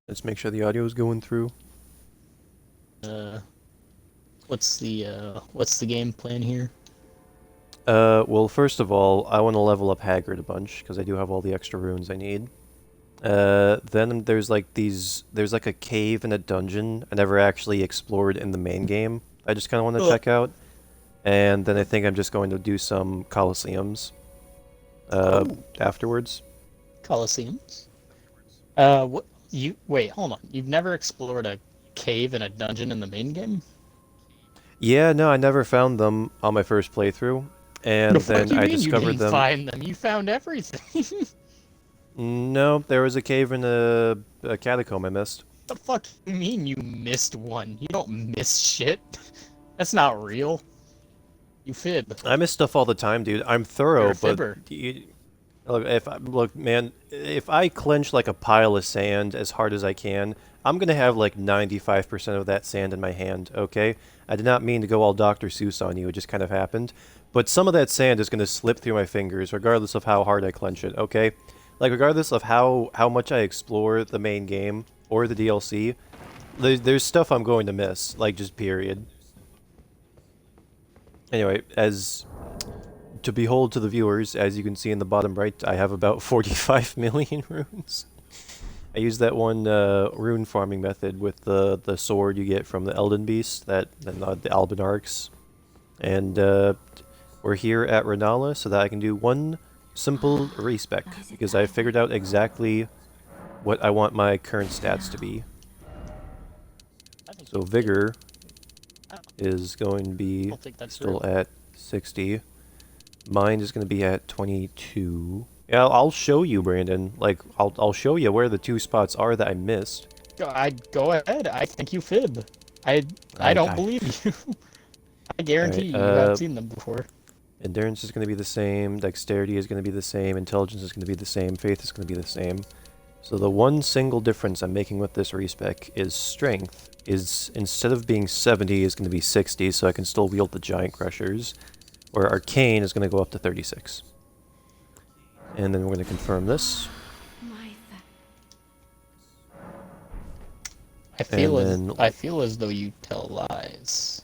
Let's make sure the audio is going through. Uh, what's the game plan here? Well, first of all, I want to level up Haggard a bunch, because I do have all the extra runes I need. Then there's like a cave and a dungeon I never actually explored in the main game. I just kind of want to Uh, check out. And then I think I'm just going to do some Colosseums, uh, oh, afterwards. Colosseums. What you wait? Hold on. You've never explored a cave and a dungeon in the main game? Yeah, no, I never found them on my first playthrough. The And fuck then you I mean you discovered didn't them. find them? You found everything. No, there was a cave and a catacomb I missed. The fuck you mean you missed one? You don't miss shit. That's not real. You fib. I miss stuff all the time, dude. I'm You're thorough, a but fibber. look, man, if I clench like a pile of sand as hard as I can, I'm gonna have like 95% of that sand in my hand. Okay, I did not mean to go all Dr. Seuss on you. It just kind of happened. But some of that sand is gonna slip through my fingers, regardless of how hard I clench it. Okay, like regardless of how much I explore the main game or the DLC, there's stuff I'm going to miss. Like just period. Anyway, as to behold to the viewers, as you can see in the bottom right, I have about 45 million runes. I use that one rune farming method with the sword you get from the Elden beast, the Albinarchs. And we're here at Renala so that I can do one simple respec, because I figured out exactly what I want my current stats to be. I think So you fib. Vigor I is going to be don't think that's still real. at 60. Mine is going to be at 22. Yeah, I'll show you, Brandon. Like, I'll show you where the two spots are that I missed. I go ahead. I think you fib. I I don't I believe you. I guarantee Alright, you have seen them before. endurance is going to be the same, dexterity is going to be the same, intelligence is going to be the same, faith is going to be the same. So the one single difference I'm making with this respec is strength is, instead of being 70, is going to be 60, so I can still wield the giant crushers, where arcane is going to go up to 36. And then we're going to confirm this. And then I feel as though you tell lies.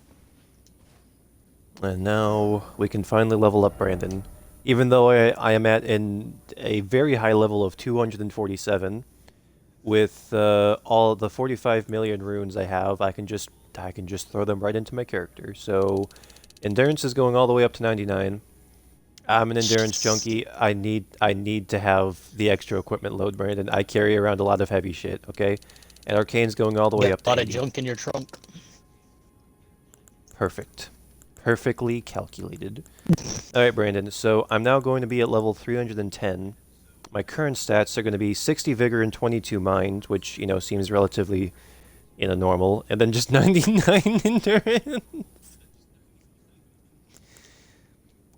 And now we can finally level up Brandon. Even though I am at a very high level of 247, with all the 45 million runes I have, I can just throw them right into my character. So endurance is going all the way up to 99. I'm an endurance junkie. I need to have the extra equipment load, Brandon. I carry around a lot of heavy shit, okay? And arcane's going all the You way got up a to lot of 80. junk in your trunk. Perfect. Perfectly calculated. Alright, Brandon, so I'm now going to be at level 310. My current stats are going to be 60 Vigor and 22 Mind, which, you know, seems relatively, normal. And then just 99 Endurance.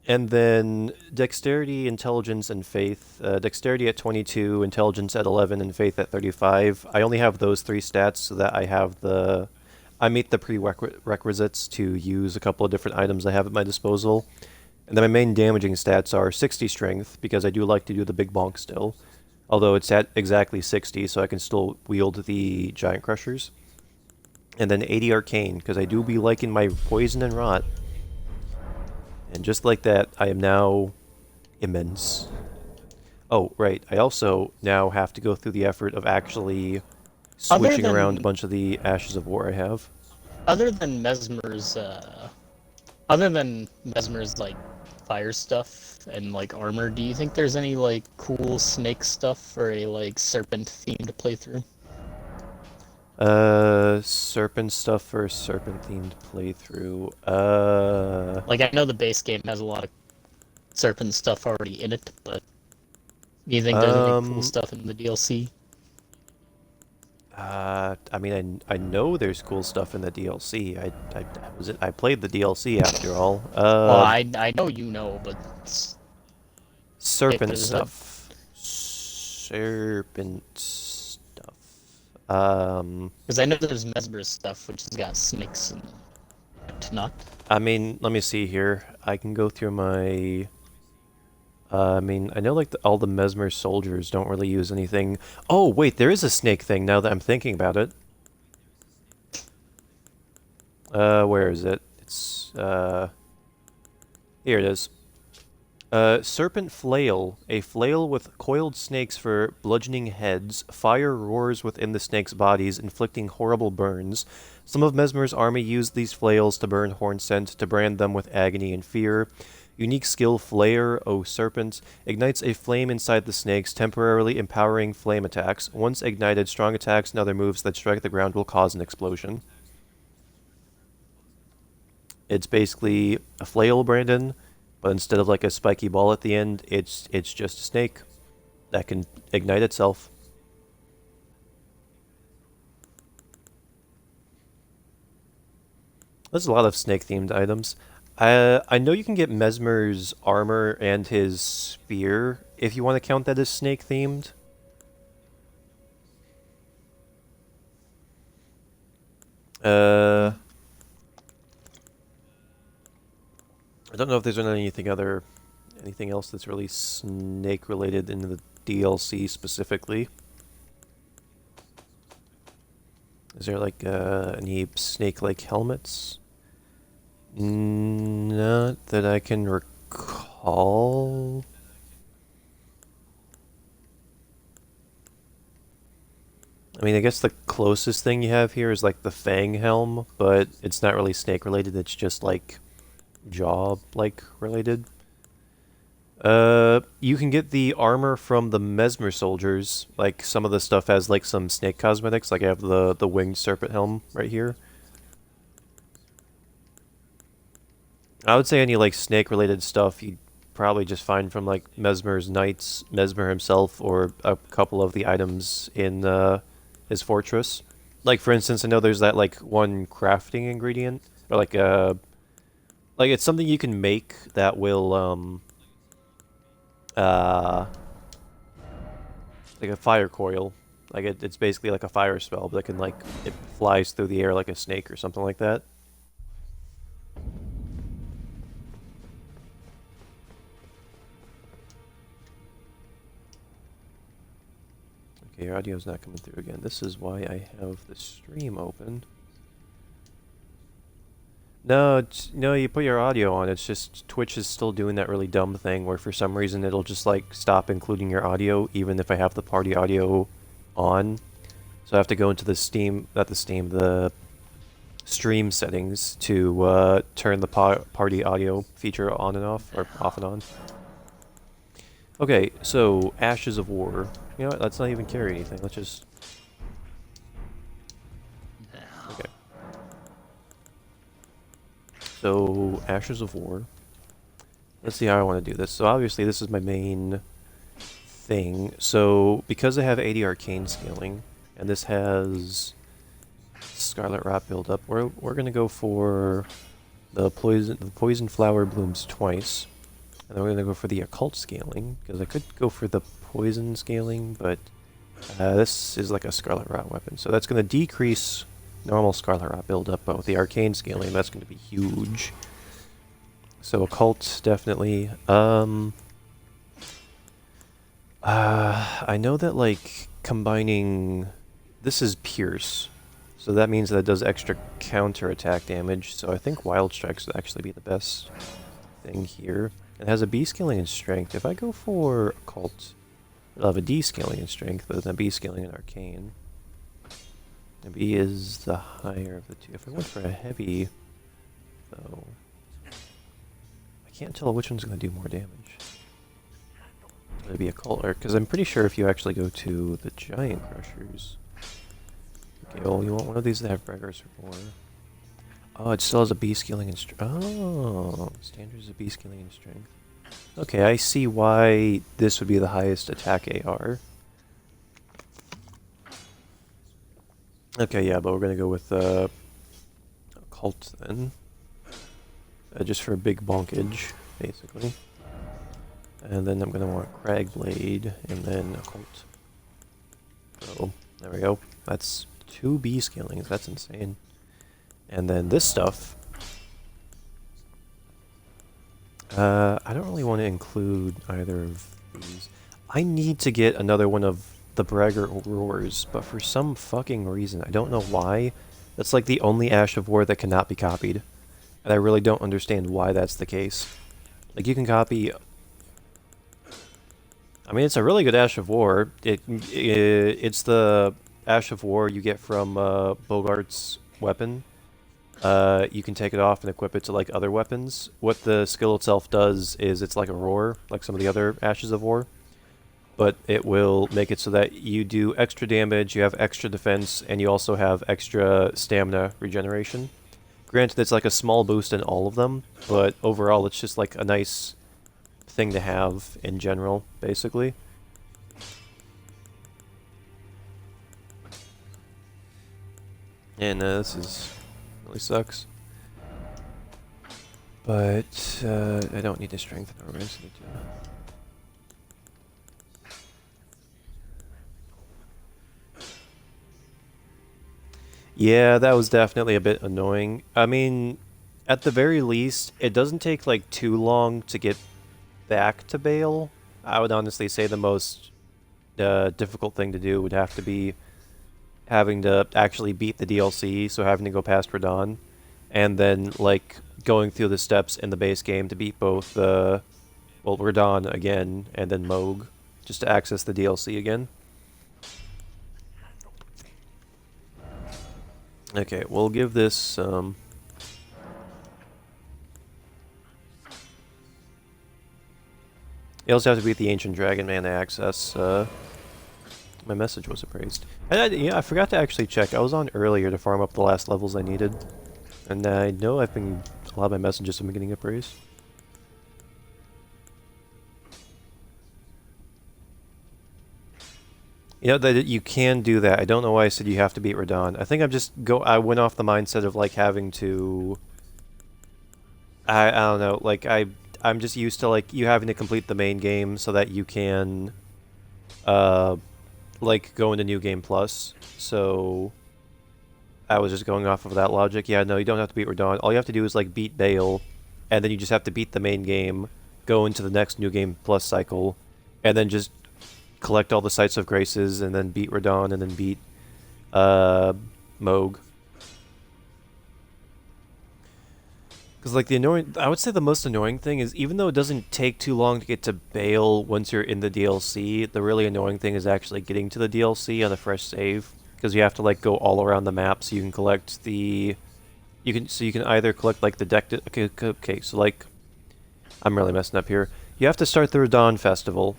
And then Dexterity, Intelligence, and Faith. Dexterity at 22, Intelligence at 11, and Faith at 35. I only have those three stats so that I meet the prerequisites to use a couple of different items I have at my disposal. And then my main damaging stats are 60 Strength, because I do like to do the big bonk still. Although it's at exactly 60, so I can still wield the Giant Crushers. And then 80 Arcane, because I do be liking my Poison and Rot. And just like that, I am now immense. Oh, right. I also now have to go through the effort of actually Other switching around a than bunch of the Ashes of War I have. other than Mesmer's other than Mesmer's like fire stuff and like armor, do you think there's any like cool snake stuff or a like serpent themed playthrough? Serpent stuff for a serpent-themed playthrough. Like I know the base game has a lot of serpent stuff already in it, but do you think there's any cool um, stuff in the DLC? I mean, I know there's cool stuff in the DLC. I played the DLC after all. Well, I know you know, but if Serpent there's a stuff. Serpent stuff. because I know there's Mesmer's stuff which has got snakes and whatnot. I mean, let me see here. I can go through my I mean, I know like all the Mesmer soldiers don't really use anything. Oh, wait, there is a snake thing now that I'm thinking about it. Where is it? Here it is. Serpent Flail. A flail with coiled snakes for bludgeoning heads. Fire roars within the snakes' bodies, inflicting horrible burns. Some of Mesmer's army used these flails to burn Hornsent, to brand them with agony and fear. Unique skill Flare, O Serpent, ignites a flame inside the snakes, temporarily empowering flame attacks. Once ignited, strong attacks and other moves that strike the ground will cause an explosion. It's basically a flail, Brandon, but instead of like a spiky ball at the end, it's just a snake that can ignite itself. There's a lot of snake-themed items. I know you can get Mesmer's armor and his spear if you want to count that as snake-themed. Uh, I don't know if there's anything else that's really snake-related in the DLC specifically. Is there like any snake-like helmets? Not that I can recall. I mean, I guess the closest thing you have here is like the Fang helm, but it's not really snake related, it's just like jaw like related. You can get the armor from the Mesmer soldiers. Like some of the stuff has like some snake cosmetics, like I have the winged serpent helm right here. I would say any like snake related stuff you'd probably just find from like Mesmer's knights, Mesmer himself, or a couple of the items in his fortress. Like for instance, I know there's that like one crafting ingredient, or like it's something you can make that will uh like a fire coil. Like it's basically like a fire spell, but it can like it flies through the air like a snake or something like that. Okay, your audio's not coming through again. This is why I have the stream open. No, no, you put your audio on. It's just Twitch is still doing that really dumb thing where for some reason it'll just like stop including your audio even if I have the party audio on. So I have to go into the the stream settings to turn the party audio feature on and off, or off and on. Okay, so Ashes of War. You know what? Let's not even carry anything. Let's just... Okay. So, Ashes of War. Let's see how I want to do this. So obviously this is my main thing. So, because I have 80 arcane scaling, and this has Scarlet Rot build up, we're gonna go for the poison flower blooms twice. And then we're going to go for the occult scaling, because I could go for the poison scaling, but this is like a Scarlet Rot weapon. So that's going to decrease normal Scarlet Rot buildup, but with the arcane scaling, that's going to be huge. So occult, definitely. I know that like combining... This is Pierce, so that means that it does extra counter-attack damage, so I think Wild Strikes would actually be the best thing here. It has a B scaling in strength. If I go for occult, it'll have a D scaling in strength, but then a B scaling in arcane. And B is the higher of the two. If I went for a heavy, though, I can't tell which one's going to do more damage. Maybe occult, because I'm pretty sure if you actually go to the giant crushers. Okay, well, you want one of these that have Breggers or more. Oh, it still has a B scaling and strength. Oh, standard is a B scaling and strength. Okay, I see why this would be the highest attack AR. Okay, yeah, but we're gonna go with occult then, just for a big bonkage, basically. And then I'm gonna want Cragblade and then occult. So there we go. That's 2 B scalings. That's insane. And then this stuff, I don't really want to include either of these. I need to get another one of the Braggart Roars, but for some fucking reason, I don't know why, that's like the only Ash of War that cannot be copied. And I really don't understand why that's the case. Like, you can copy... I mean, it's a really good Ash of War. It's the Ash of War you get from Bogart's weapon. You can take it off and equip it to like other weapons. What the skill itself does is it's like a roar, like some of the other Ashes of War, but it will make it so that you do extra damage, you have extra defense, and you also have extra stamina regeneration. Granted, it's like a small boost in all of them, but overall it's just like a nice thing to have in general, basically. And this is really sucks. But I don't need to strengthen our risk. Yeah, that was definitely a bit annoying. I mean, at the very least, it doesn't take like too long to get back to Bale. I would honestly say the most difficult thing to do would have to be having to actually beat the DLC, so having to go past Radon, and then like going through the steps in the base game to beat both well, Radon again and then Moog, just to access the DLC again. Okay, we'll give this you also have to beat the Ancient Dragon Man to access my message was appraised. And yeah, I forgot to actually check. I was on earlier to farm up the last levels I needed. And I know a lot of my messages have been getting appraised. You know, that you can do that. I don't know why I said you have to beat Radon. I think I went off the mindset of like having to... I don't know, like I'm just used to like you having to complete the main game so that you can like go into New Game Plus. So I was just going off of that logic. Yeah, no, you don't have to beat Radon. All you have to do is like beat Bale, and then you just have to beat the main game, go into the next New Game Plus cycle, and then just collect all the Sites of Graces, and then beat Radon, and then beat Moog. Because like I would say the most annoying thing is even though it doesn't take too long to get to Bale once you're in the DLC, the really annoying thing is actually getting to the DLC on a fresh save. Because you have to like go all around the map so you can collect you can either collect like the deck. Okay, so like I'm really messing up here. You have to start the Radon Festival,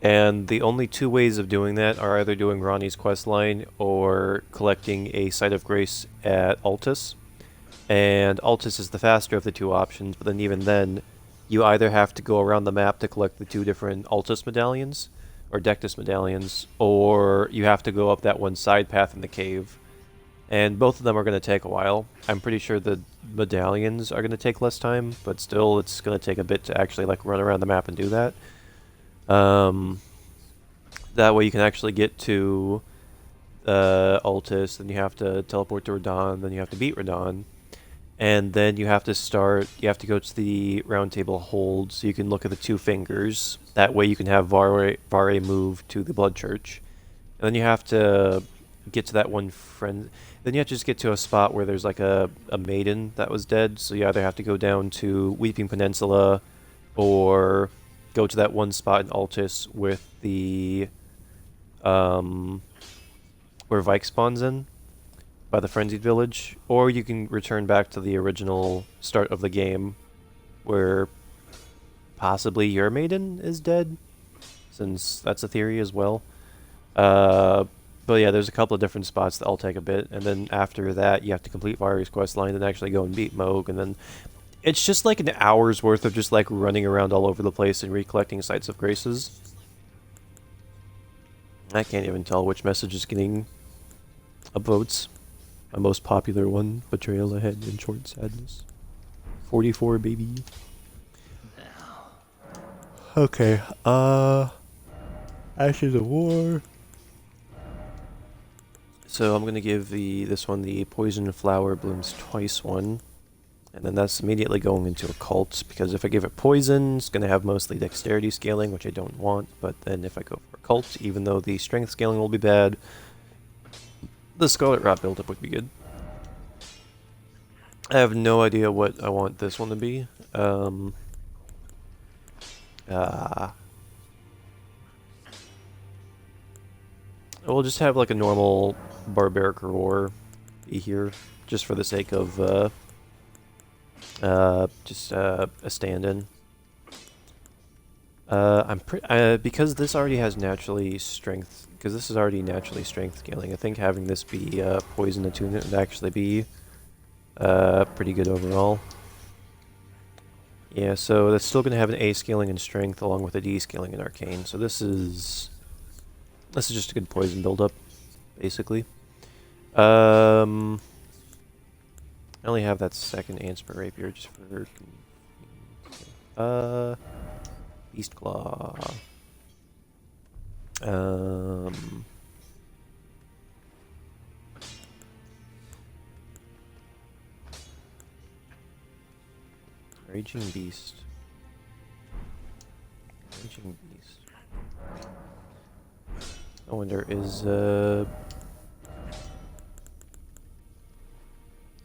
and the only two ways of doing that are either doing Ronnie's questline or collecting a Site of Grace at Altus. And Altus is the faster of the two options, but then even then, you either have to go around the map to collect the two different Altus medallions, or Dectus medallions, or you have to go up that one side path in the cave. And both of them are going to take a while. I'm pretty sure the medallions are going to take less time, but still, it's going to take a bit to actually like run around the map and do that. That way you can actually get to Altus, then you have to teleport to Radon, then you have to beat Radon. And then you have to go to the round table hold so you can look at the two fingers. That way you can have Vare move to the Blood Church. And then you have to get to that one friend. Then you have to just get to a spot where there's like a maiden that was dead. So you either have to go down to Weeping Peninsula or go to that one spot in Altus with the where Vike spawns in by the Frenzied Village, or you can return back to the original start of the game where possibly your maiden is dead, since that's a theory as well. But yeah, there's a couple of different spots that all take a bit, and then after that you have to complete Vari's quest line and actually go and beat Moog, and then it's just like an hour's worth of just like running around all over the place and recollecting Sites of Graces. I can't even tell which message is getting upvotes. My most popular one, Betrayal Ahead and Short Sadness. 44, baby. Okay, Ashes of War. So I'm gonna give this one the Poison Flower Blooms Twice one. And then that's immediately going into occult, because if I give it poison, it's going to have mostly dexterity scaling, which I don't want. But then if I go for occult, even though the strength scaling will be bad, the Scarlet Rot buildup would be good. I have no idea what I want this one to be. Uh, we'll just have like a normal barbaric roar be here, just for the sake of just a stand-in. Because this already has naturally strength. Because this is already naturally strength scaling. I think having this be poison attunement would actually be pretty good overall. Yeah, so that's still going to have an A scaling in strength along with a D scaling in arcane. So this is just a good poison buildup, basically. I only have that second Ansper Rapier just for Beast Claw. Raging Beast. Raging Beast. I wonder, does that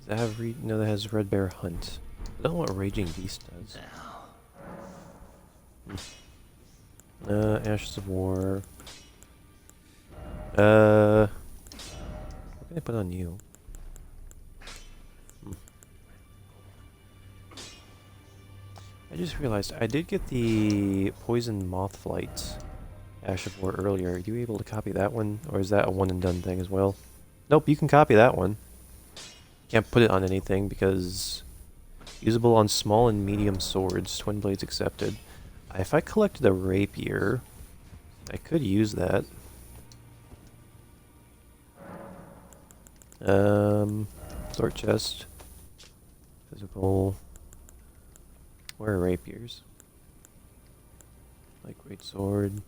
have no, that has Red Bear Hunt. I don't know what Raging Beast does. Ashes of War. What can I put on you? I just realized I did get the Poison Mothflight Ash of War earlier. Are you able to copy that one? Or is that a one and done thing as well? Nope, you can copy that one. Can't put it on anything because usable on small and medium swords, twin blades accepted. If I collected a rapier, I could use that. Sword chest. Physical. Where are rapiers? Like great sword.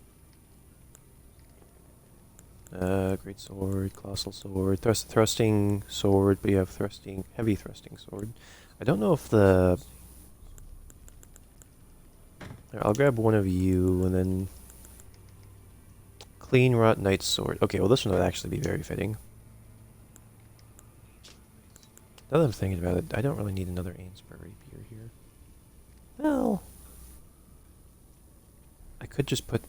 Great sword, colossal sword, thrusting sword, but you have heavy thrusting sword. I don't know if the... Here, I'll grab one of you, and then... Clean Rot Knight's Sword. Okay, well this one would actually be very fitting. Now that I'm thinking about it, I don't really need another Ainsper Rapier here. Well... I could just put...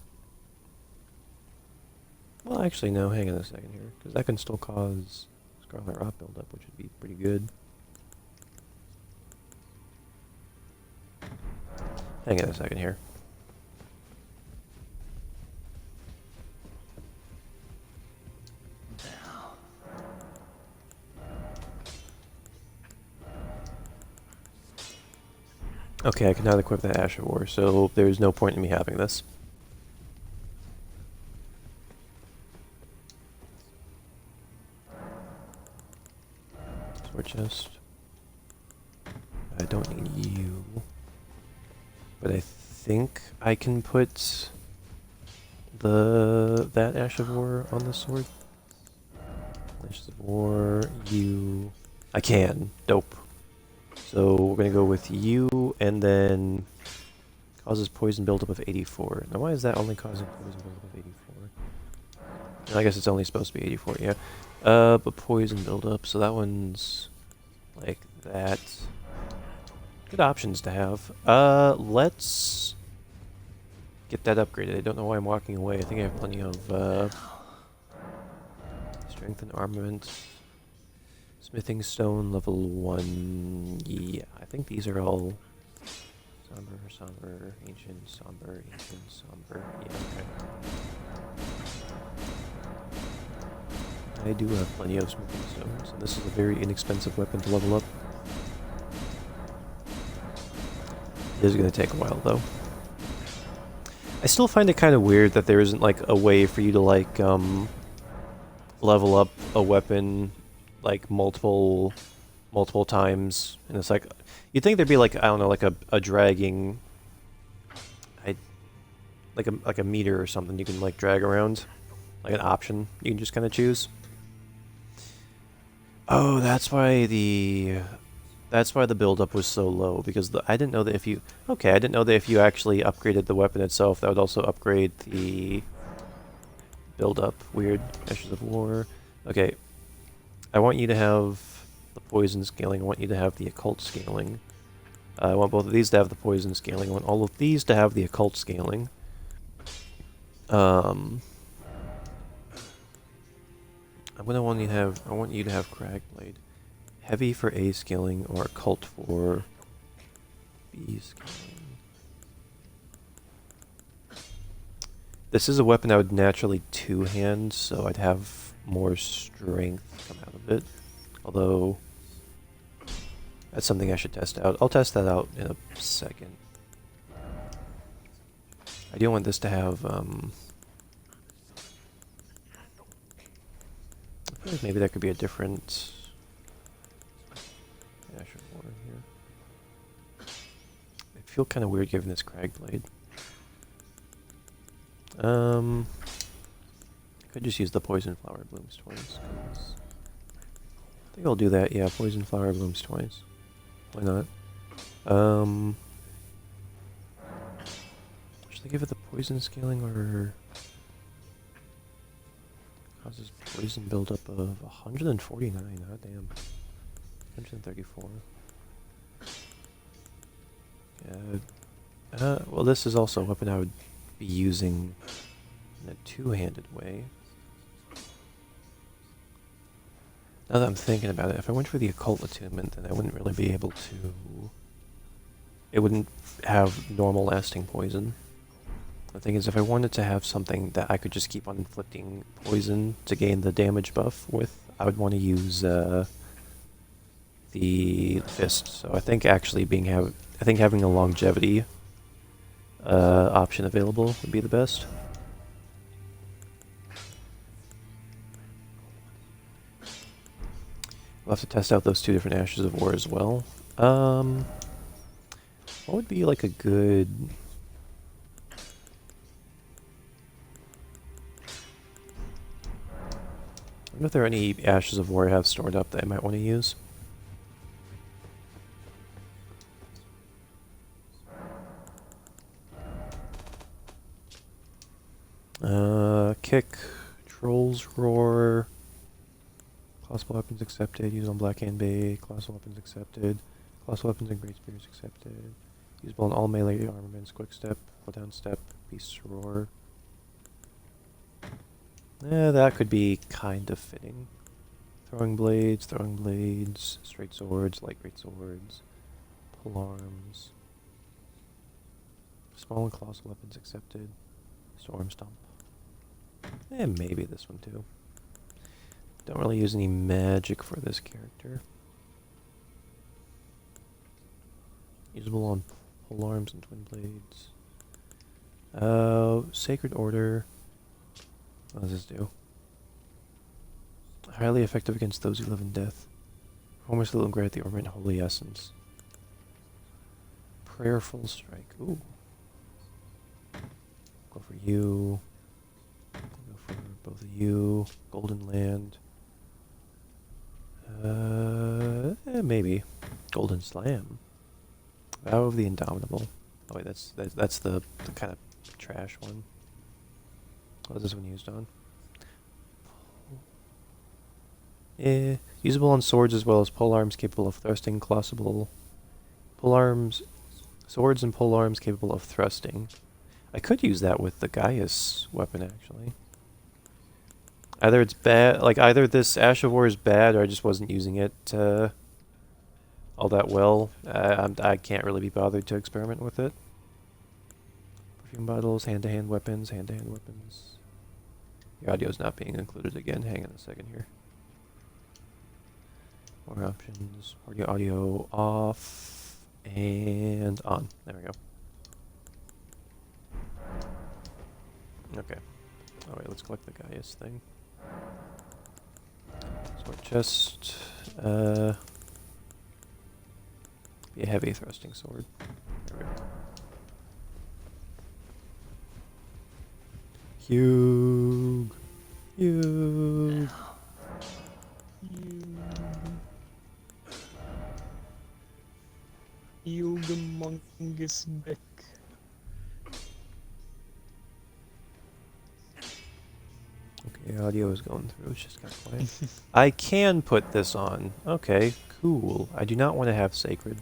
Well, actually, no, hang on a second here, because that can still cause Scarlet Rot buildup, which would be pretty good. Hang on a second here. Okay, I can now equip that Ash of War, so there's no point in me having this. Sword chest. I don't need you. But I think I can put that Ash of War on the sword. Ash of War, you... I can. Dope. So we're gonna go with you, and then causes poison buildup of 84. Now why is that only causing poison buildup of 84? I guess it's only supposed to be 84, yeah. But poison buildup, so that one's like that. Good options to have. Let's get that upgraded. I don't know why I'm walking away. I think I have plenty of strength and armament. Smithing stone level 1. Yeah, I think these are all somber, ancient, somber. Yeah, okay. I do have plenty of smithing stones, and this is a very inexpensive weapon to level up. It is going to take a while, though. I still find it kind of weird that there isn't, like, a way for you to, like, level up a weapon, like, multiple times. And it's like, you'd think there'd be, like, I don't know, like a dragging... like a meter or something you can, like, drag around. Like an option you can just kind of choose. Oh, that's why the That's why the build-up was so low, because I didn't know that if you... Okay, I didn't know that if you actually upgraded the weapon itself, that would also upgrade the build-up. Weird. Ashes of War. Okay, I want you to have the poison scaling. I want you to have the occult scaling. I want both of these to have the poison scaling. I want all of these to have the occult scaling. Um, I'm gonna want you to have. I want you to have Cragblade, heavy for A scaling or occult for B scaling. This is a weapon I would naturally two-hand, so I'd have more strength come out of it. Although that's something I should test out. I'll test that out in a second. I do want this to have. I feel like maybe that could be a different. Yeah, sure. Water here. I feel kind of weird giving this Cragblade. Could just use the Poison Flower Blooms twice. I think I'll do that. Yeah, Poison Flower Blooms twice. Why not? Should I give it the poison scaling or causes poison buildup of 149? God damn. 134. Yeah. Well, this is also a weapon I would be using in a two-handed way. Now that I'm thinking about it, if I went for the occult attunement, then I wouldn't really be able to... It wouldn't have normal lasting poison. The thing is, if I wanted to have something that I could just keep on inflicting poison to gain the damage buff with, I would want to use the fist. So I think actually having a longevity option available would be the best. We'll have to test out those two different Ashes of War as well. What would be like a good... I wonder if there are any Ashes of War I have stored up that I might want to use. Kick, Troll's Roar, Colossal Weapons accepted, use on Black and Bay, Colossal Weapons accepted, Colossal Weapons and Great Spears accepted, usable on all melee armaments, Quick Step, Down Step, Beast's Roar. That could be kind of fitting. Throwing blades, straight swords, light great swords, pole arms, small and colossal weapons accepted, storm stomp. Maybe this one too. Don't really use any magic for this character. Usable on pole arms and twin blades. Sacred Order. What does this do? Highly effective against those who live in death. Almost a little grant the ornament Holy Essence. Prayerful Strike. Ooh. Go for you. Go for both of you. Golden Land. Maybe. Golden Slam. Vow of the Indomitable. Oh wait, that's the kind of trash one. What is this one used on? Usable on swords as well as polearms capable of thrusting, colossable... Polearms... Swords and polearms capable of thrusting. I could use that with the Gaius weapon, actually. Either it's bad... Like, either this Ash of War is bad, or I just wasn't using it, all that well. I can't really be bothered to experiment with it. Perfume bottles, hand-to-hand weapons, hand-to-hand weapons. Your audio's not being included again. Hang on a second here. More options. Audio off and on. There we go. Okay. Alright, let's collect the Gaius thing. Sword chest. Be a heavy thrusting sword. There we go. Hugh. Hugh. Yogamungus Beck. Okay, audio is going through. It's just got quiet. I can put this on. Okay, cool. I do not want to have sacred.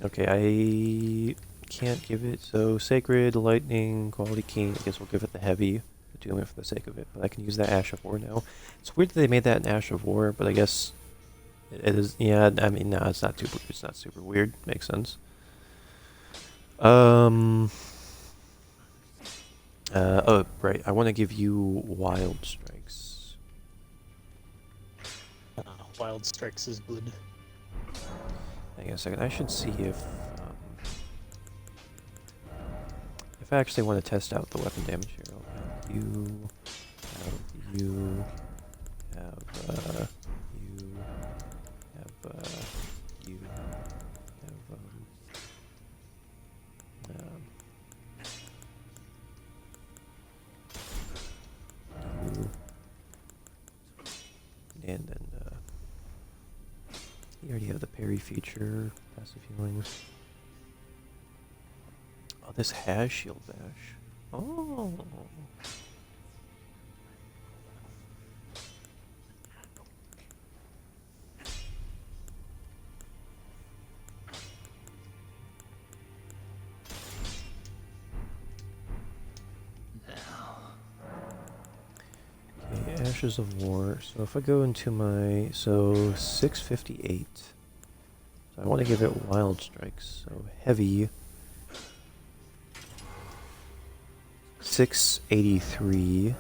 Okay, I can't give it. So sacred, lightning, quality keen. I guess we'll give it the heavy attunement for the sake of it. But I can use that Ash of War now. It's weird that they made that an Ash of War, but I guess it is. Yeah, I mean, no, it's not too. It's not super weird. Makes sense. Um. Oh, right. I want to give you Wild Strikes. Wild Strikes is good. Hang on a second. I should see if I actually want to test out the weapon damage here. I'll have you, have you, have you, have you, have you, and then you already have the parry feature, passive healings. Oh, this has shield bash. Oh. Okay, Ashes of War. So if I go into my 658. So I want to give it Wild Strikes. So heavy. 683.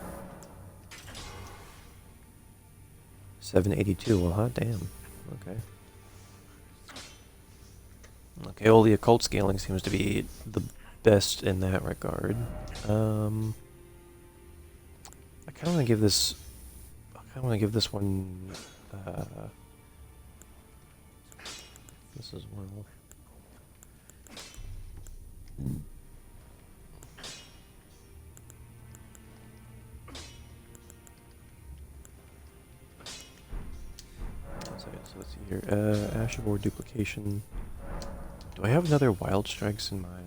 782. Well, hot damn. Okay. Okay, well, the occult scaling seems to be the best in that regard. I kind of want to give this. I kind of want to give this one. This as well. So let's see here. Ash of War duplication. Do I have another Wild Strikes in my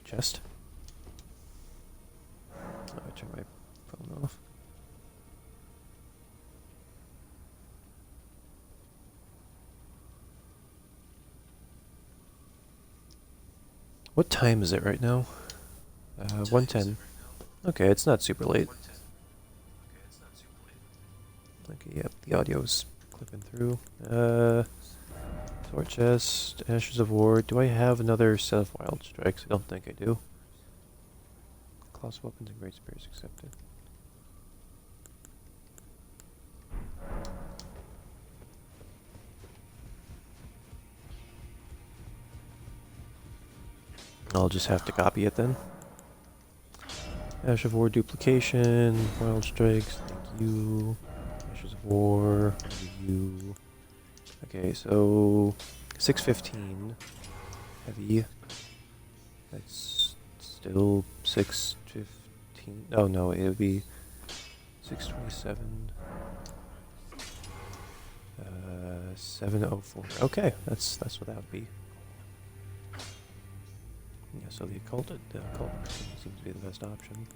chest? I turn my phone off. What time is it right now? 1:10. Okay, it's not super late. Okay, yep, the audio's clipping through. Sword chest, Ashes of War. Do I have another set of Wild Strikes? I don't think I do. Class weapons and great spears accepted. I'll just have to copy it then. Ash of War duplication, Wild Strikes, thank you. Ashes of War, you. Okay, so 615 heavy. That's still 615. Oh no, it would be 627. 704. Okay, that's what that would be. Yeah, so the occult seems to be the best option.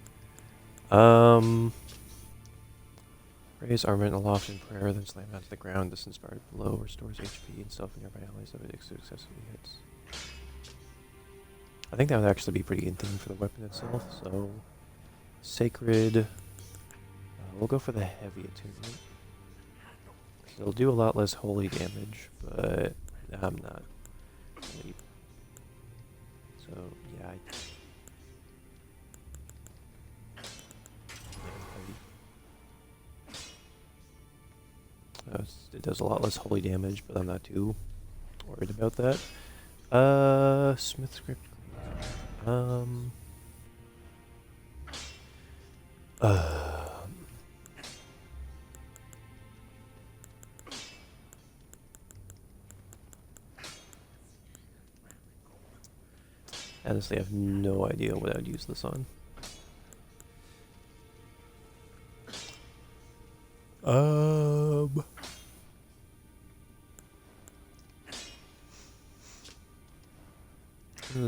Raise armament aloft in prayer, then slam down to the ground. This inspired blow restores HP and stuff in nearby allies if it successfully hits. I think that would actually be pretty in theme for the weapon itself. So, sacred. We'll go for the heavy attunement. It'll do a lot less holy damage, but I'm not really. So yeah, it does a lot less holy damage, but I'm not too worried about that. Smith script. Honestly, I have no idea what I'd use this on.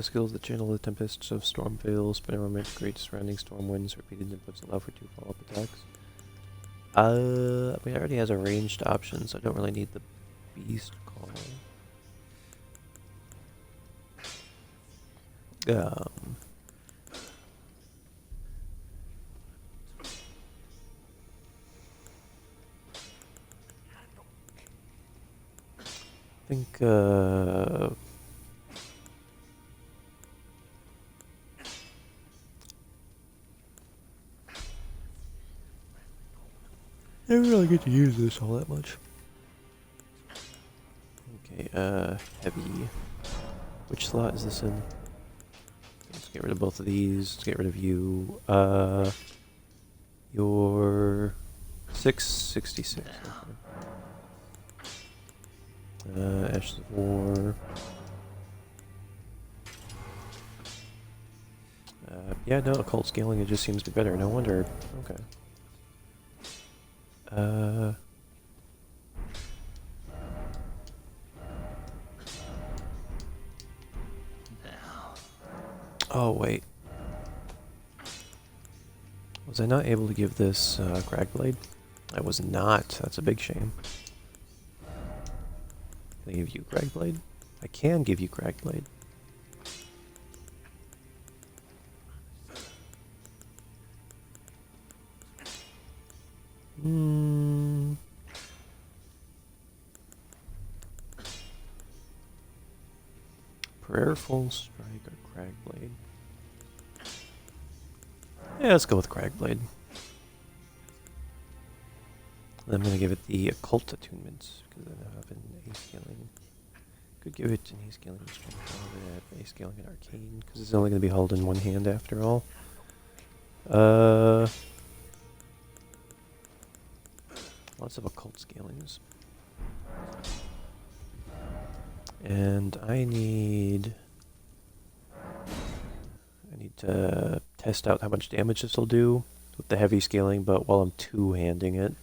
skills that channel the tempests of storm veils, spin around create surrounding storm winds, repeated inputs allow for 2 follow-up attacks. I mean, it already has a ranged option, so I don't really need the beast call. I think, I don't really get to use this all that much. Okay, heavy. Which slot is this in? Let's get rid of both of these. Let's get rid of you. You're 666. Okay. Ashes of War. Yeah, no, occult scaling, it just seems to be better. No wonder. Okay. Oh, wait. Was I not able to give this Cragblade? I was not. That's a big shame. Can I give you Cragblade? I can give you Cragblade. Hmm. Prayerful Strike or Cragblade? Yeah, let's go with Cragblade. I'm going to give it the Occult Attunements, because I have an A scaling. Could give it an A scaling strength, A scaling and Arcane, because it's only going to be held in one hand after all. Lots of Occult Scalings. And I need to test out how much damage this will do with the heavy scaling, but while I'm two-handing it.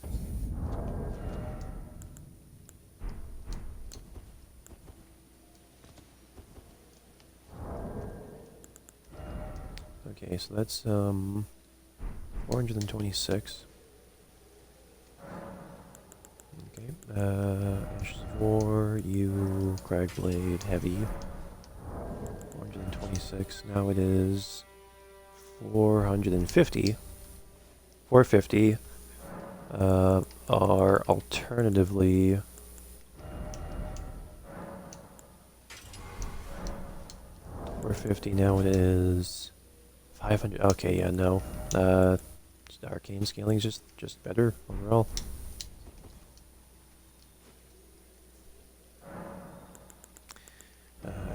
Okay, so that's 426. Okay, Ashes of War, you, Cragblade, Heavy. 426. Now it is 450. 450. Are alternatively 450. Now it is 500. Okay, yeah, no. Arcane scaling is just better overall.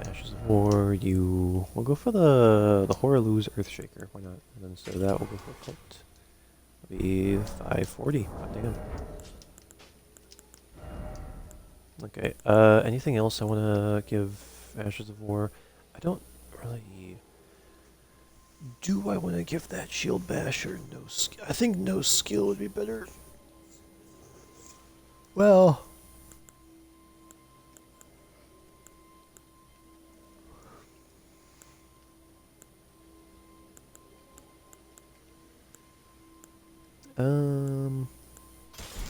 Ashes of War, you... We'll go for the Horrorloo's Earthshaker. Why not? And then instead of that, we'll go for Cult. It'll be 540. God damn. Okay, anything else I want to give Ashes of War? I don't really... Do I want to give that Shield Bash or no skill? I think no skill would be better. Well...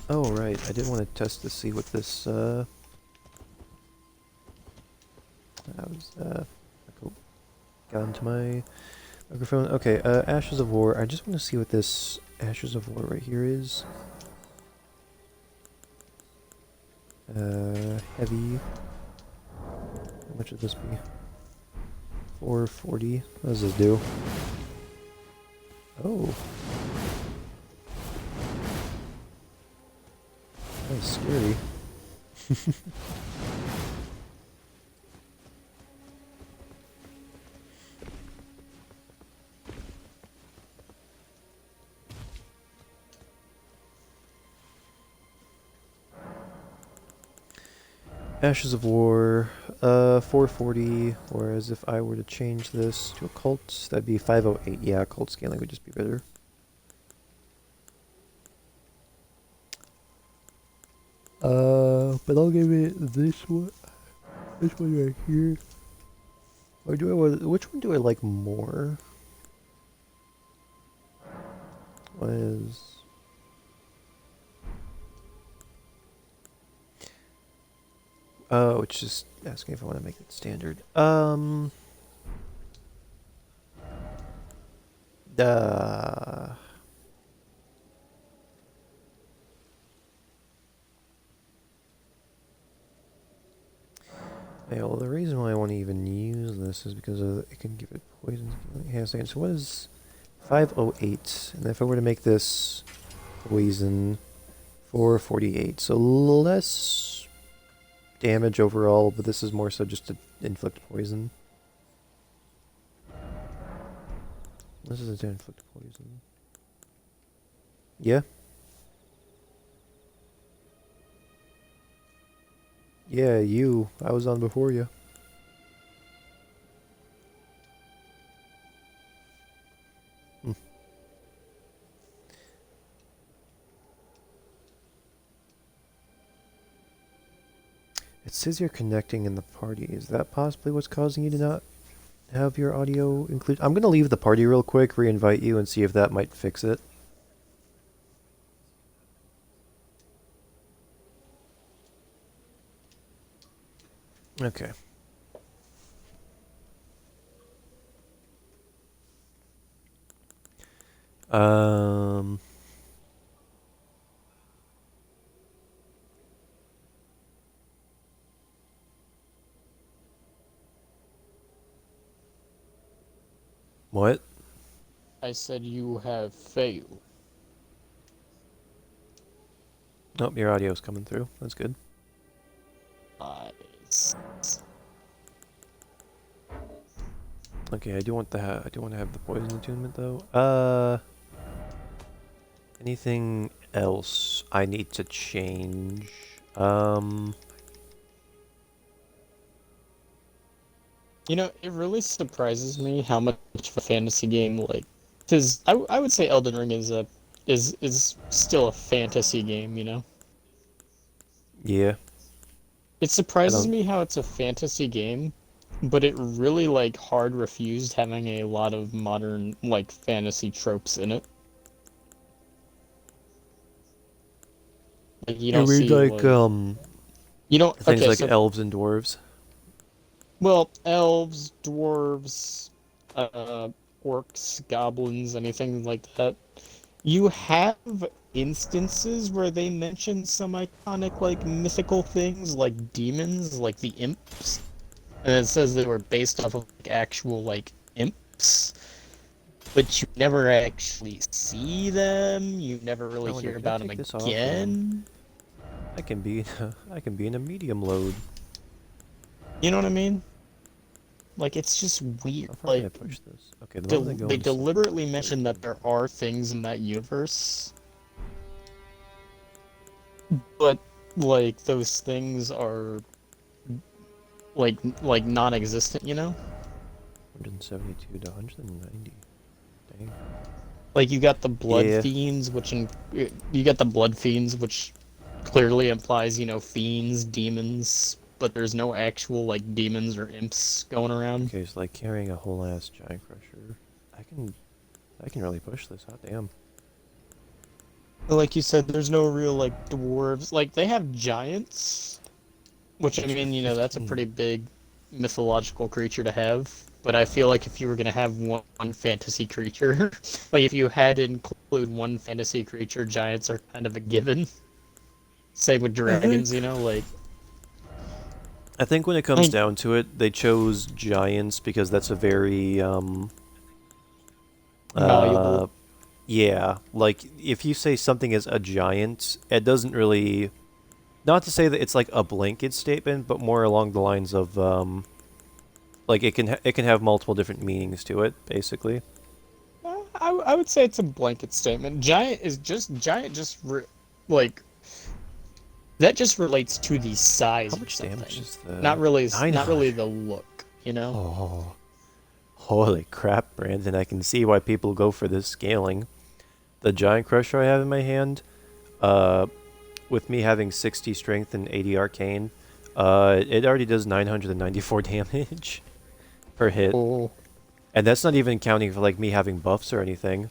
Oh, right. I did want to test to see what this, I was, cool. Got into my microphone. Okay, Ashes of War. I just want to see what this Ashes of War right here is. Heavy. How much would this be? 440. What does this do? Oh. That's scary. Ashes of War, 440, whereas if I were to change this to Occult, that'd be 508. Yeah, Occult scaling would just be better. But I'll give it this one right here. Or which one do I like more? Was oh, it's just asking if I want to make it standard. Uh, yeah, well, the reason why I want to even use this is because it can give it poison. Yeah, so what is 508? And if I were to make this poison 448, so less damage overall, but this is more so just to inflict poison. This is to inflict poison. Yeah. Yeah, you. I was on before you. Hmm. It says you're connecting in the party. Is that possibly what's causing you to not have your audio included? I'm going to leave the party real quick, re-invite you, and see if that might fix it. Okay. Um... What? I said you have failed. Nope, your audio's coming through. That's good. Nice. Okay, I do want I do want to have the poison attunement though. Anything else I need to change? You know, it really surprises me how much of a fantasy game like, because I would say Elden Ring is still a fantasy game. You know, Yeah. it I surprises don't. me how it's a fantasy game, but it really like hard refused having a lot of modern like fantasy tropes in it. Like you You don't mean see like like you don't. things Okay, like so elves and dwarves? well, elves, dwarves, uh, orcs, goblins, anything like that. You have instances where they mention some iconic, like, mythical things, like demons, like the imps. And it says they were based off of like, actual, like, imps. But you never actually see them. You never I really wonder, hear can I about them take this off? again. I can be I can be in a medium load. You know what I mean? Like, it's just weird. How far can I Like, push this? Okay, the moment I go they into sleep, deliberately it's mention that 13. there are things in that universe, but like those things are like non-existent, you know? 172 to 190. Dang. Like you got the blood Yeah. fiends, you got the blood fiends, which clearly implies, you know, fiends, demons, but there's no actual like demons or imps going around. Okay, it's like carrying a whole ass giant crusher. I can I can really push this. Hot damn. Like you said, there's no real like dwarves. Like they have giants, which I Nature mean, you know, that's a 15. pretty big mythological creature to have. But I feel like if you were gonna have one fantasy creature, like if you had to include one fantasy creature, giants are kind of a given. Same with I dragons, think you know, like I think when it comes like down to it, they chose giants because that's a very malleable. uh yeah, like if you say something is a giant, it doesn't really, not to say that it's like a blanket statement, but more along the lines of like it can have multiple different meanings to it, basically. I would say it's a blanket statement. Giant like that just relates to the How size of much damage something, is the not really 900? the look, you know. Oh, holy crap, Brandon! I can see why people go for this scaling. The giant crusher I have in my hand, uh, with me having 60 strength and 80 arcane, it already does 994 damage. per hit. Oh, And that's not even counting for like me having buffs or anything.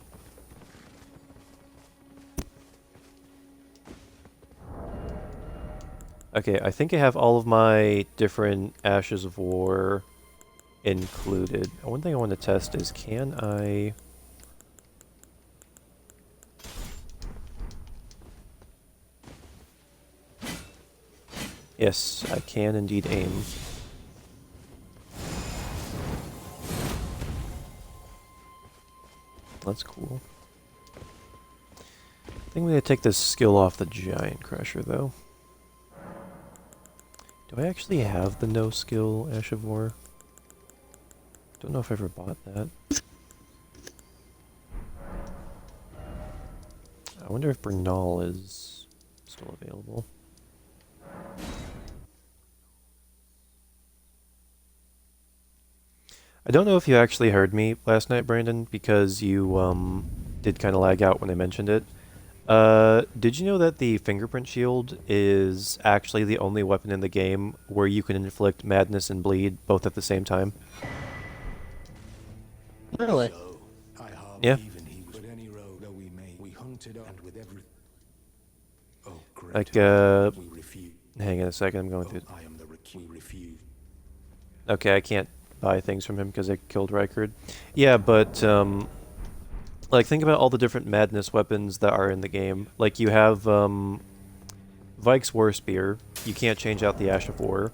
Okay, I think I have all of my different Ashes of War included. One thing I want to test is can I... Yes, I can indeed aim. That's cool. I think I'm going to take this skill off the Giant Crusher, though. Do I actually have the no skill Ash of War? Don't know if I ever bought that. I wonder if Bernal is still available. I don't know if you actually heard me last night, Brandon, because you did kind of lag out when I mentioned it. Did you know that the fingerprint shield is actually the only weapon in the game where you can inflict madness and bleed both at the same time? really? So, I hardly Yeah. even he was any road that we made. We hunted up and with every oh great Like, we refused. hang on a second, I'm going Oh, through... I am the we refused. Okay, I can't buy things from him because I killed Rykard. Yeah, but, like, think about all the different madness weapons that are in the game. Like, you have, Vike's War Spear. You can't change out the Ash of War.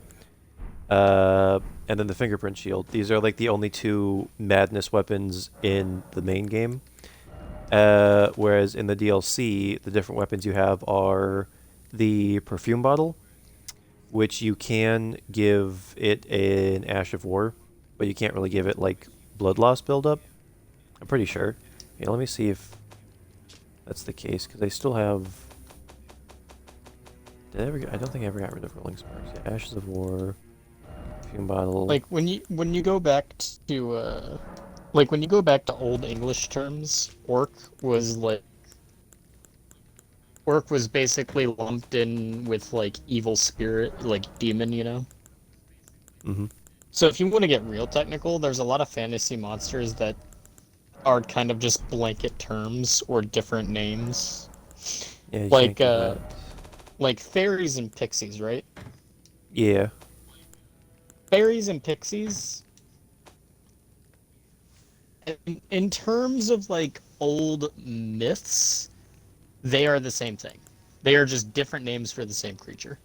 And then the Fingerprint Shield. These are, like, the only two madness weapons in the main game. Whereas in the DLC, the different weapons you have are the Perfume Bottle, which you can give it an Ash of War, but you can't really give it, like, Blood Loss buildup. I'm pretty sure. Yeah, let me see if that's the case, because I still have... Did I ever I don't think I ever got rid of Rolling Sparks. Yeah, Ashes of War, Perfume Bottle... Like when you go back to like when you go back to Old English terms, was like orc was basically lumped in with like evil spirit, like demon, you know? Mm-hmm. So if you want to get real technical, there's a lot of fantasy monsters that are kind of just blanket terms or different names. Yeah, you can't Like give that. like fairies and pixies, right? Yeah. Fairies and pixies in terms of like old myths, they are the same thing. They are just different names for the same creature.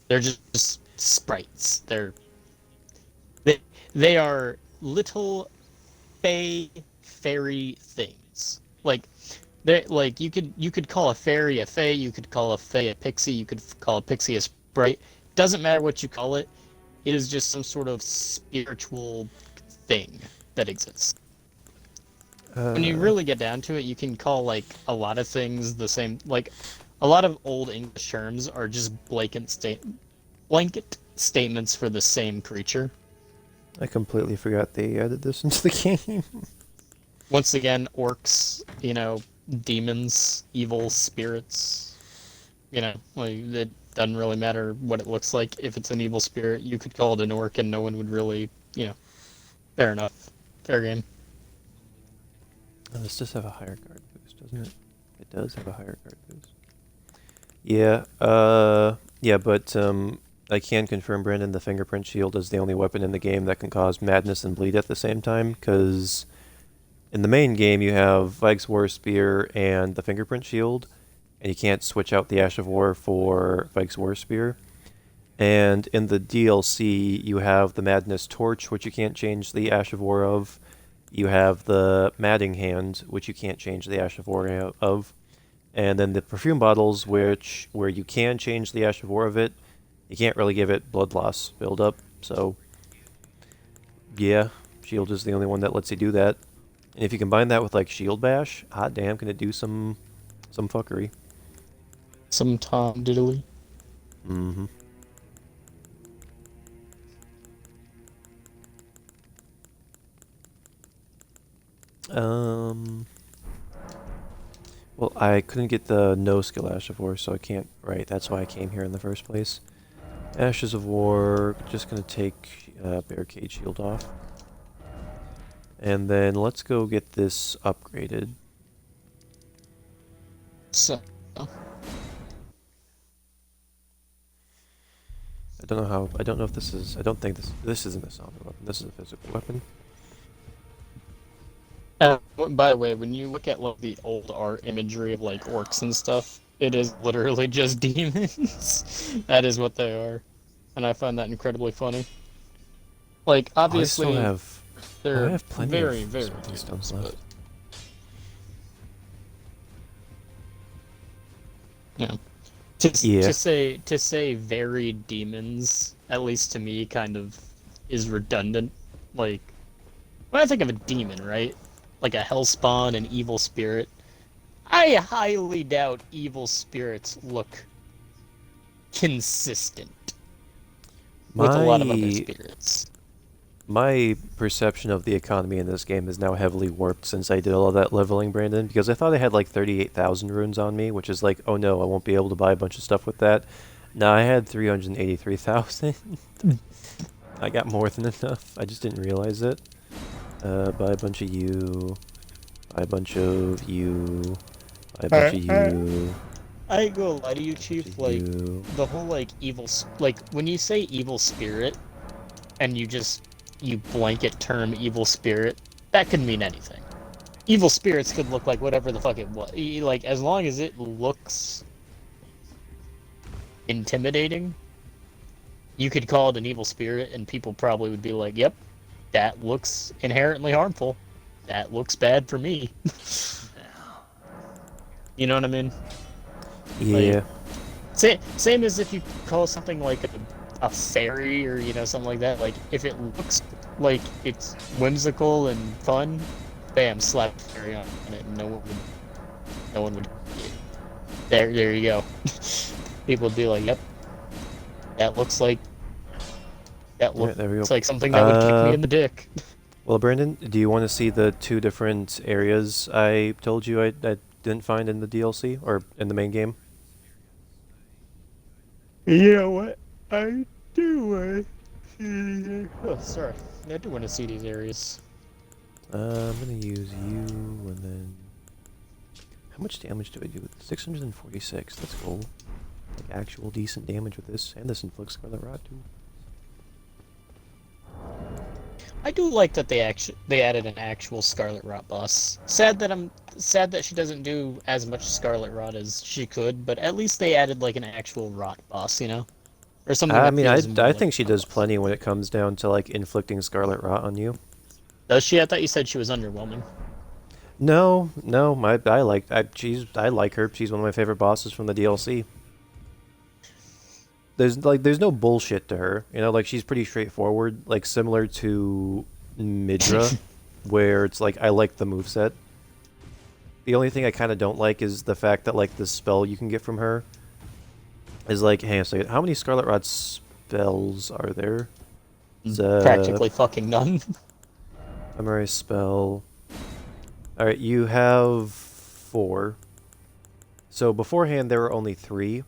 They're just sprites. They they are little fairy things. Like they like you could call a fairy a fae, you could call a fae a pixie, you could call a pixie a sprite. Doesn't matter what you call it. It is just some sort of spiritual thing that exists. When you Uh, really get down to it, you can call like a lot of things the same. Like a lot of old English terms are just blanket statements for the same creature. I completely forgot they added this into the game. Once again, orcs, you know, demons, evil spirits. You know, like it doesn't really matter what it looks like. If it's an evil spirit, you could call it an orc, and no one would really, you know, fair enough, fair game. Oh, this does have a higher guard boost, doesn't it? It does have a higher guard boost. Yeah, yeah, but, I can confirm, Brandon, the Fingerprint Shield is the only weapon in the game that can cause madness and bleed at the same time, because in the main game you have Vike's War Spear and the Fingerprint Shield, and you can't switch out the Ash of War for Vike's War Spear. And in the DLC, you have the Madness Torch, which you can't change the Ash of War of. You have the Madding Hand, which you can't change the Ash of War of. And then the Perfume Bottles, where you can change the Ash of War of it, you can't really give it Blood Loss buildup. So, yeah, Shield is the only one that lets you do that. And if you combine that with, like, Shield Bash, hot damn, can it do some fuckery. Some Tom Diddley. Mm-hmm. Well, I couldn't get the no skill Ash of War, so I can't... Right, that's why I came here in the first place. Ashes of War, just gonna take Barricade Shield off. And then let's go get this upgraded. So, I don't know how. I don't know if this is. I don't think this isn't a sonic weapon. This is a physical weapon. by the way, when you look at like the old art imagery of like orcs and stuff, it is literally just demons. That is what they are, and I find that incredibly funny. Like, Oh, I still obviously, have. Oh, I they're have plenty very, of very smithing stones demons, left. but yeah. To Yeah. say varied demons, at least to me, kind of is redundant. Like, when I think of a demon, right? Like a hellspawn, an evil spirit. I highly doubt evil spirits look consistent with a lot of other My spirits. my perception of the economy in this game is now heavily warped since I did all that leveling, Brandon. Because I thought I had like 38,000 runes on me, which is like, oh no, I won't be able to buy a bunch of stuff with that. Now I had 383,000. I got more than enough. I just didn't realize it. Buy a bunch of you. Buy a bunch of you. Buy a bunch of you. I ain't gonna lie to you, Bunch Chief. of Like, you. the whole like like when you say evil spirit, and you blanket term evil spirit, that could mean anything. Evil spirits could look like whatever the fuck it was. Like, as long as it looks intimidating, you could call it an evil spirit, and people probably would be like, "Yep, that looks inherently harmful. That looks bad for me." You know what I mean? Like, Yeah. same as if you call something like a fairy or something like that. Like, if it looks like it's whimsical and fun, bam, slap fairy on it, and no one would. There you go. People would be like, "Yep, that looks like Alright, there we go. like something that would kick me in the dick." Well, Brandon, do you want to see the two different areas I told you I didn't find in the DLC or in the main game? You know what? I do want to. Oh, sorry. I do want to see these areas. I'm gonna use you, and then how much damage do I do? 646. That's cool. Like actual decent damage with this, and this inflicts Scarlet Rot too. I do like that they added an actual Scarlet Rot boss. Sad that she doesn't do as much Scarlet Rot as she could, but at least they added like an actual Rot boss, or something I that mean, I feels more I like think she a Rot does boss. plenty when it comes down to like inflicting Scarlet Rot on you. Does she? I thought you said she was underwhelming. No, no, I like her. She's one of my favorite bosses from the DLC. There's no bullshit to her. Like she's pretty straightforward, like similar to Midra, where it's like I like the moveset. The only thing I kind of don't like is the fact that like the spell you can get from her is like, hang on a second, how many Scarlet Rot spells are there? It's, Practically fucking none. memorize spell. Alright, you have 4. So beforehand there were only 3.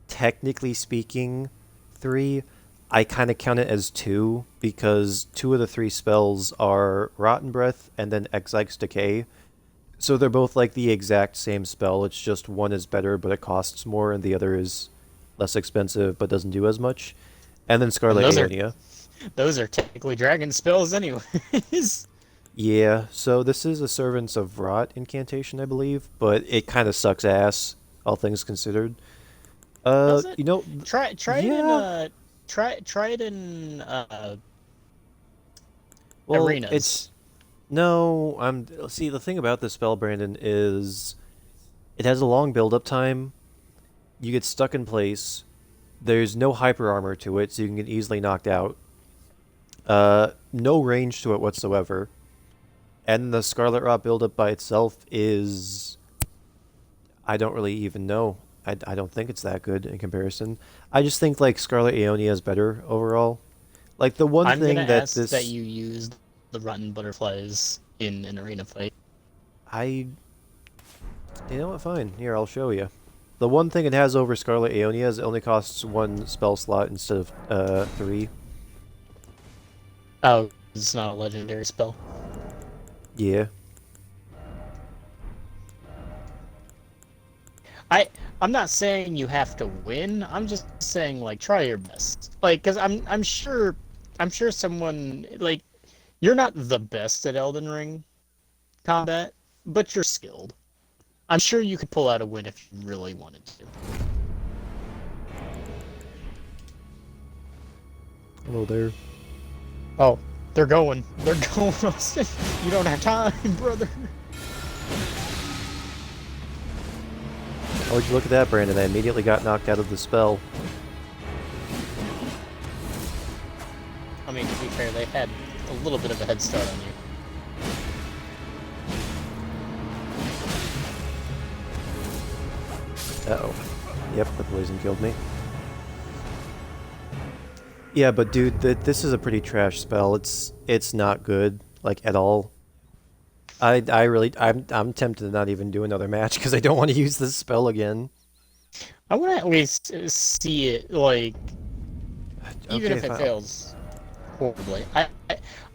Technically speaking, 3. I kind of count it as 2 because 2 of the 3 spells are Rotten Breath and then Exike's Decay. So they're both like the exact same spell. It's just one is better but it costs more, and the other is less expensive but doesn't do as much. And then And Scarlet Aeonia. those are technically dragon spells, anyways. Yeah, so this is a Servants of Rot incantation, I believe, but it kind of sucks ass, all things considered. Does it? You know, Try it in yeah. try it in Well, arenas. no. See, the thing about this spell, Brandon, is it has a long build-up time. You get stuck in place. There's no hyper armor to it, so you can get easily knocked out. No range to it whatsoever. And the Scarlet Rot build-up by itself is, I don't really even know. I don't think it's that good in comparison. I just think like Scarlet Aeonia is better overall. Like the one I'm gonna thing that ask that this you use the rotten butterflies in an arena fight. I you know what? Fine. Here, I'll show you. The one thing it has over Scarlet Aeonia is it only costs 1 spell slot instead of 3. Oh, it's not a legendary spell. Yeah. I I'm not saying you have to win. I'm just saying like try your best. Like cuz I'm sure someone like you're not the best at Elden Ring combat, but you're skilled. I'm sure you could pull out a win if you really wanted to. Hello there. Oh, they're going. They're going. You don't have time, brother. Oh, would you look at that, Brandon? I immediately got knocked out of the spell. I mean, to be fair, they had a little bit of a head start on you. Uh-oh. Yep, the poison killed me. Yeah, but dude, this is a pretty trash spell. It's not good, like, at all. I'm tempted to not even do another match because I don't want to use this spell again. I want to at least see it, like, even Okay, if it fine. fails horribly. I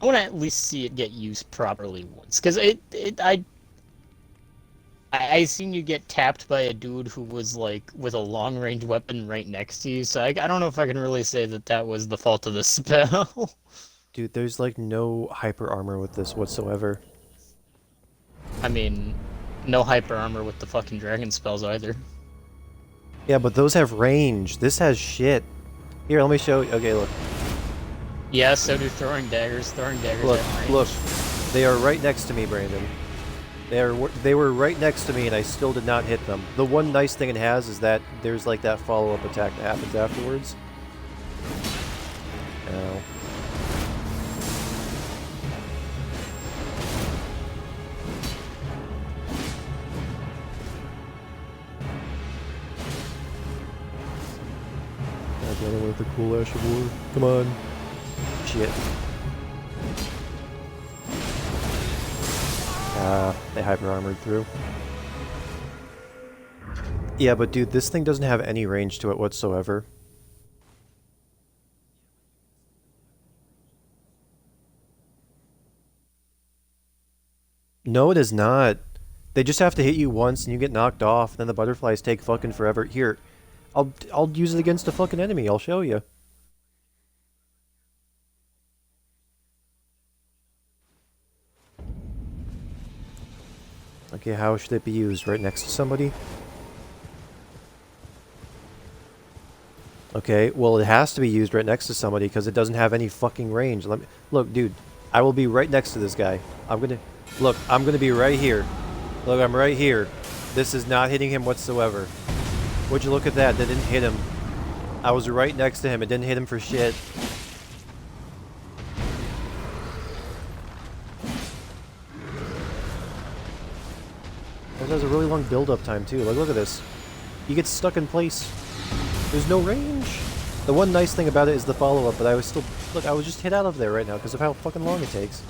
want to at least see it get used properly once, because I seen you get tapped by a dude who was like with a long range weapon right next to you, so I don't know if I can really say that that was the fault of the spell. Dude, there's like no hyper armor with this whatsoever. I mean, no hyper armor with the fucking dragon spells either. Yeah, but those have range. This has shit. Here, let me show you. Okay, look. Yeah, so do throwing daggers. Throwing daggers Look, have range. look. They are right next to me, Brandon. They were right next to me and I still did not hit them. The one nice thing it has is that there's like that follow-up attack that happens afterwards. Ow. God damn it with the cool Ash of War. Come on. Shit. They hyper armored through. Yeah, but dude, this thing doesn't have any range to it whatsoever. No, it is not. They just have to hit you once and you get knocked off, then the butterflies take fucking forever. Here, I'll use it against a fucking enemy, I'll show you. Okay, how should it be used? Right next to somebody? Okay, well it has to be used right next to somebody because it doesn't have any fucking range. Let me look, dude. I will be right next to this guy. I'm gonna be right here. Look, I'm right here. This is not hitting him whatsoever. Would you look at that? That didn't hit him. I was right next to him. It didn't hit him for shit. It has a really long build-up time too. Like, look at this. He gets stuck in place. There's no range. The one nice thing about it is the follow-up, but I was still... Look, I was just hit out of there right now because of how fucking long it takes.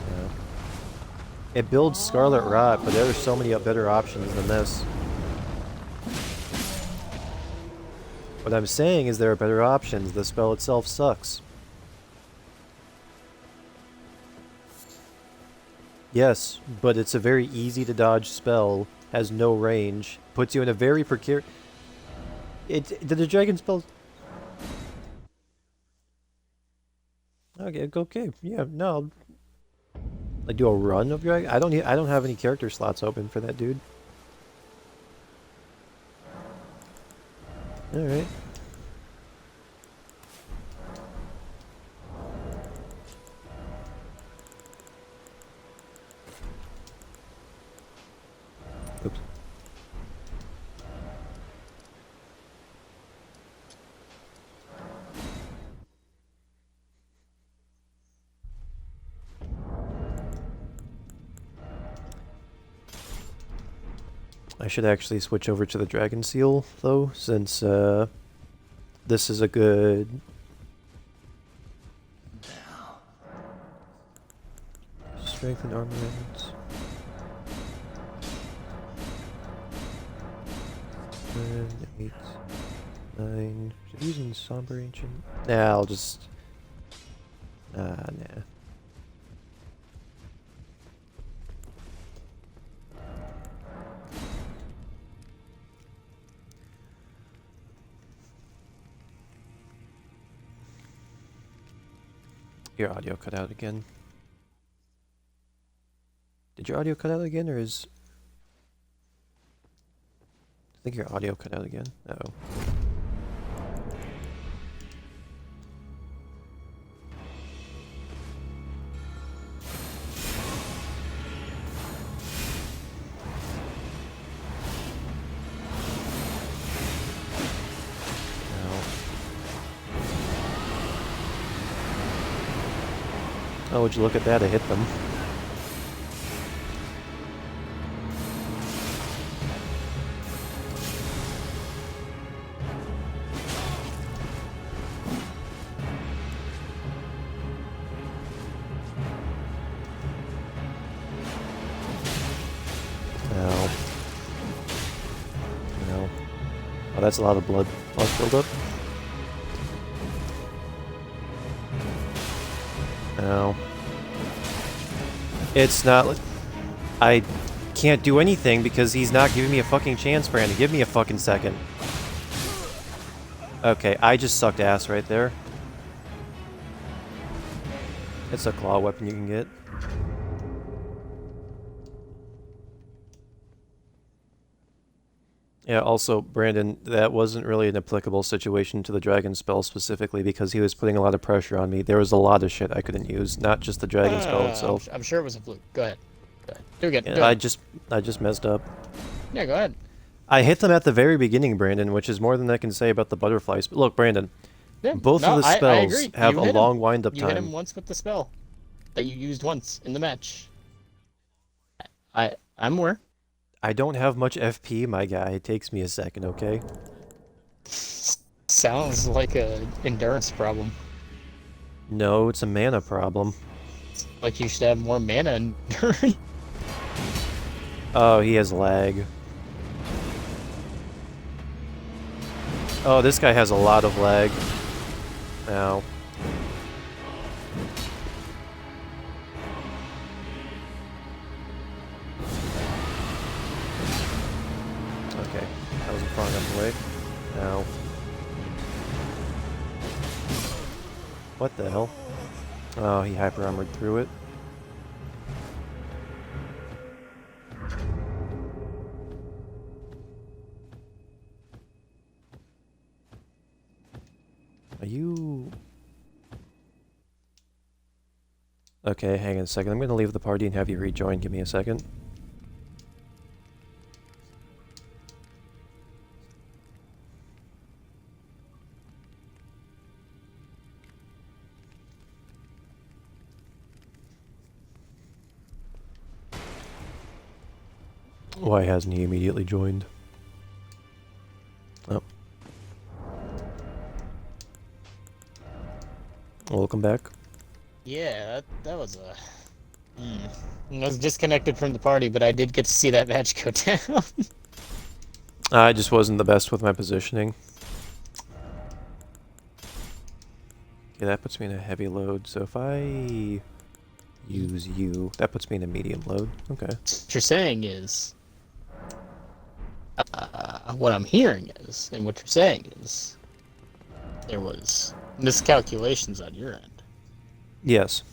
Yeah. It builds Scarlet Rot, but there are so many better options than this. What I'm saying is there are better options. The spell itself sucks. Yes, but it's a very easy to dodge spell, has no range, puts you in a very precarious... Did the dragon spell... Okay, yeah, no. Like, do a run of dragon? I don't have any character slots open for that dude. Alright. Oops. I should actually switch over to the Dragon Seal, though, since this is a good... Strength and armament. 7, 8, 9... Should I be using Somber Ancient? Nah, I'll just... nah. Your audio cut out again. Did your audio cut out again, or is... I think your audio cut out again. Uh-oh. Oh, would you look at that? I hit them. Ow. No. Oh, that's a lot of blood filled up. Ow. It's not... I can't do anything because he's not giving me a fucking chance, Brandon. Give me a fucking second. Okay, I just sucked ass right there. It's a claw weapon you can get. Yeah, also, Brandon, that wasn't really an applicable situation to the dragon spell specifically because he was putting a lot of pressure on me. There was a lot of shit I couldn't use, not just the dragon spell itself. I'm sure it was a fluke. Go ahead. Go ahead. Do it again. Yeah, Do it. I just messed up. Yeah, go ahead. I hit them at the very beginning, Brandon, which is more than I can say about the butterflies. Look, Brandon, Yeah, both no, of the I spells agree. have You a hit long him. wind-up You hit him time. once with the spell that you used once in the match. I'm aware. I don't have much FP, my guy. It takes me a second, okay? Sounds like a endurance problem. No, it's a mana problem. Like you should have more mana and endurance. Oh, he has lag. Oh, this guy has a lot of lag. Ow. Okay, that wasn't far enough away. Ow. What the hell? Oh, he hyper-armored through it. Are you... Okay, hang on a second. I'm going to leave the party and have you rejoin. Give me a second. Why hasn't he immediately joined? Oh. Welcome back. Yeah, that was a... I was disconnected from the party, but I did get to see that match go down. I just wasn't the best with my positioning. Okay, that puts me in a heavy load, so if I use you, that puts me in a medium load. Okay. What you're saying is... what I'm hearing is, and what you're saying is, there was miscalculations on your end. Yes.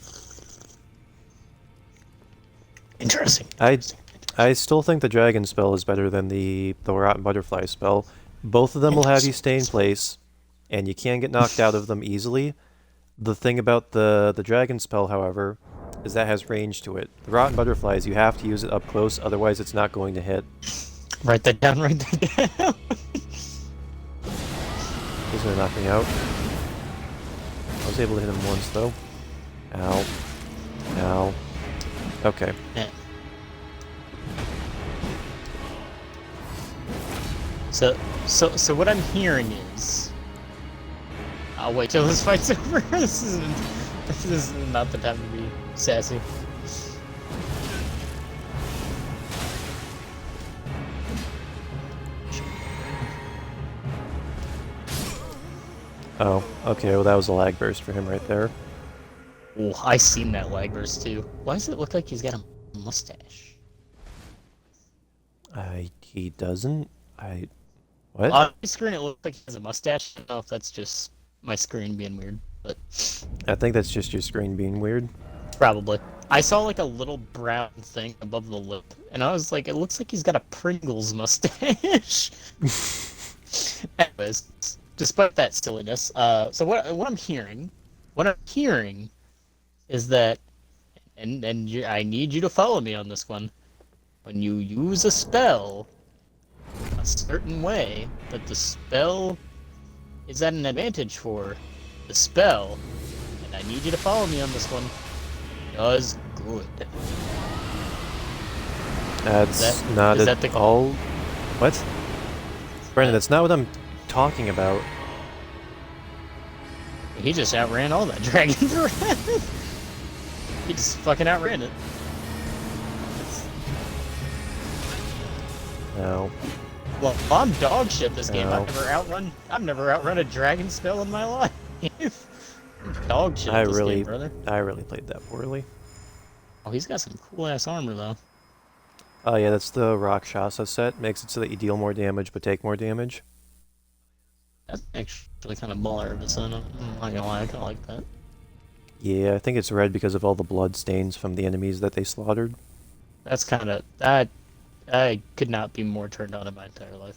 Interesting. I still think the dragon spell is better than the rotten butterfly spell. Both of them will have you stay in place, and you can get knocked out of them easily. The thing about the dragon spell, however, is that has range to it. The rotten butterflies, you have to use it up close, otherwise it's not going to hit. Write that down, write that down. He's gonna knock me out. I was able to hit him once, though. Ow. Ow. Okay. Yeah. So what I'm hearing is, I'll wait till this fight's over. This is not the time to be sassy. Oh, okay, well that was a lag burst for him right there. Oh, I seen that lag burst too. Why does it look like he's got a mustache? He doesn't? What? On my screen it looks like he has a mustache. I don't know if that's just my screen being weird. but I think that's just your screen being weird. probably. I saw like a little brown thing above the lip, and I was like, it looks like he's got a Pringles mustache. Anyways, despite that silliness, so what I'm hearing is that, I need you to follow me on this one. When you use a spell a certain way, that the spell is at an advantage for the spell, and I need you to follow me on this one. Does good. That's not is at that the all. What? Brandon, that's not what I'm talking about. He just outran all that dragon's breath. He just fucking outran it. No. Well, I'm dog shit this game. No. I've never outrun a dragon spell in my life. Dog shit I this really, game, brother. I really played that poorly. Oh, he's got some cool ass armor though. Oh yeah, that's the Rakshasa set. Makes it so that you deal more damage but take more damage. That's actually kind of baller of the sun. I'm not gonna lie, I kind of like that. Yeah, I think it's red because of all the blood stains from the enemies that they slaughtered. That's kind of that. I could not be more turned on in my entire life.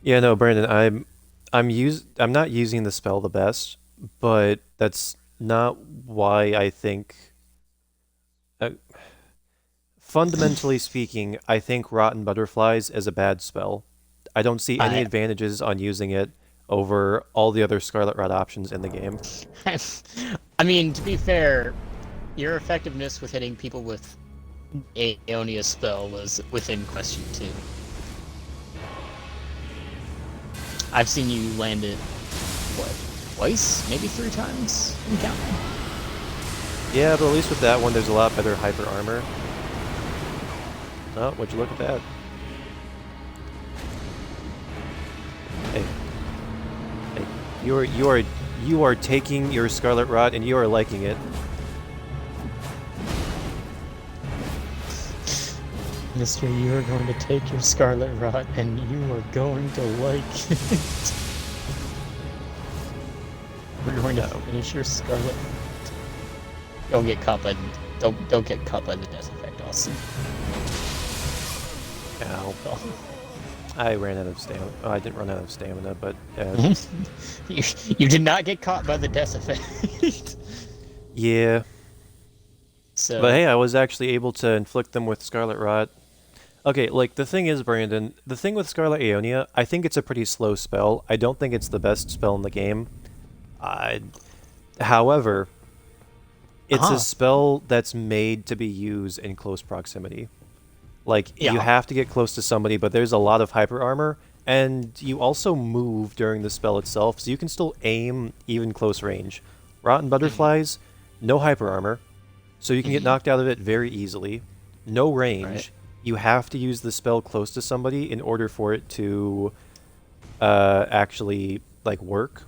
Yeah, no, Brandon, I'm not using the spell the best, but that's not why I think. Uh, Fundamentally speaking, I think Rotten Butterflies is a bad spell. I don't see any I advantages on using it over all the other Scarlet Rot options in the game. I mean, to be fair, your effectiveness with hitting people with Aeonia's spell was within question too. I've seen you land it, what, twice? Maybe 3 times? I'm counting. Yeah, but at least with that one, there's a lot better hyper armor. Oh, would you look at that? Hey, hey, you are taking your Scarlet Rot and you are liking it. Mister, you are going to take your Scarlet Rot and you are going to like it. We're going to finish your Scarlet. Don't get caught by don't get caught by the death effect, Austin. Ow. Oh. I ran out of stamina. Oh, I didn't run out of stamina, but you did not get caught by the death effect. yeah. So, But hey, I was actually able to inflict them with Scarlet Rot. Okay, like, the thing is, Brandon, the thing with Scarlet Aeonia, I think it's a pretty slow spell. I don't think it's the best spell in the game. However, it's a spell that's made to be used in close proximity. Like, you have to get close to somebody, but there's a lot of hyper armor, and you also move during the spell itself, so you can still aim even close range. Rotten Butterflies, no hyper armor, so you can get knocked out of it very easily. No range. Right. You have to use the spell close to somebody in order for it to actually, like, work.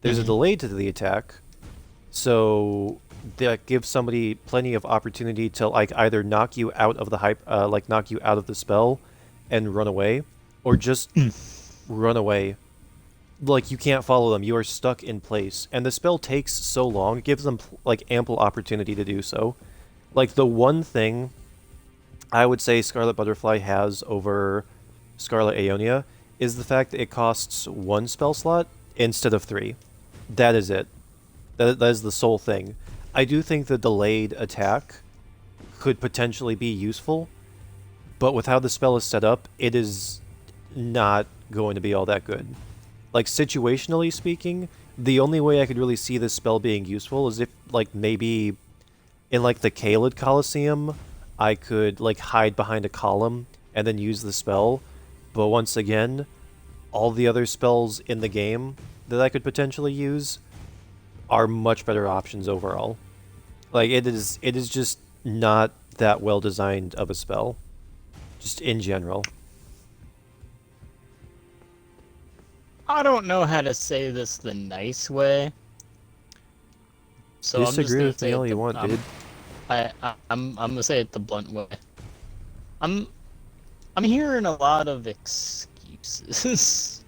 There's a delay to the attack, so that gives somebody plenty of opportunity to, like, either knock you out of the knock you out of the spell and run away, or just run away. Like, you can't follow them. You are stuck in place, and the spell takes so long. It gives them, like, ample opportunity to do so. Like, the one thing I would say Scarlet Butterfly has over Scarlet Aeonia is the fact that it costs 1 spell slot instead of 3. That is it. That is the sole thing. I do think the delayed attack could potentially be useful, but with how the spell is set up, it is not going to be all that good. Like, situationally speaking, the only way I could really see this spell being useful is if, like, maybe in, like, the Caelid Coliseum, I could, like, hide behind a column and then use the spell. But once again, all the other spells in the game that I could potentially use are much better options overall. Like, it is just not that well designed of a spell, just in general. I don't know how to say this the nice way. So Disagree with me all you want, dude. I'm gonna say it the blunt way. I'm hearing a lot of excuses.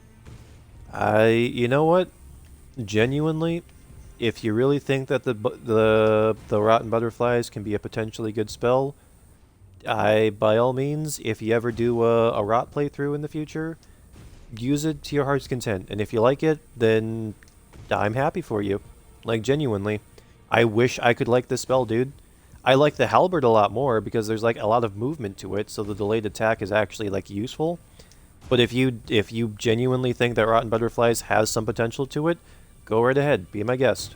You know what? Genuinely, if you really think that the rotten butterflies can be a potentially good spell, I by all means, if you ever do a rot playthrough in the future, use it to your heart's content. And if you like it, then I'm happy for you. Like, genuinely. I wish I could like this spell, dude. I like the halberd a lot more because there's like a lot of movement to it, so the delayed attack is actually like useful. But if you genuinely think that Rotten Butterflies has some potential to it, go right ahead, be my guest.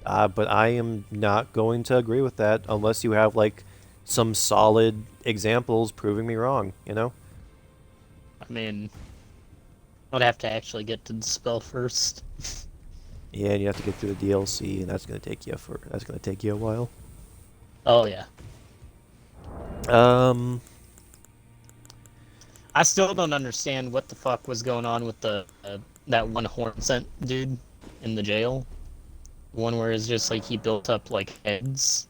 But I am not going to agree with that unless you have like some solid examples proving me wrong. You know? I mean, I'd have to actually get to the spell first. Yeah, and you have to get through the DLC, and that's gonna take you a while. Oh yeah. Um, I still don't understand what the fuck was going on with the that one horn scent dude in the jail. One where it's just like he built up like heads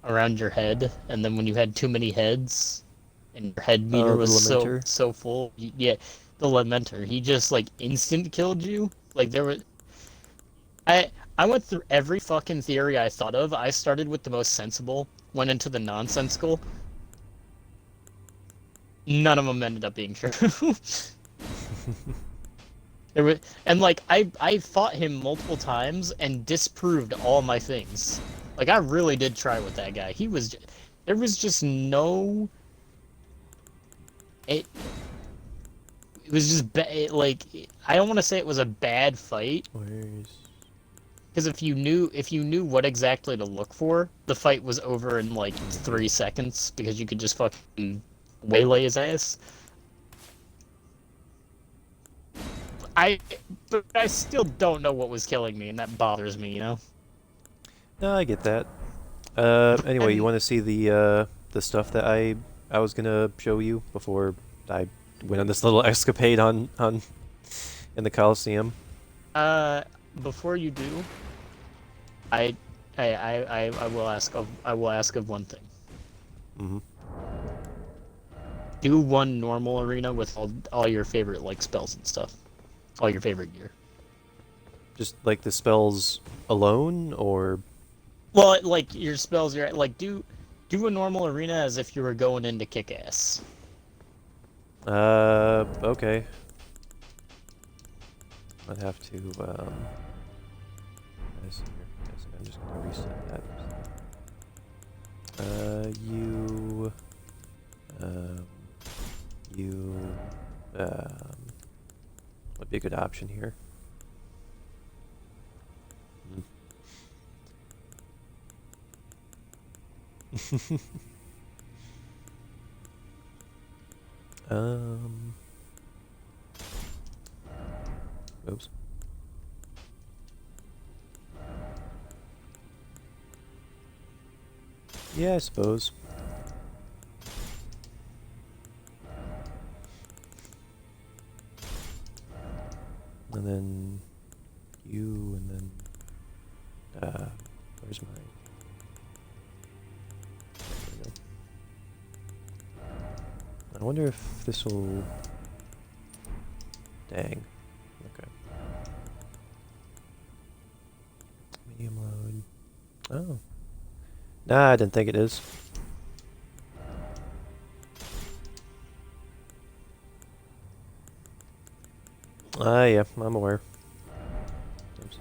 around your head, and then when you had too many heads, and your head meter the was Lamenter? so full, yeah, the Lamenter, he just like instant killed you. Like there was, I went through every fucking theory I thought of. I started with the most sensible, went into the nonsensical. None of them ended up being true. There was, and like I fought him multiple times and disproved all my things. Like I really did try with that guy. There was just no. It was just like I don't want to say it was a bad fight Where's... because if you knew what exactly to look for, the fight was over in like 3 seconds because you could just fucking waylay his ass. But I still don't know what was killing me, and that bothers me, you know? No, I get that. Anyway, you want to see the stuff that I was gonna show you before I went on this little escapade on in the Coliseum? Before you do, I will ask of one thing. Mm-hmm. Do one normal arena with all your favorite like spells and stuff. All your favorite gear. Just like the spells alone, or... Well, like your spells, you're like do a normal arena as if you were going in to kick ass. Okay. I'd have to, let's see here. I'm just gonna reset that. Would be a good option here. Oops. Yeah, I suppose. And then you, and then where's my... There we go. I wonder if this will... Dang. Okay. Medium load. Oh. Nah, I didn't think it is. Yeah, I'm aware. Oops.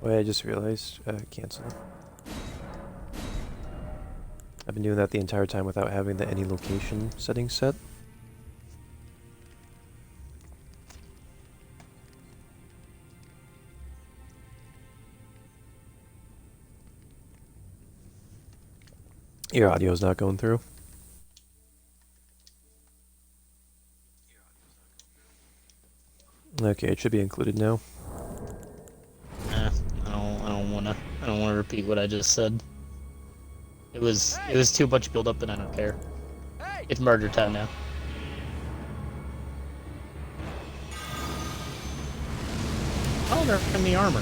Wait, I just realized, cancel. I've been doing that the entire time without having the any location settings set. Your audio's not going through. Okay, it should be included now. I don't wanna repeat what I just said. It was too much build up and I don't care. It's murder time now. Oh, they're in the armor.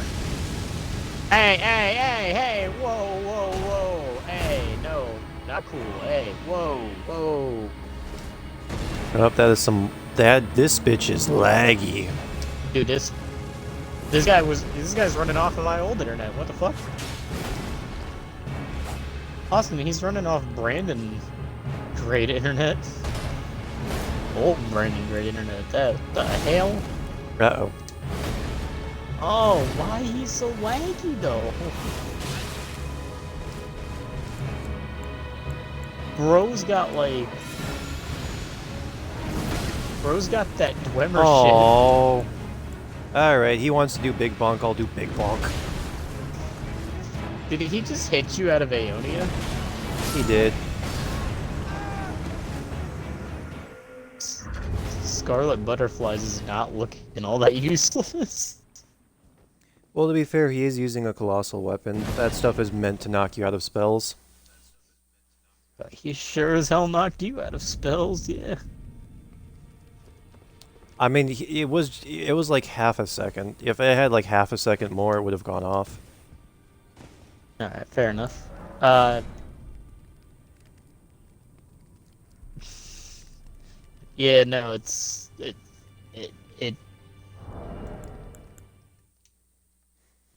Hey, hey, hey, hey! Whoa, whoa, whoa! Hey, no, not cool. Hey, whoa, whoa! Oh, that is some. This bitch is laggy. Dude, this guy's running off of my old internet. What the fuck? Austin, he's running off Brandon great internet. Old Brandon great internet. That what the hell? Uh-oh. Oh, why he's so laggy though? Bro's got that Dwemer shit. Oh. Alright, he wants to do big bonk, I'll do big bonk. Did he just hit you out of Aeonia? He did. Scarlet Butterflies is not looking all that useless. Well, to be fair, he is using a colossal weapon. That stuff is meant to knock you out of spells. But he sure as hell knocked you out of spells, yeah. I mean, it was like half a second. If it had like half a second more, it would have gone off. Alright, fair enough. Yeah, no, it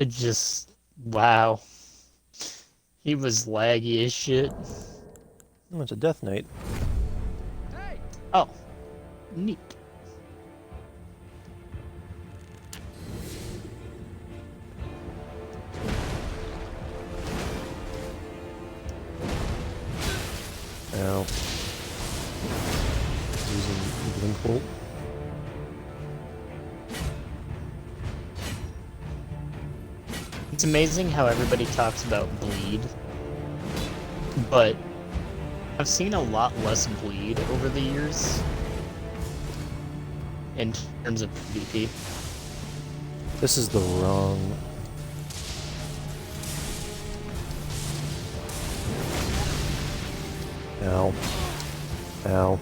just, wow. He was laggy as shit. Oh, it's a Death Knight. Oh, neat. Now, using Blink Bolt. It's amazing how everybody talks about bleed, but I've seen a lot less bleed over the years in terms of PvP. This is the wrong. Ow. Ow.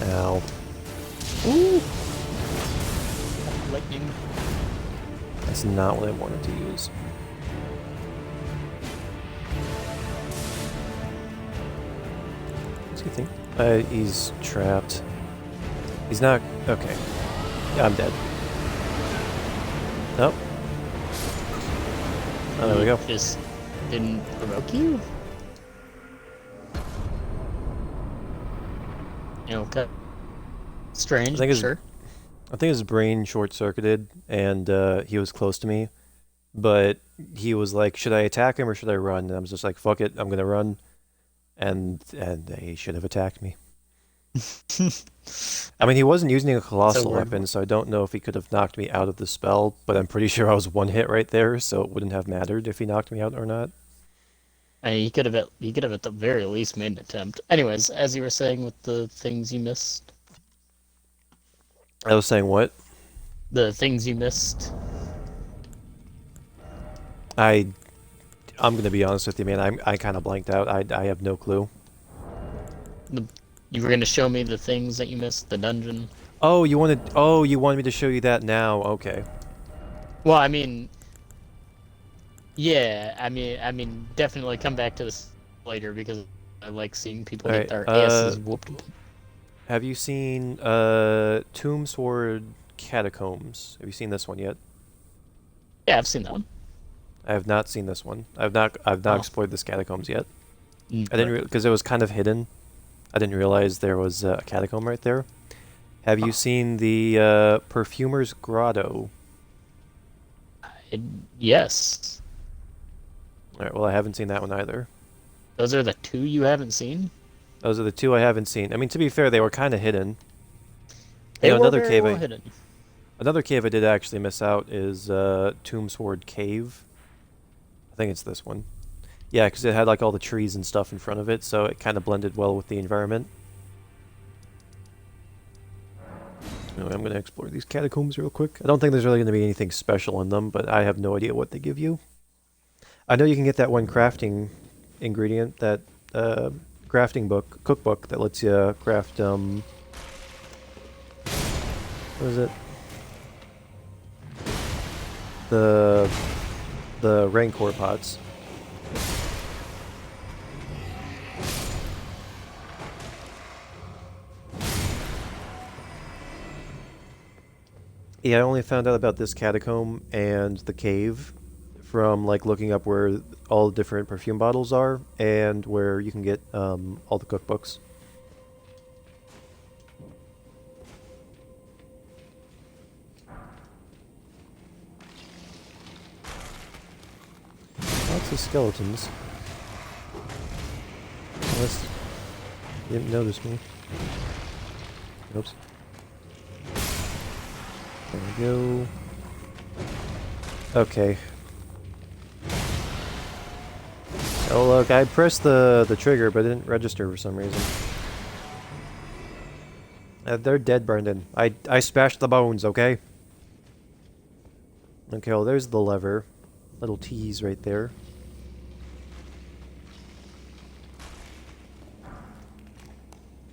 Ow. Ooh! Lightning. That's not what I wanted to use. What's he think? He's trapped. He's not. Okay. Yeah, I'm dead. Nope. Oh, there we go. Just didn't provoke you? Okay. Strange, I think his, sure. I think his brain short-circuited, and he was close to me. But he was like, should I attack him or should I run? And I was just like, fuck it, I'm gonna run. And he should have attacked me. I mean, he wasn't using a colossal weapon, so I don't know if he could have knocked me out of the spell, but I'm pretty sure I was one hit right there, so it wouldn't have mattered if he knocked me out or not. I mean, he could have at the very least made an attempt. Anyways, as you were saying with the things you missed. I was saying what? The things you missed. I'm gonna be honest with you, man. I kind of blanked out. I have no clue. You were gonna show me the things that you missed, the dungeon. Oh, you wanted. Oh, you wanted me to show you that now? Okay. Well, I mean, yeah. I mean, definitely come back to this later because I like seeing people get their asses whooped. Have you seen Tomb Sword Catacombs? Have you seen this one yet? Yeah, I've seen that one. I have not seen this one. I've not explored this catacombs yet. Mm, I didn't because it was kind of hidden. I didn't realize there was a catacomb right there. Have you seen the Perfumer's Grotto? Yes. All right. Well, I haven't seen that one either. Those are the two you haven't seen? Those are the two I haven't seen. I mean, to be fair, they were kind of hidden. They You know, were very well hidden. Another cave I did actually miss out is Tomb Sword Cave. I think it's this one. Yeah, because it had like all the trees and stuff in front of it, so it kind of blended well with the environment. Anyway, I'm going to explore these catacombs real quick. I don't think there's really going to be anything special in them, but I have no idea what they give you. I know you can get that one crafting ingredient that crafting book, cookbook that lets you craft what is it? The Rancor pots. Yeah, I only found out about this catacomb and the cave from like looking up where all the different perfume bottles are and where you can get all the cookbooks. Lots of skeletons. Unless you didn't notice me. Oops. There we go. Okay. Oh look, I pressed the trigger, but it didn't register for some reason. They're dead, Brendan. I smashed the bones, okay? Okay, well there's the lever. Little T's right there.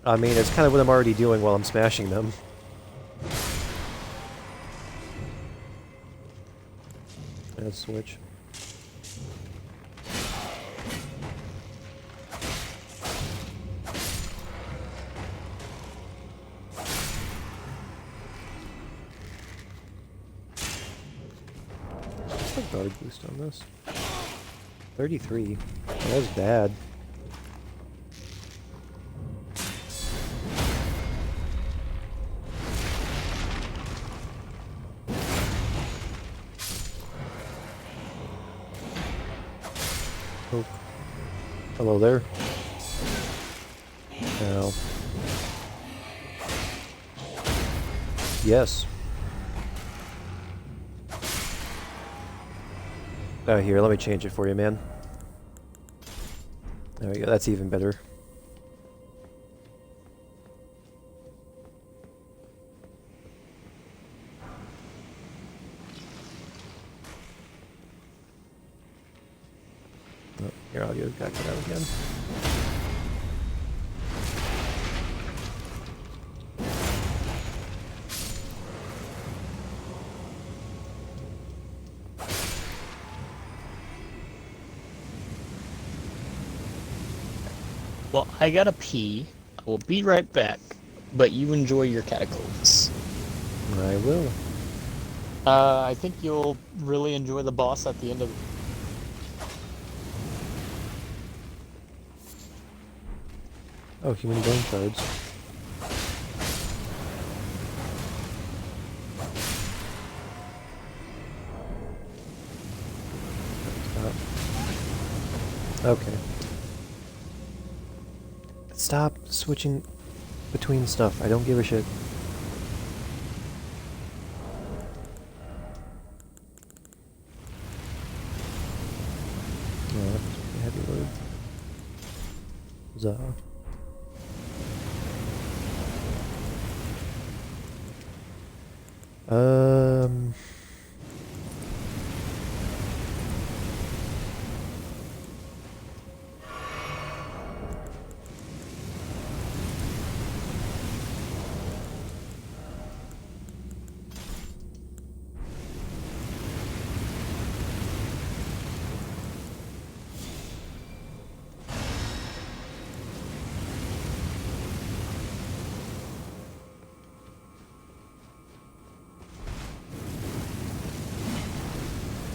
I mean, it's kind of what I'm already doing while I'm smashing them. Let's switch. What's the guard boost on this? 33. Oh, that was bad. Oh. Hello there. Ow. Yes. Oh, here, let me change it for you, man. There we go, that's even better. Oh, your audio got cut out again. Well, I gotta pee. I will be right back. But you enjoy your catacombs. I will. I think you'll really enjoy the boss at the end of. Oh, human bone cards. Okay. Stop switching between stuff. I don't give a shit. No, that's heavy load. Zah. Um.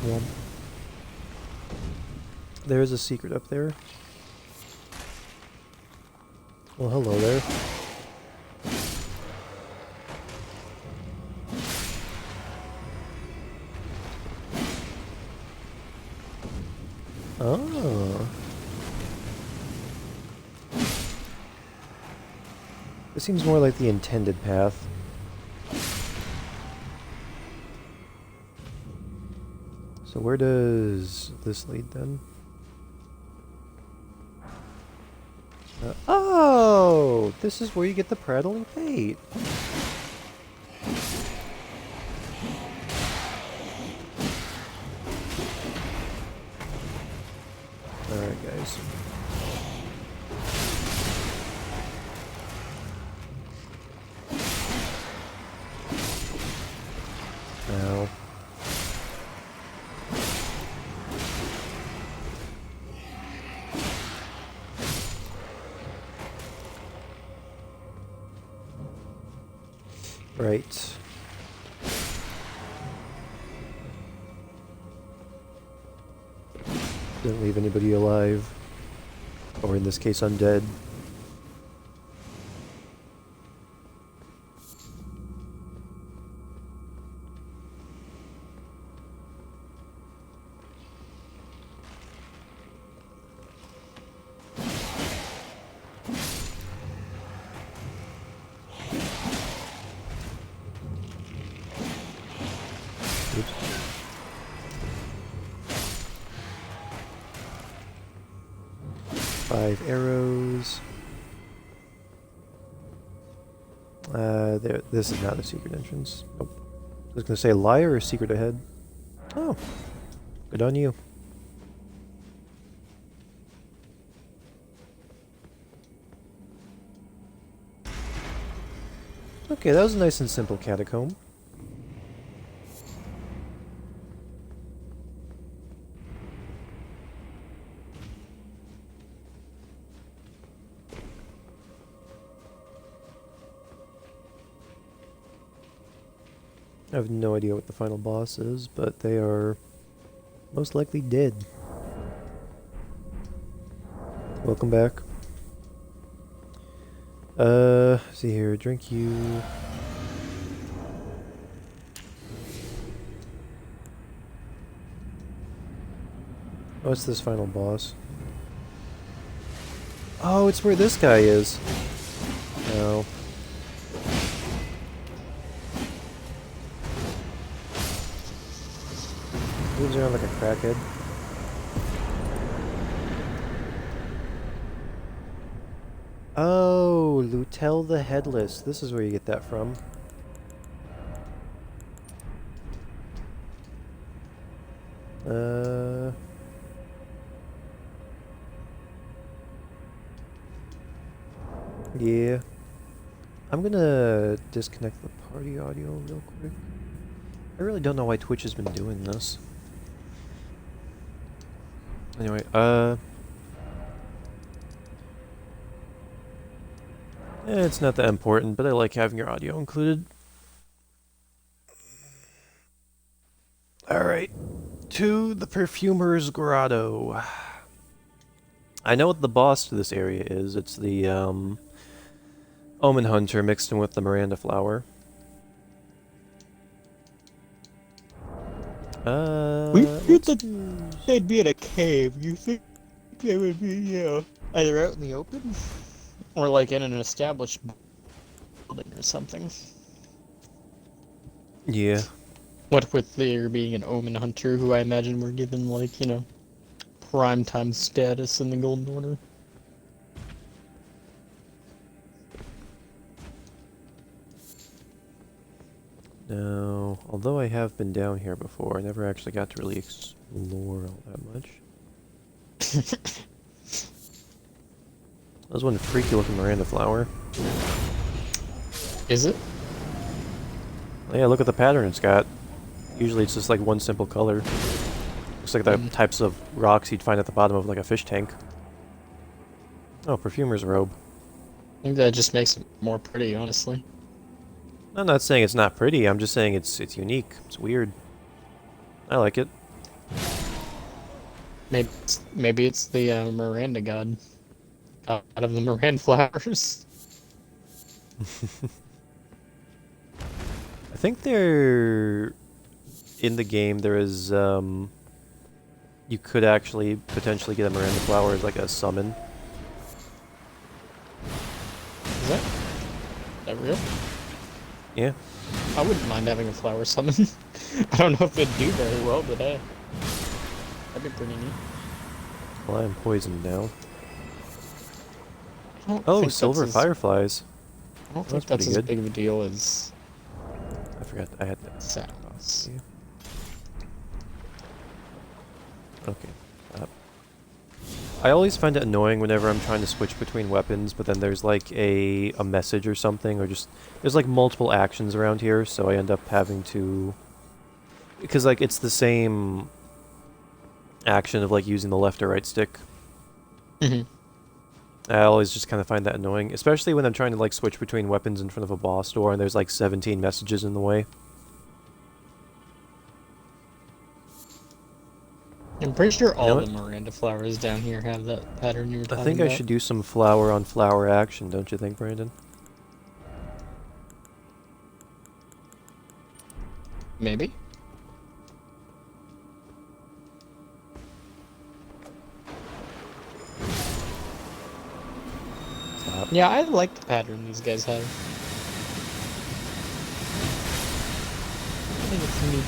Well, there is a secret up there. Well, hello there. Oh. This seems more like the intended path. So where does this lead then? Oh! This is where you get the prattling pate. Alright, guys. Right. Didn't leave anybody alive. Or in this case, undead. Oops. Five arrows. There. This is not the secret entrance. Nope. I was gonna say liar or secret ahead. Oh, good on you. Okay, that was a nice and simple catacomb. I have no idea what the final boss is, but they are most likely dead. Welcome back. See here, drink you. What's this final boss? Oh, it's where this guy is. No. Moves around like a crackhead. Oh, Lutel the Headless. This is where you get that from. Yeah. I'm gonna disconnect the party audio real quick. I really don't know why Twitch has been doing this. Anyway, it's not that important, but I like having your audio included. Alright. To the Perfumer's Grotto. I know what the boss to this area is. It's the, Omen Hunter mixed in with the Miranda Flower. We figured that they'd be in a cave. You think they would be, either out in the open or like in an established building or something? Yeah. What with there being an Omen Hunter, who I imagine were given, like, primetime status in the Golden Order. No, although I have been down here before, I never actually got to really explore all that much. That was one freaky looking Miranda Flower. Is it? Yeah, look at the pattern it's got. Usually it's just like one simple color. Looks like the types of rocks you'd find at the bottom of like a fish tank. Oh, Perfumer's Robe. I think that just makes it more pretty, honestly. I'm not saying it's not pretty, I'm just saying it's unique. It's weird. I like it. Maybe it's the Miranda god. Out of the Miranda flowers. I think there... in the game there is, you could actually potentially get a Miranda Flower as like a summon. Is that real? Yeah. I wouldn't mind having a flower summon. I don't know if it'd do very well, but that'd be pretty neat. Well, I am poisoned now. I don't Oh, think silver that's as- fireflies. I don't That's think that's pretty as good. big of a deal as I forgot I had that. sounds. Yeah. Okay. I always find it annoying whenever I'm trying to switch between weapons, but then there's like a message or something, or just there's like multiple actions around here, so I end up having to, because like it's the same action of like using the left or right stick. Mm-hmm. I always just kind of find that annoying, especially when I'm trying to like switch between weapons in front of a boss door and there's like 17 messages in the way. I'm pretty sure You know all what? the Miranda flowers down here have that pattern you were I talking think I about. should do some flower on flower action, don't you think, Brandon? Maybe. Stop. Yeah, I like the pattern these guys have. I think it's neat.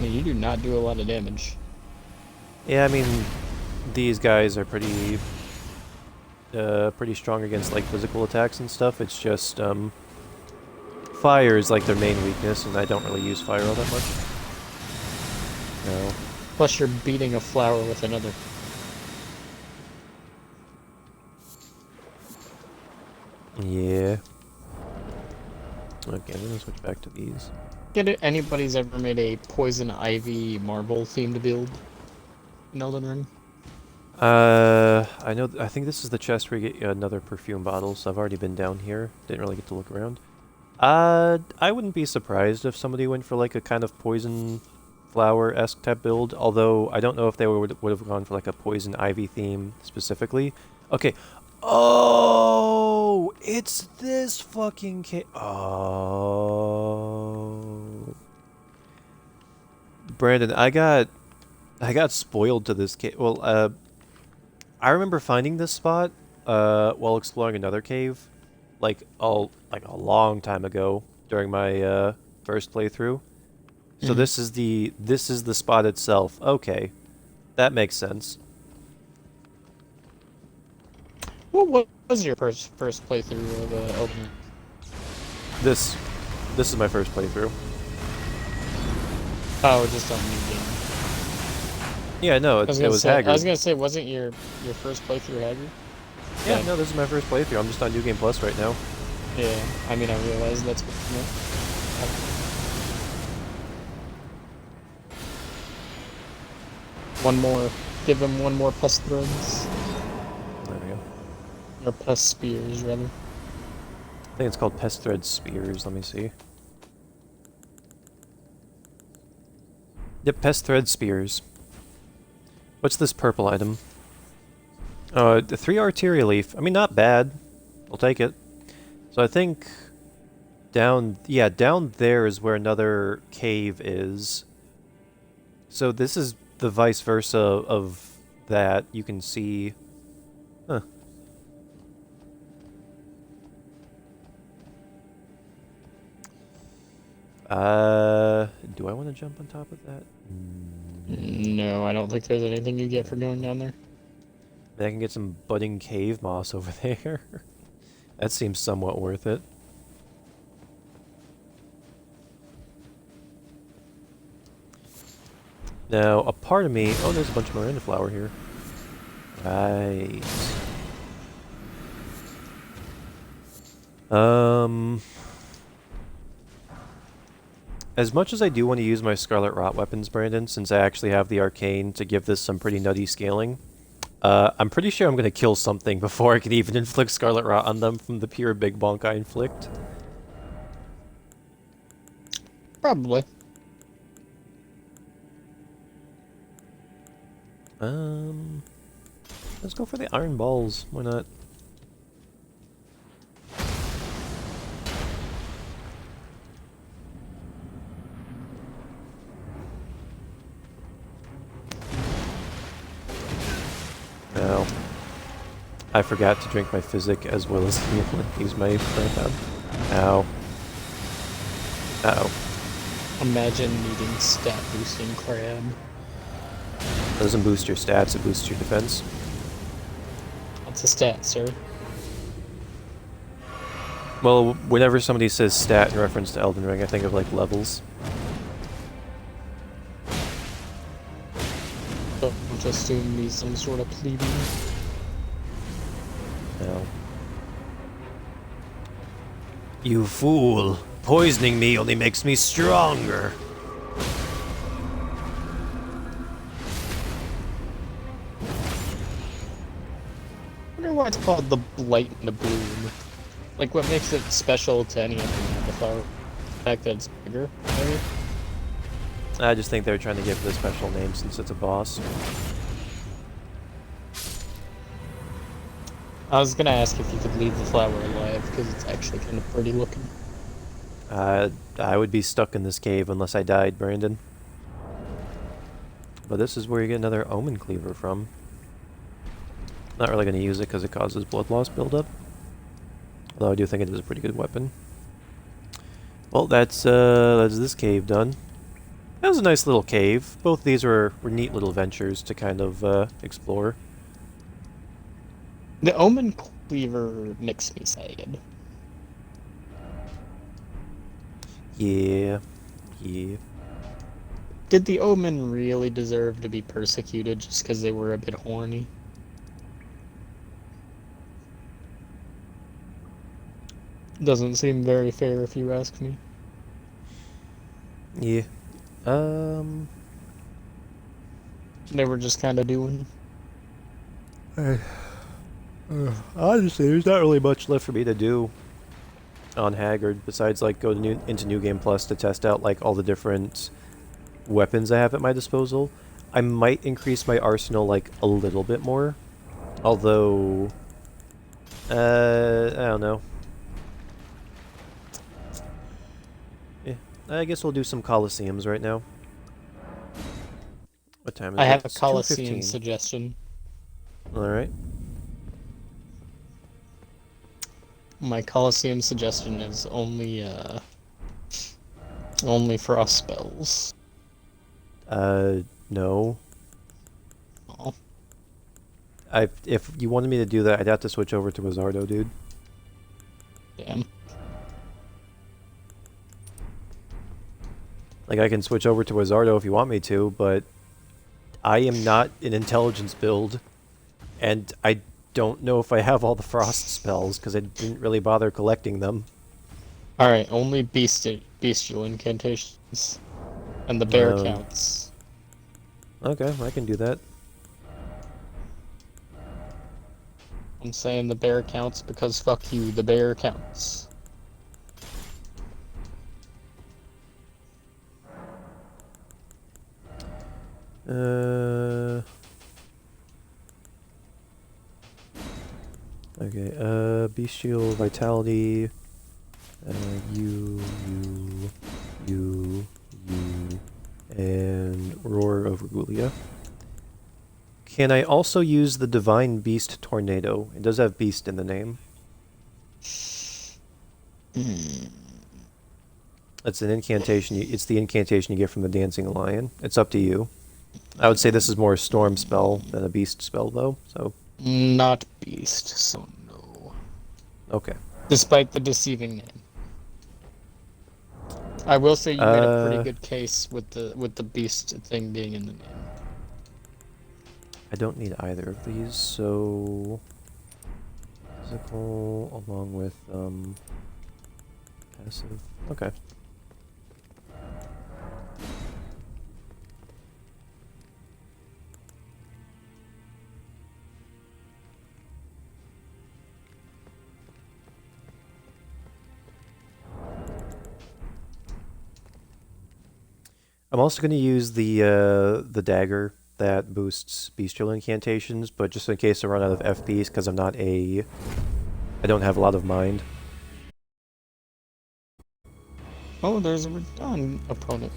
Yeah, you do not do a lot of damage. Yeah, I mean, these guys are pretty strong against like physical attacks and stuff. It's just fire is like their main weakness, and I don't really use fire all that much. No. Plus, you're beating a flower with another. Yeah. Okay, I'm gonna switch back to these. Get it? Anybody's ever made a poison ivy marble themed build in Elden Ring? I know. I think this is the chest where you get another perfume bottle. So I've already been down here. Didn't really get to look around. I wouldn't be surprised if somebody went for like a kind of poison flower-esque type build. Although I don't know if they would have gone for like a poison ivy theme specifically. Okay. Oh, it's this fucking cave. Oh, Brandon, I got spoiled to this cave. Well, I remember finding this spot while exploring another cave, like a long time ago during my first playthrough. So this is the spot itself. Okay, that makes sense. What was your first playthrough of Elden Ring? This is my first playthrough. Oh, just on new game. Yeah, no, it was Haggard. I was gonna say, wasn't your first playthrough Haggard? Yeah, no, this is my first playthrough. I'm just on New Game Plus right now. Yeah, I mean, I realized that's what you meant. One more. Give him one more pus threads. There we go. Or pus spears, rather. I think it's called Pest Thread Spears. Let me see. Yep, Pest Thread Spears. What's this purple item? The 3 Arteria Leaf. I mean, not bad. I'll take it. So I think down there is where another cave is. So this is the vice versa of that. You can see... Huh. Do I want to jump on top of that? No, I don't think there's anything you get for going down there. I can get some budding cave moss over there. That seems somewhat worth it. Now, a part of me... Oh, there's a bunch of Miranda flower here. Right. As much as I do want to use my Scarlet Rot weapons, Brandon, since I actually have the Arcane to give this some pretty nutty scaling, I'm pretty sure I'm going to kill something before I can even inflict Scarlet Rot on them from the pure big bonk I inflict. Probably. Let's go for the iron balls. Why not? Now, I forgot to drink my physic as well as heal and use my compound. Ow. Uh-oh. Imagine needing stat boosting crab. It doesn't boost your stats, it boosts your defense. What's a stat, sir? Well, whenever somebody says stat in reference to Elden Ring, I think of like levels. Don't assume he's some sort of plebeian. No. You fool! Poisoning me only makes me stronger! why it's called the Blight and the Bloom. Like, what makes it special to any of the flower? The fact that it's bigger, maybe? I just think they're trying to give it a special name since it's a boss. I was gonna ask if you could leave the flower alive, because it's actually kind of pretty looking. I would be stuck in this cave unless I died, Brandon. But this is where you get another Omen Cleaver from. Not really going to use it because it causes blood loss buildup. Although I do think it is a pretty good weapon. Well, that's this cave done. That was a nice little cave. Both of these were neat little ventures to kind of explore. The Omen Cleaver makes me sad. Yeah. Yeah. Did the Omen really deserve to be persecuted just because they were a bit horny? Doesn't seem very fair if you ask me. Yeah. They were just kind of doing. Honestly, there's not really much left for me to do on Haggard besides like go to into New Game Plus to test out like all the different weapons I have at my disposal. I might increase my arsenal like a little bit more, although I don't know. Yeah, I guess we'll do some Colosseums right now. What time is it? I have a It's Colosseum 2:15. suggestion. All right. My Colosseum suggestion is only frost spells. No. Oh. If you wanted me to do that, I'd have to switch over to Wizardo, dude. Damn. Like, I can switch over to Wizardo if you want me to, but I am not an intelligence build, and I don't know if I have all the frost spells, because I didn't really bother collecting them. Alright, only bestial incantations. And the bear Um, counts. Okay, I can do that. I'm saying the bear counts because fuck you, the bear counts. Okay, Bestial Vitality, you, and Roar of Regulia. Can I also use the Divine Beast Tornado? It does have Beast in the name. It's an incantation. It's the incantation you get from the Dancing Lion. It's up to you. I would say this is more a Storm spell than a Beast spell, though, so... Not beast, so no. Okay. Despite the deceiving name. I will say you made a pretty good case with the beast thing being in the name. I don't need either of these, so... Physical, along with, passive. Okay. I'm also going to use the dagger that boosts bestial incantations, but just in case I run out of FPs, because I don't have a lot of mind. Oh, there's a Radon opponent.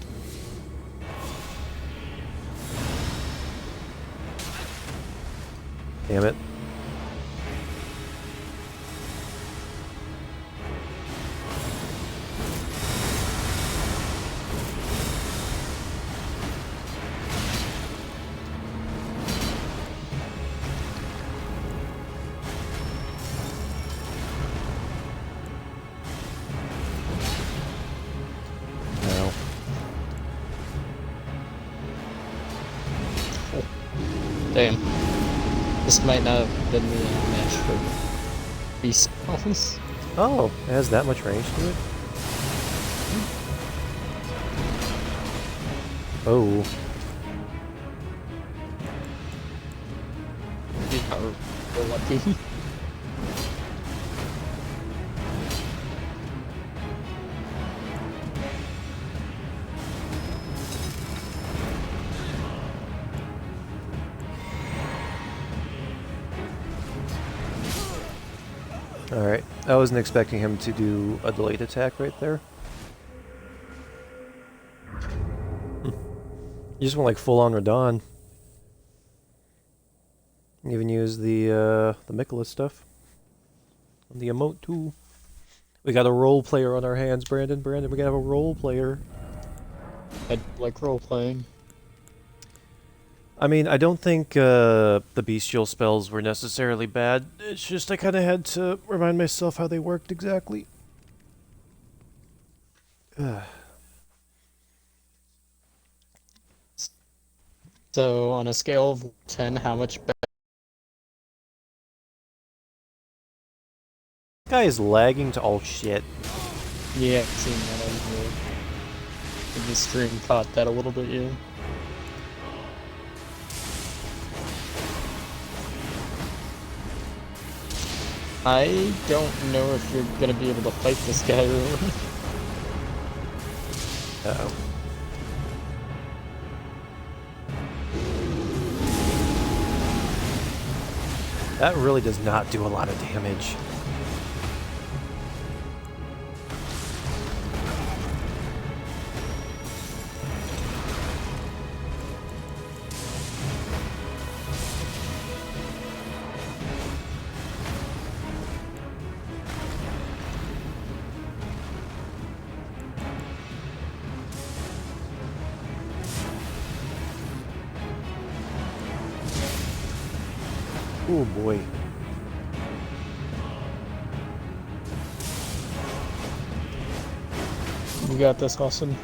Damn it. No. Damn. This might not have been the match for beast spells. Oh, it has that much range to it? Oh. You are lucky. Alright, I wasn't expecting him to do a delayed attack right there. You just went like full on Radon. Even use the Mikula stuff. And the emote too. We got a role player on our hands, Brandon. Brandon, we gotta have a role player. I like role playing. I mean, I don't think the bestial spells were necessarily bad. It's just I kind of had to remind myself how they worked exactly. So on a scale of 10, how much better? Guy is lagging to all shit. Yeah, I've seen that in the stream. Caught that a little bit, yeah. I don't know if you're gonna be able to fight this guy really. Uh-oh. That really does not do a lot of damage. Oh boy. You got this, Austin.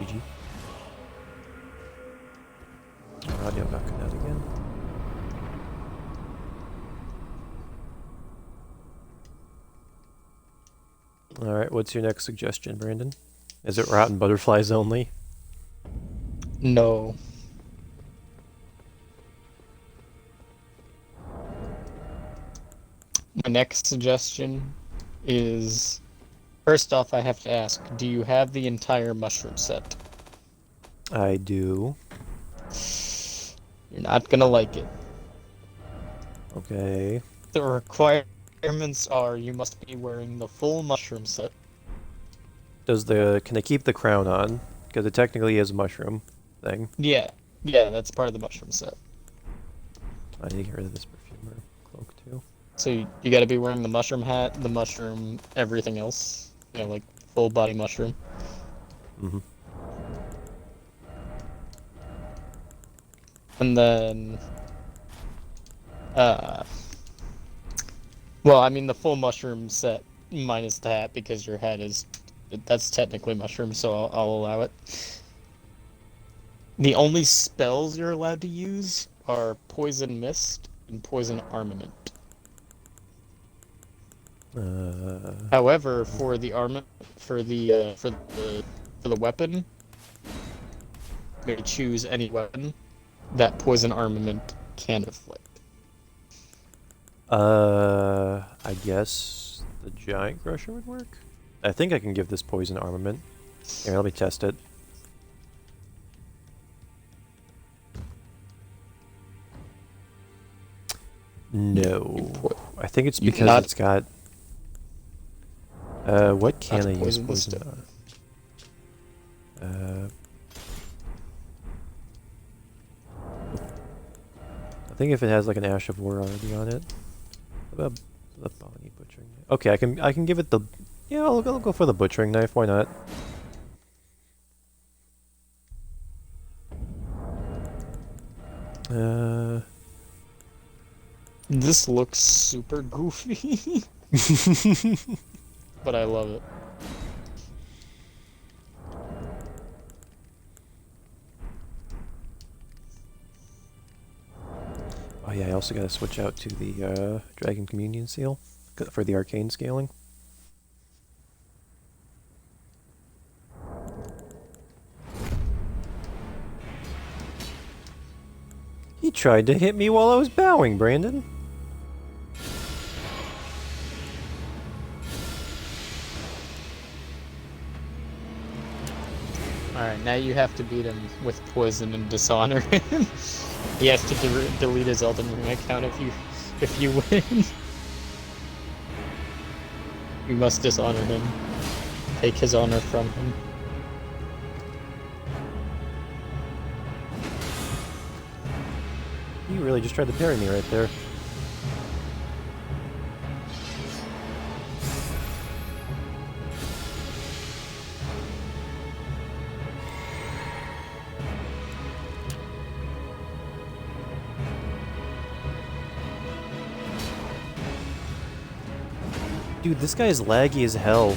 GG. Audio got cut out again. Alright, what's your next suggestion, Brandon? Is it rotten butterflies only? No. My next suggestion is, first off, I have to ask, do you have the entire mushroom set? I do. You're not gonna like it. Okay. The requirements are you must be wearing the full mushroom set. Can I keep the crown on? Because it technically is a mushroom thing. Yeah, that's part of the mushroom set. I need to get rid of this perfumer cloak too. So you gotta be wearing the mushroom hat, the mushroom, everything else. You know, like full body mushroom. Mm-hmm. And then, well, I mean the full mushroom set minus the hat because your hat that's technically mushroom, so I'll allow it. The only spells you're allowed to use are Poison Mist and Poison Armament. However, for the weapon, you may choose any weapon that Poison Armament can inflict. I guess the Giant Crusher would work? I think I can give this poison armament. Here, let me test it. No. I think it's because it's got... what can I use poison on? I think if it has like an Ash of War already on it. What about the Bonnie Butchering Knife? Okay, I can give it the... Yeah, I'll go for the Butchering Knife, why not? This looks super goofy. But I love it. Oh yeah, I also gotta switch out to the Dragon Communion Seal for the arcane scaling. He tried to hit me while I was bowing, Brandon. Alright, now you have to beat him with poison and dishonor him. He has to delete his Elden Ring account If you win, you must dishonor him. Take his honor from him. You really just tried to parry me right there. Dude, this guy is laggy as hell.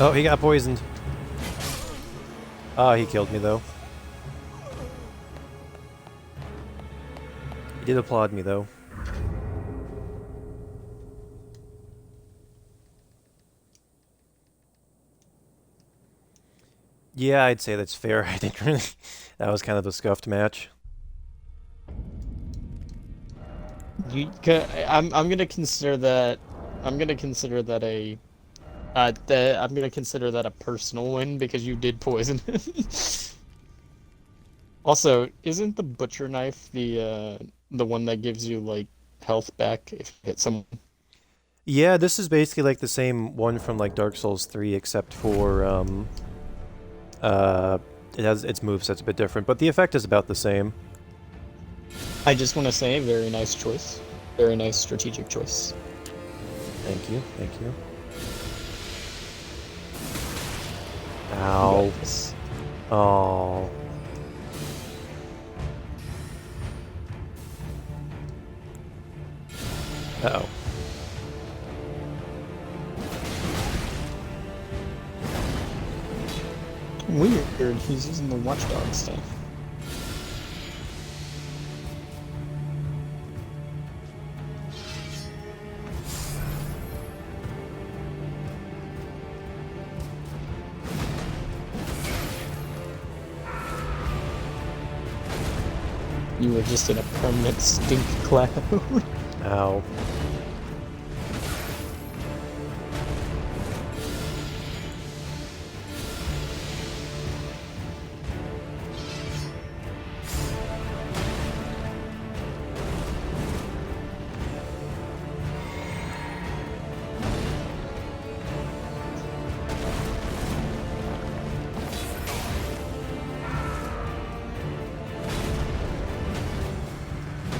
Oh, he got poisoned. Ah, he killed me though. He did applaud me though. Yeah, I'd say that's fair. I think really that was kind of a scuffed match. I'm gonna consider that. I'm gonna consider that a. I'm gonna consider that a personal win because you did poison him. Also, isn't the butcher knife the one that gives you like health back if you hit someone? Yeah, this is basically like the same one from like Dark Souls 3 except for uh it has its moveset's a bit different, but the effect is about the same. I just want to say, very nice choice, very nice strategic choice. Thank you, thank you. You Ow. got this. Oh. Uh-oh. Weird. He's using the watchdog stuff. You were just in a permanent stink cloud. Ow.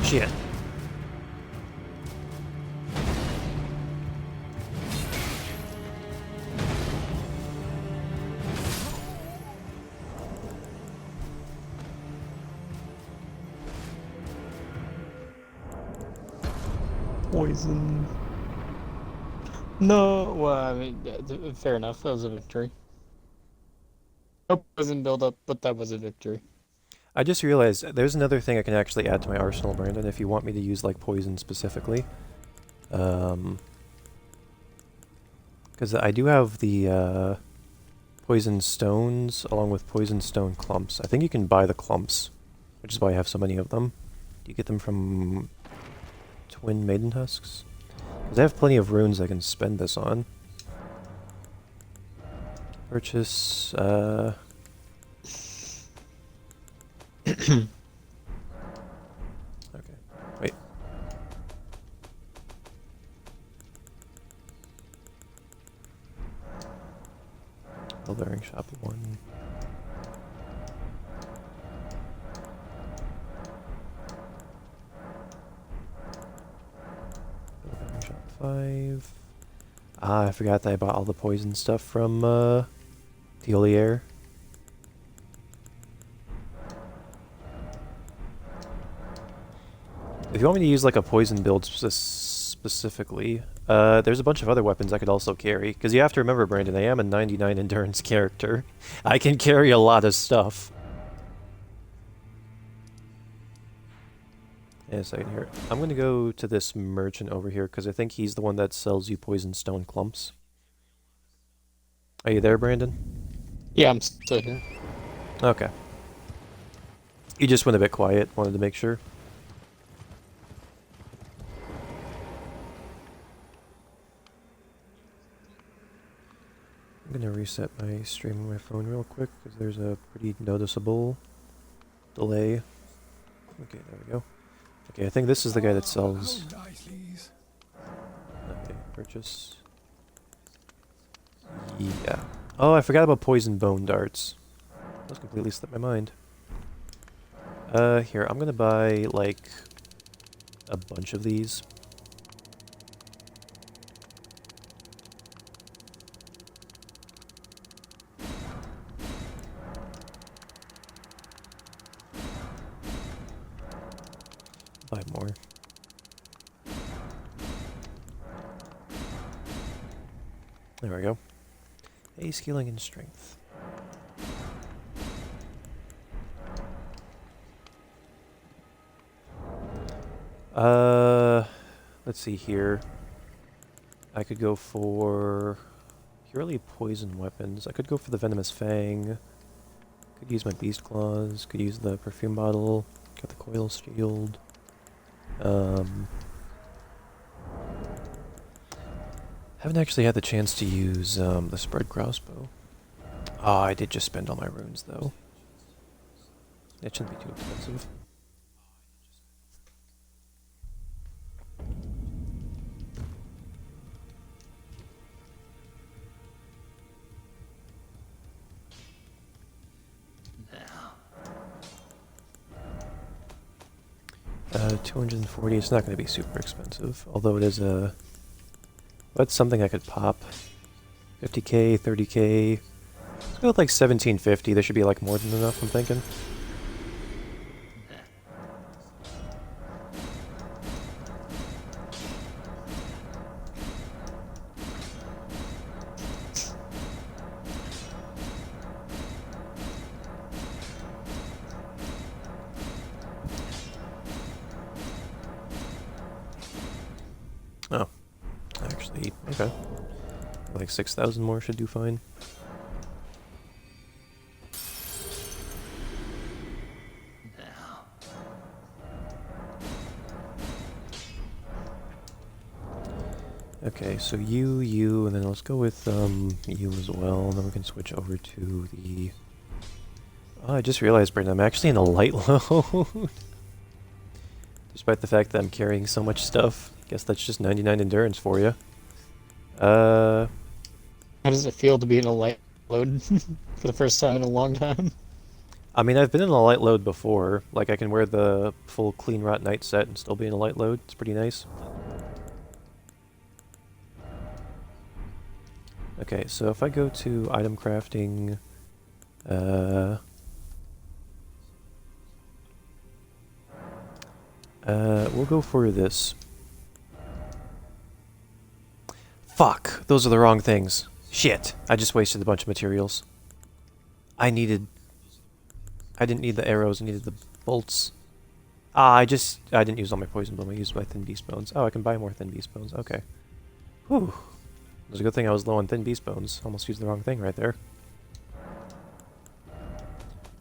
Shit. Poison. No, well, I mean, fair enough. That was a victory. No poison buildup, but that was a victory. I just realized there's another thing I can actually add to my arsenal, Brandon, if you want me to use like poison specifically. Because I do have the poison stones along with poison stone clumps. I think you can buy the clumps, which is why I have so many of them. Do you get them from Twin Maiden Husks? Because I have plenty of runes I can spend this on. Purchase, Okay, wait. bearing shop 1. Bell bearing shop 5. Ah, I forgot that I bought all the poison stuff from Thiolier. If you want me to use like a poison build specifically, there's a bunch of other weapons I could also carry. Because you have to remember, Brandon, I am a 99 endurance character. I can carry a lot of stuff. Yeah, a second here. I'm going to go to this merchant over here because I think he's the one that sells you poison stone clumps. Are you there, Brandon? Yeah, I'm still here. Okay. You just went a bit quiet. Wanted to make sure. I'm going to reset my stream on my phone real quick because there's a pretty noticeable delay. Okay, there we go. Okay, I think this is the guy that sells... Okay, purchase... Yeah. Oh, I forgot about poison bone darts. Those completely slipped my mind. Here, I'm gonna buy, like, a bunch of these. Buy more. There we go. A scaling and strength. Let's see here. I could go for purely poison weapons. I could go for the venomous fang. Could use my beast claws. Could use the perfume bottle. Got the coil shield. Haven't actually had the chance to use the spread crossbow. Ah, I did just spend all my runes though. It shouldn't be too expensive. Now. 240. It's not going to be super expensive, although it is a. That's something I could pop. 50k, 30k. Let's go with like 1750. There should be like more than enough, I'm thinking. Oh. Actually, okay. Like 6,000 more should do fine. Okay, so you, and then let's go with you as well, and then we can switch over to the... Oh, I just realized, Brandon, I'm actually in a light load. Despite the fact that I'm carrying so much stuff. Guess that's just 99 endurance for you. How does it feel to be in a light load for the first time in a long time? I mean, I've been in a light load before. Like, I can wear the full Clean Rot Night set and still be in a light load. It's pretty nice. Okay, so if I go to item crafting, we'll go for this. Fuck! Those are the wrong things. Shit! I just wasted a bunch of materials. I didn't need the arrows, I needed the bolts. Ah, I didn't use all my poison bones, I used my thin beast bones. Oh, I can buy more thin beast bones, okay. Whew. It was a good thing I was low on thin beast bones. Almost used the wrong thing right there.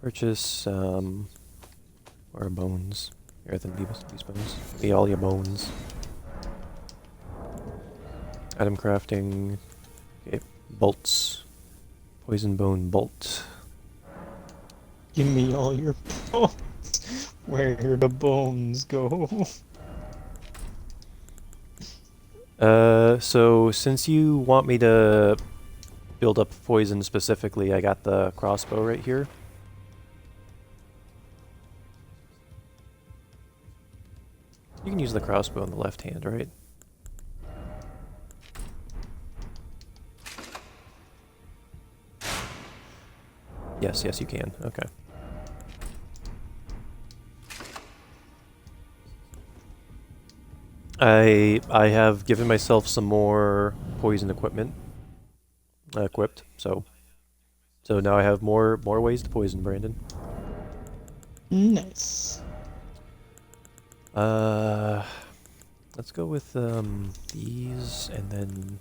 Purchase, where are bones? Here are thin beast bones. Give me all your bones. Item crafting. Okay, bolts. Poison bone bolt. Give me all your bones. Where the bones go? So since you want me to build up poison specifically, I got the crossbow right here. You can use the crossbow in the left hand, right? Yes, yes you can. Okay. I have given myself some more poison equipment equipped, so now I have more ways to poison Brandon. Nice. Let's go with these and then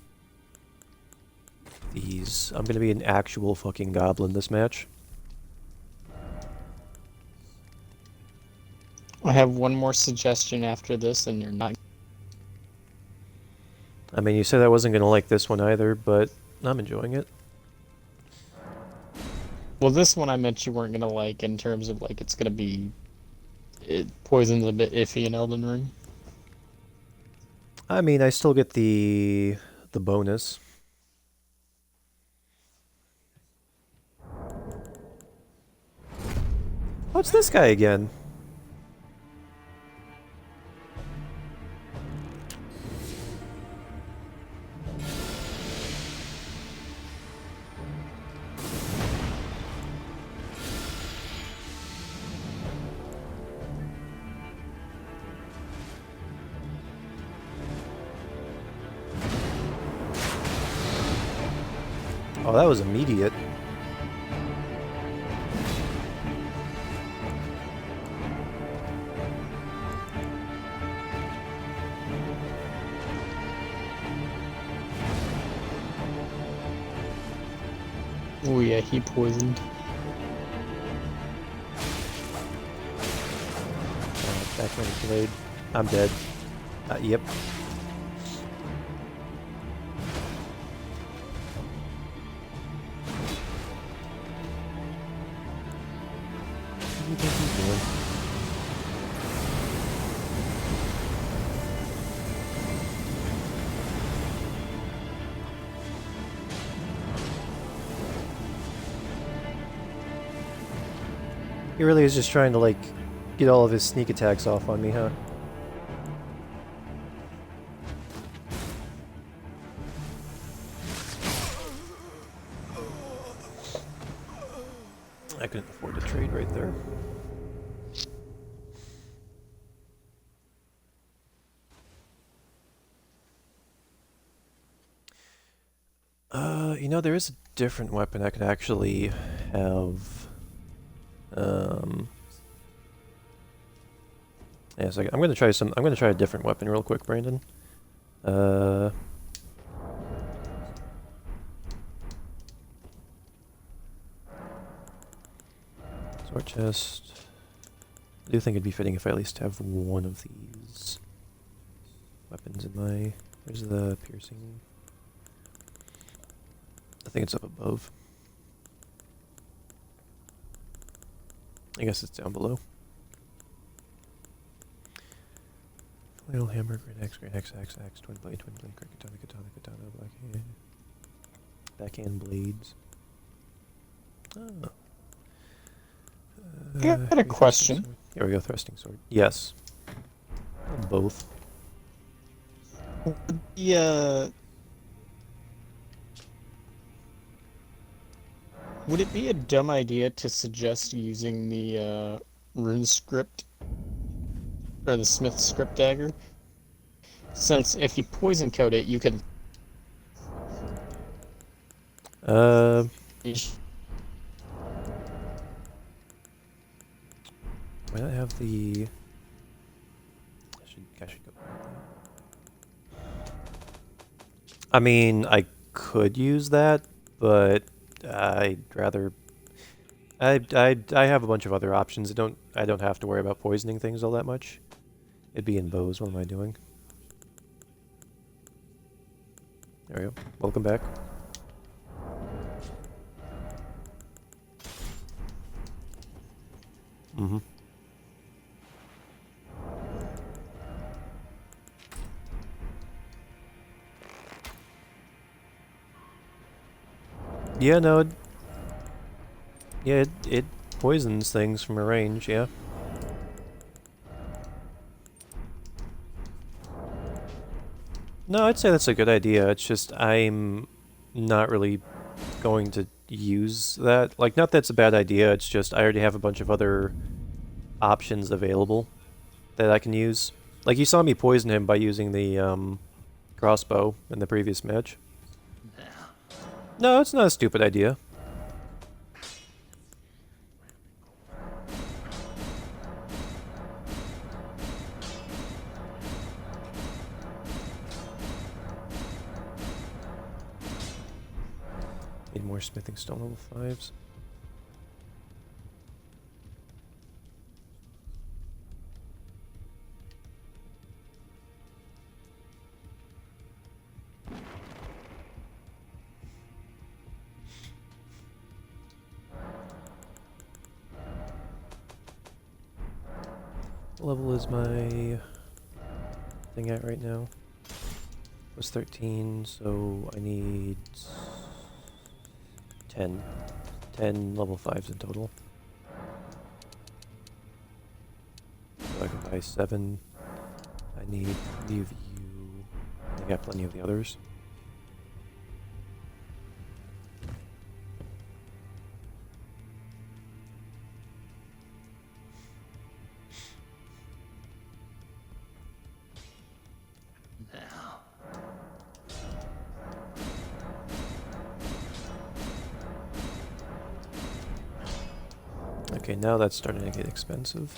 these. I'm gonna be an actual fucking goblin this match. I have one more suggestion after this, and you're not. I mean, you said I wasn't gonna like this one either, but I'm enjoying it. Well, this one I meant you weren't gonna like in terms of like it's gonna be. Poison's a bit iffy in Elden Ring. I mean, I still get the bonus. What's this guy again? Oh, that was immediate. Oh yeah, he poisoned. Backhand blade. I'm dead. Yep. What do you think he's doing? He really is just trying to, like, get all of his sneak attacks off on me, huh? I couldn't afford to trade right there. You know, there is a different weapon I could actually have. Yeah, so I'm gonna try some. I'm gonna try a different weapon real quick, Brandon. Sword chest. I do think it'd be fitting if I at least have one of these weapons in my. Where's the piercing? I think it's up above. I guess it's down below. Flail, hammer, great axe, axe, twin blade, quick katana, black hand. Backhand blades. Oh. Got a question. Here we go, thrusting sword. Yes. Both. Yeah. Would it be a dumb idea to suggest using the rune script or the smith script dagger? Since if you poison coat it, you can. Might not have the. I should go. I mean, I could use that, but I'd rather. I have a bunch of other options. I don't have to worry about poisoning things all that much. It'd be in bows. What am I doing? There we go. Welcome back. Mm-hmm. Yeah, no, yeah, it poisons things from a range, yeah. No, I'd say that's a good idea. It's just I'm not really going to use that. Like, not that's a bad idea, it's just I already have a bunch of other options available that I can use. Like, you saw me poison him by using the crossbow in the previous match. No, it's not a stupid idea. Need more smithing stone level 5s. What level is my thing at right now? It was 13, so I need 10. 10 level 5s in total. So I can buy 7. I need 3 of you. I got plenty of the others. Okay, now that's starting to get expensive.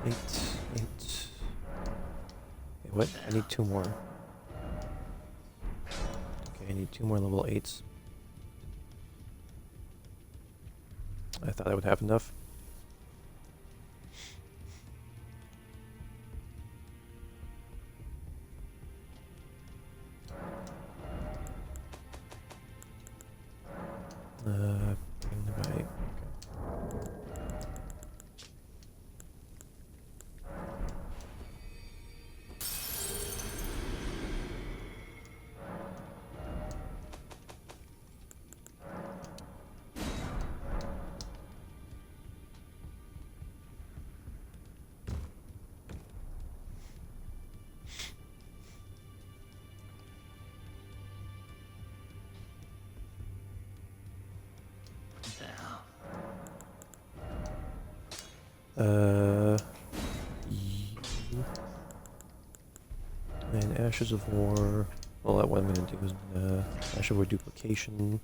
Eight. Wait, what? I need 2 more. Okay, I need 2 more level 8s. I thought I would have enough. Right. You and Ashes of War. Well, what I'm gonna do is Ash of War duplication.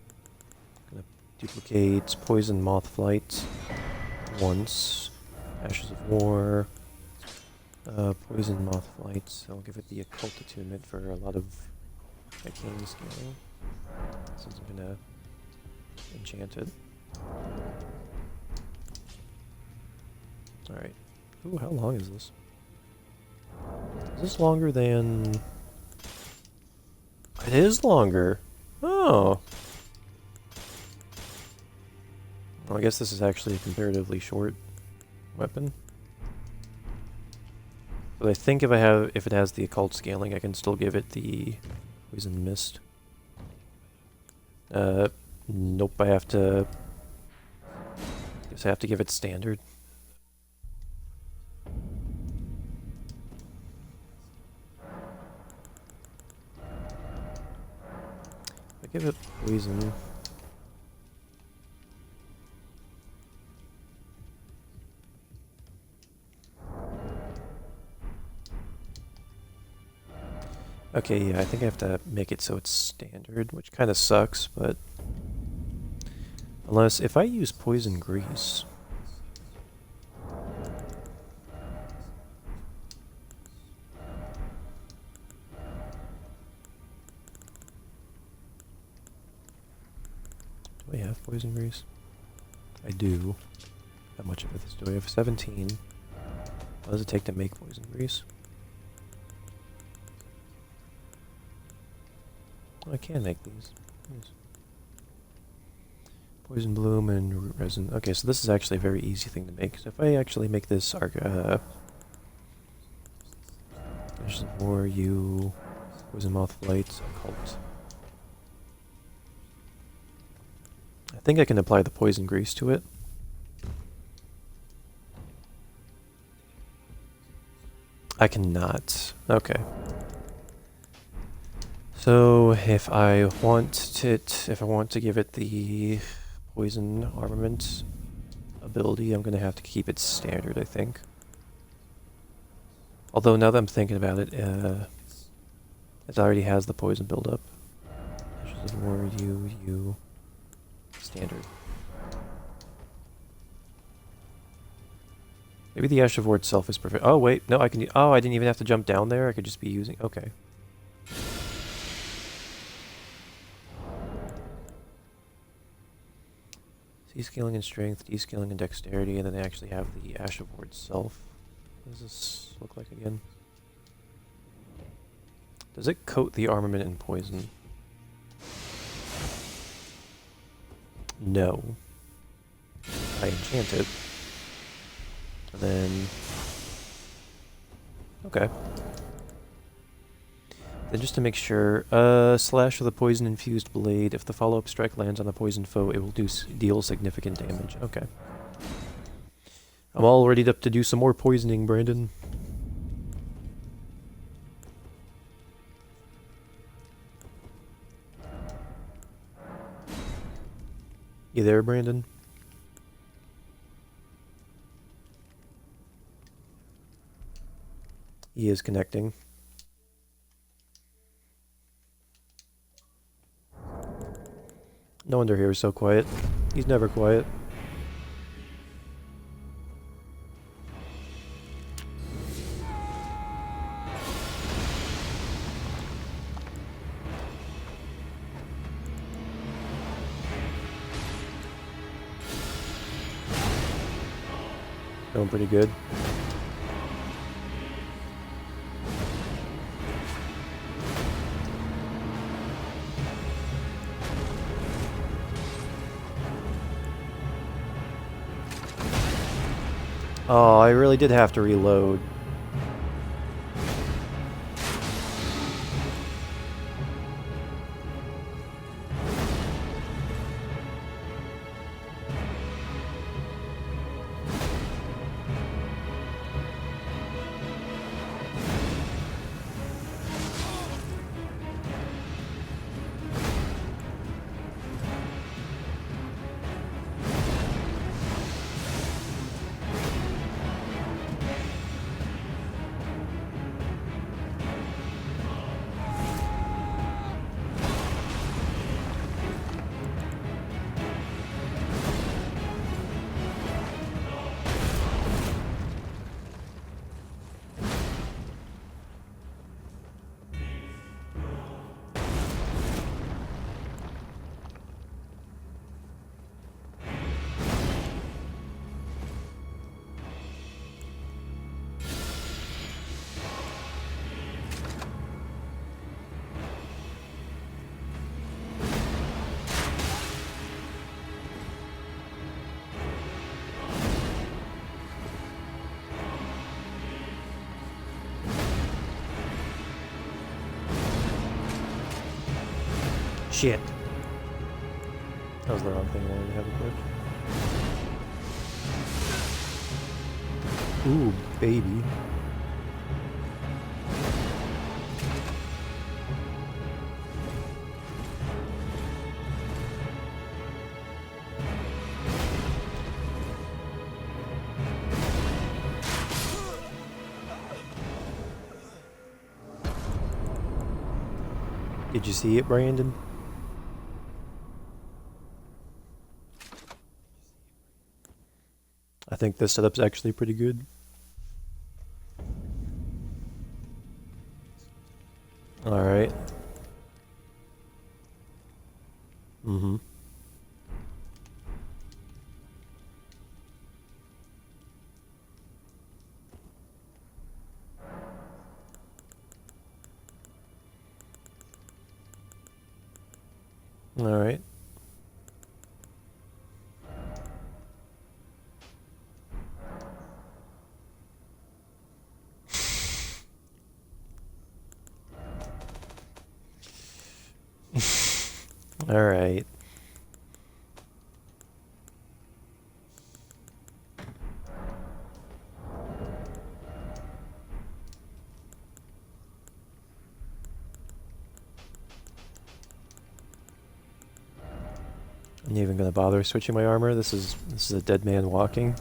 Gonna duplicate Poison Moth Flight once. Ashes of War. Poison Moth Flight. I'll give it the Occult Attunement for a lot of arcane scaling. Since I'm gonna enchant it. Alright. Ooh, how long is this? Is this longer than... It is longer! Oh! Well, I guess this is actually a comparatively short weapon. But I think if it has the occult scaling, I can still give it the poison mist. Nope, I have to... Guess I have to give it standard. I give it poison. Okay, yeah, I think I have to make it so it's standard, which kind of sucks, but... Unless, if I use poison grease... Do I have poison grease? I do. How much of this do I have? 17. What does it take to make poison grease? Oh, I can make these. Nice. Poison bloom and root resin. Okay, so this is actually a very easy thing to make. So if I actually make this Ashes of War, you, Poison Moth Blight, Occult. I think I can apply the poison grease to it. I cannot. Okay. So if I want to give it the poison armament ability, I'm gonna have to keep it standard, I think. Although now that I'm thinking about it, it already has the poison buildup. Ashes of War, you, standard. Maybe the Ash of War itself is perfect. Oh wait, no, I can. Oh, I didn't even have to jump down there. I could just be using. Okay. C-scaling and strength, D-scaling and dexterity, and then they actually have the Ash of War itself. What does this look like again? Does it coat the armament in poison? No. I enchant it. And then... Okay. Then just to make sure, slash with a poison-infused blade. If the follow-up strike lands on a poison foe, it will deal significant damage. Okay. I'm all ready up to do some more poisoning, Brandon. You there, Brandon? He is connecting. No wonder he was so quiet. He's never quiet. Going pretty good. Oh, I really did have to reload. Shit. That was the wrong thing I wanted to have equipped. Ooh, baby. Did you see it, Brandon? I think this setup's actually pretty good. Alright. Mm-hmm. Alright. Alright. I'm not even gonna bother switching my armor. This is a dead man walking.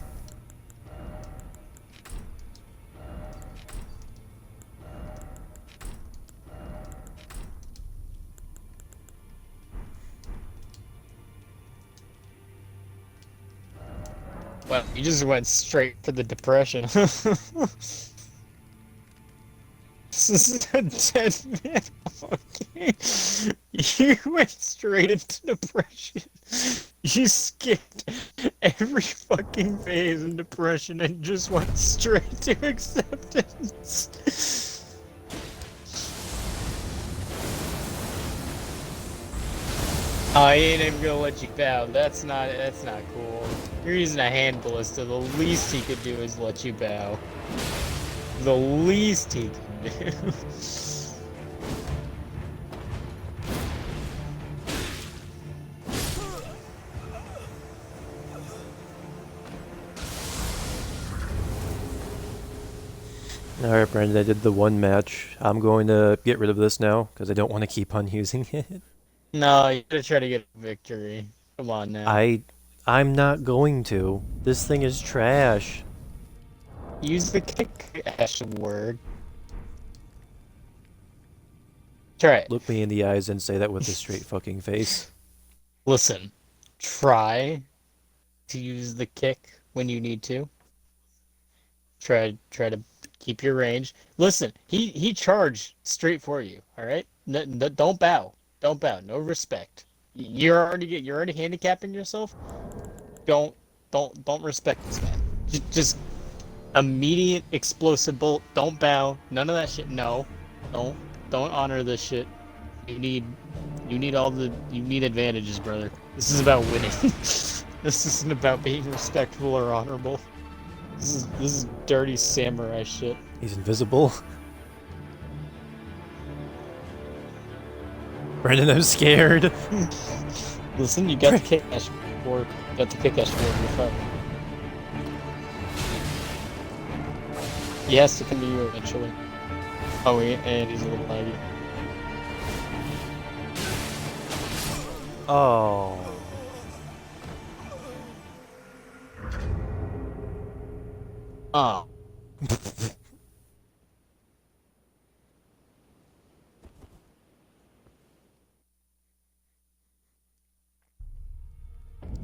Well, you just went straight for the depression. This is a dead man walking. You went straight into depression. You skipped every fucking phase in depression and just went straight to acceptance. Oh, he ain't even gonna let you bow. That's not cool. You're using a hand ballista. The least he could do is let you bow. The least he can do. Alright, Brandon, I did the one match. I'm going to get rid of this now, because I don't want to keep on using it. No, you gotta try to get a victory. Come on now. I'm not going to. This thing is trash. Use the kick ash word. Try it. Look me in the eyes and say that with a straight fucking face. Listen. Try to use the kick when you need to. Try to keep your range. Listen, he charged straight for you. All right, don't bow. Don't bow. No respect. You're already handicapping yourself. Don't respect this man. Just immediate explosive bolt. Don't bow. None of that shit. No, don't honor this shit. You need you need advantages, brother. This is about winning. This isn't about being respectful or honorable. This is dirty samurai shit. He's invisible. Brandon, I'm scared. Listen, you got the kick ash board. Got the kick ash board in the front. He has to come to you eventually. Oh, and he's a little laggy. Oh. Oh.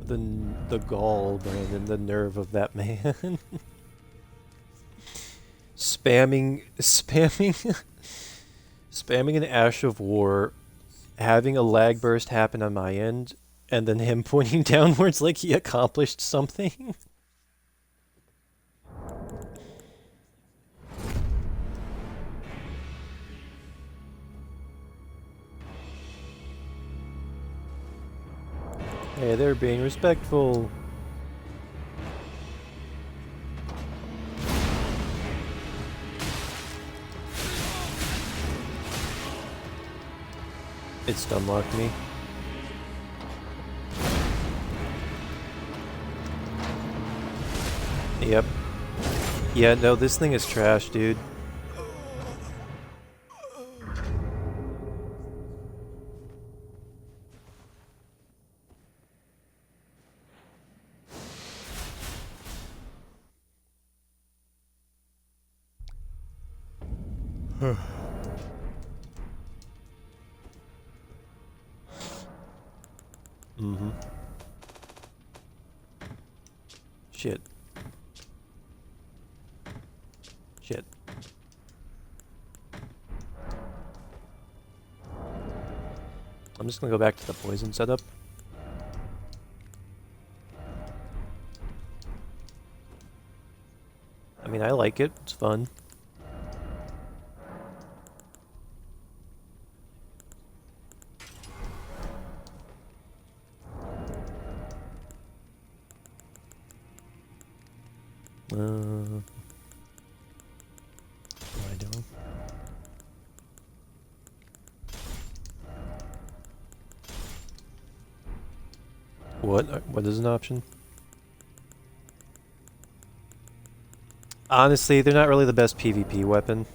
The gall, Brandon, the nerve of that man. spamming an Ash of War, having a lag burst happen on my end, and then him pointing downwards like he accomplished something. Hey, they're being respectful. It stun locked me. Yep. Yeah, no, this thing is trash, dude. Mm-hmm. Shit. Shit. I'm just gonna go back to the poison setup. I mean, I like it. It's fun. What am I doing? What? What is an option? Honestly, they're not really the best PvP weapon.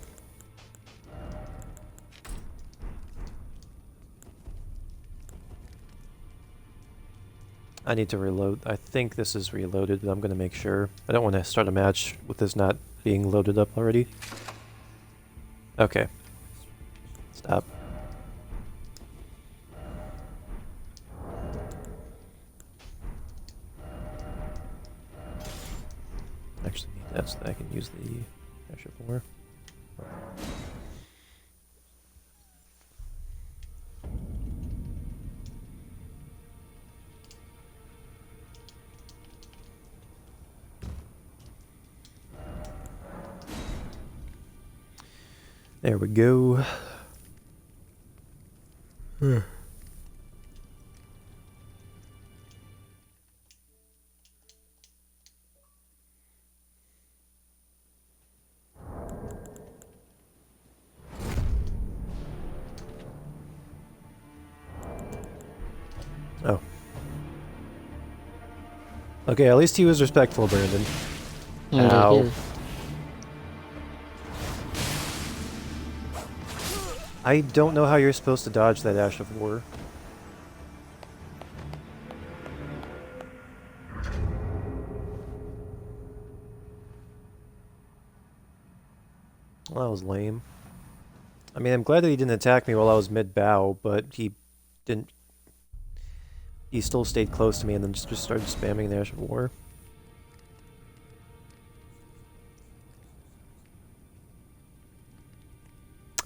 I need to reload. I think this is reloaded, but I'm going to make sure. I don't want to start a match with this not being loaded up already. Okay. Stop. Actually need that so that I can use the Ash of War. There we go. Oh. Okay, at least he was respectful, Brandon. Ow. I don't know how you're supposed to dodge that Ash of War. Well, that was lame. I mean, I'm glad that he didn't attack me while I was mid-bow, but he didn't... He still stayed close to me and then just started spamming the Ash of War.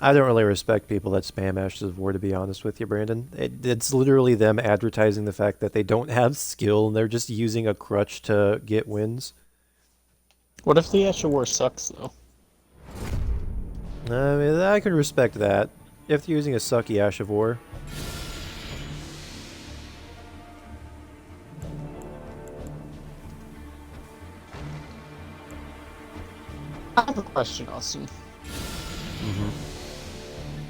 I don't really respect people that spam Ashes of War, to be honest with you, Brandon. It's literally them advertising the fact that they don't have skill and they're just using a crutch to get wins. What if the Ash of War sucks, though? I mean, I can respect that. If you're using a sucky Ash of War. I have a question, Austin.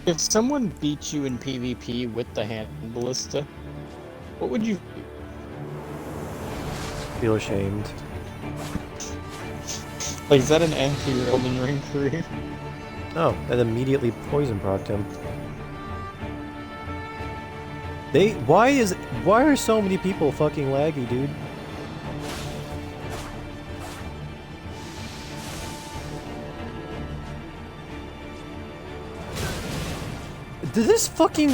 If someone beat you in PvP with the hand ballista, what would you do? Feel ashamed. Like, is that an end to your Elden Ring career? Oh, that immediately poison procced him. Why are so many people fucking laggy, dude? Did this fucking...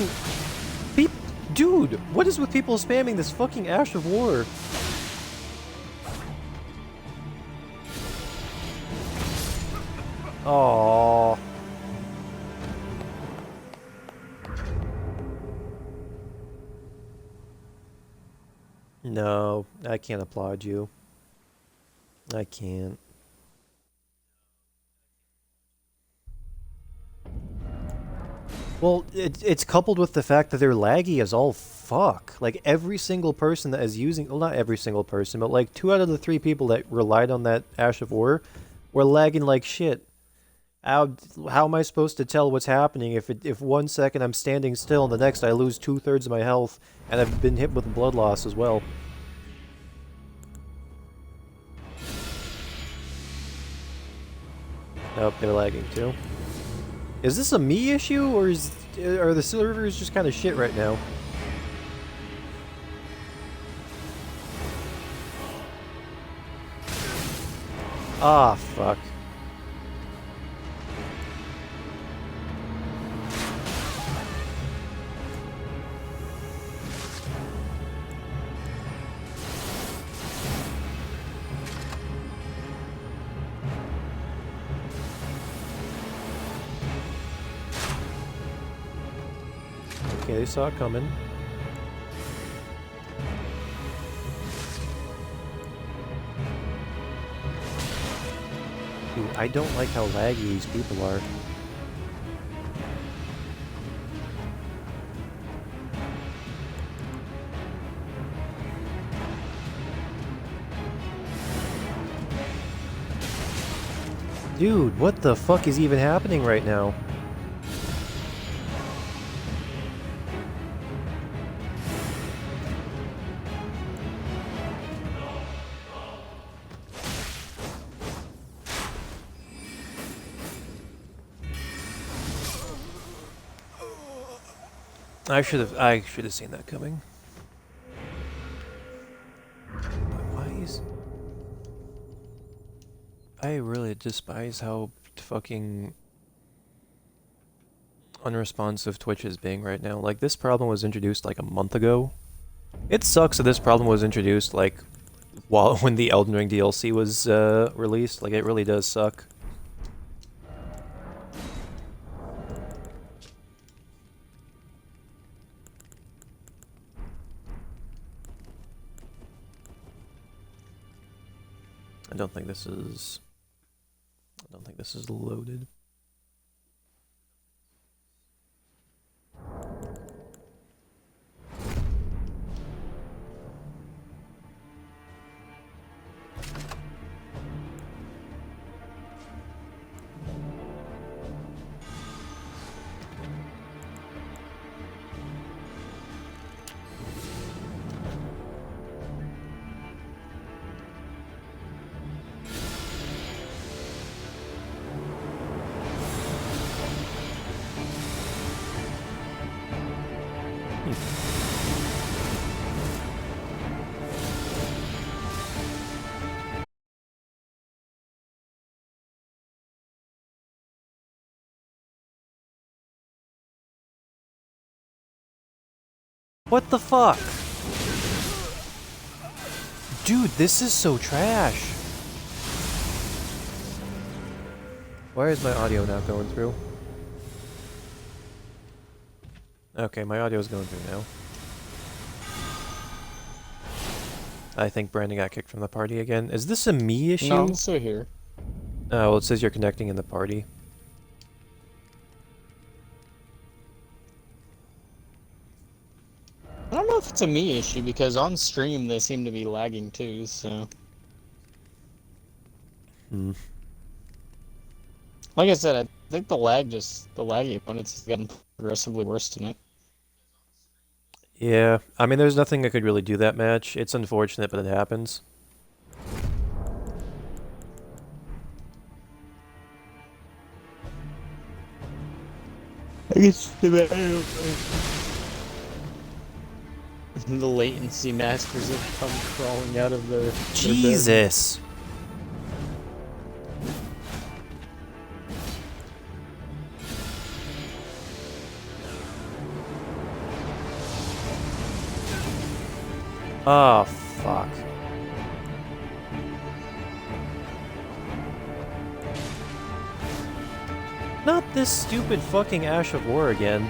Dude, what is with people spamming this fucking Ash of War? Aww. No, I can't applaud you. I can't. Well, it's coupled with the fact that they're laggy as all fuck. Like, every single person that is using... Well, not every single person, but like 2 out of the 3 people that relied on that Ash of War were lagging like shit. How am I supposed to tell what's happening if 1 second I'm standing still and the next I lose 2/3 of my health and I've been hit with blood loss as well? Nope, they're lagging too. Is this a me issue, or are the servers just kind of shit right now? Ah, fuck. Okay, they saw it coming. Dude, I don't like how laggy these people are. Dude, what the fuck is even happening right now? I should have seen that coming. Why is... I really despise how fucking unresponsive Twitch is being right now. Like, this problem was introduced like a month ago. It sucks that this problem was introduced like when the Elden Ring DLC was released. Like, it really does suck. I don't think this is loaded. What the fuck? Dude, this is so trash. Why is my audio not going through? Okay, my audio is going through now. I think Brandon got kicked from the party again. Is this a me issue? No, I'm still here. Oh, well, it says you're connecting in the party. I don't know if it's a me issue because on stream they seem to be lagging too, so. Like I said, I think the laggy opponents has gotten progressively worse tonight. Yeah, I mean, there's nothing I could really do that match. It's unfortunate, but it happens. I guess the latency masters have come crawling out of their Jesus! Oh, fuck. Not this stupid fucking Ash of War again.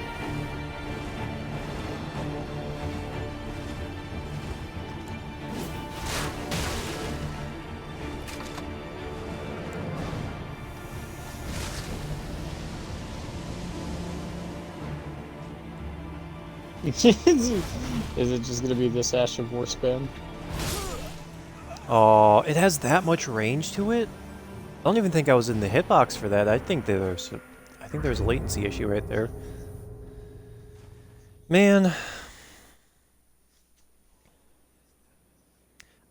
Is it just gonna be this Ash of War spam? Oh, it has that much range to it? I don't even think I was in the hitbox for that. I think there's a latency issue right there. Man.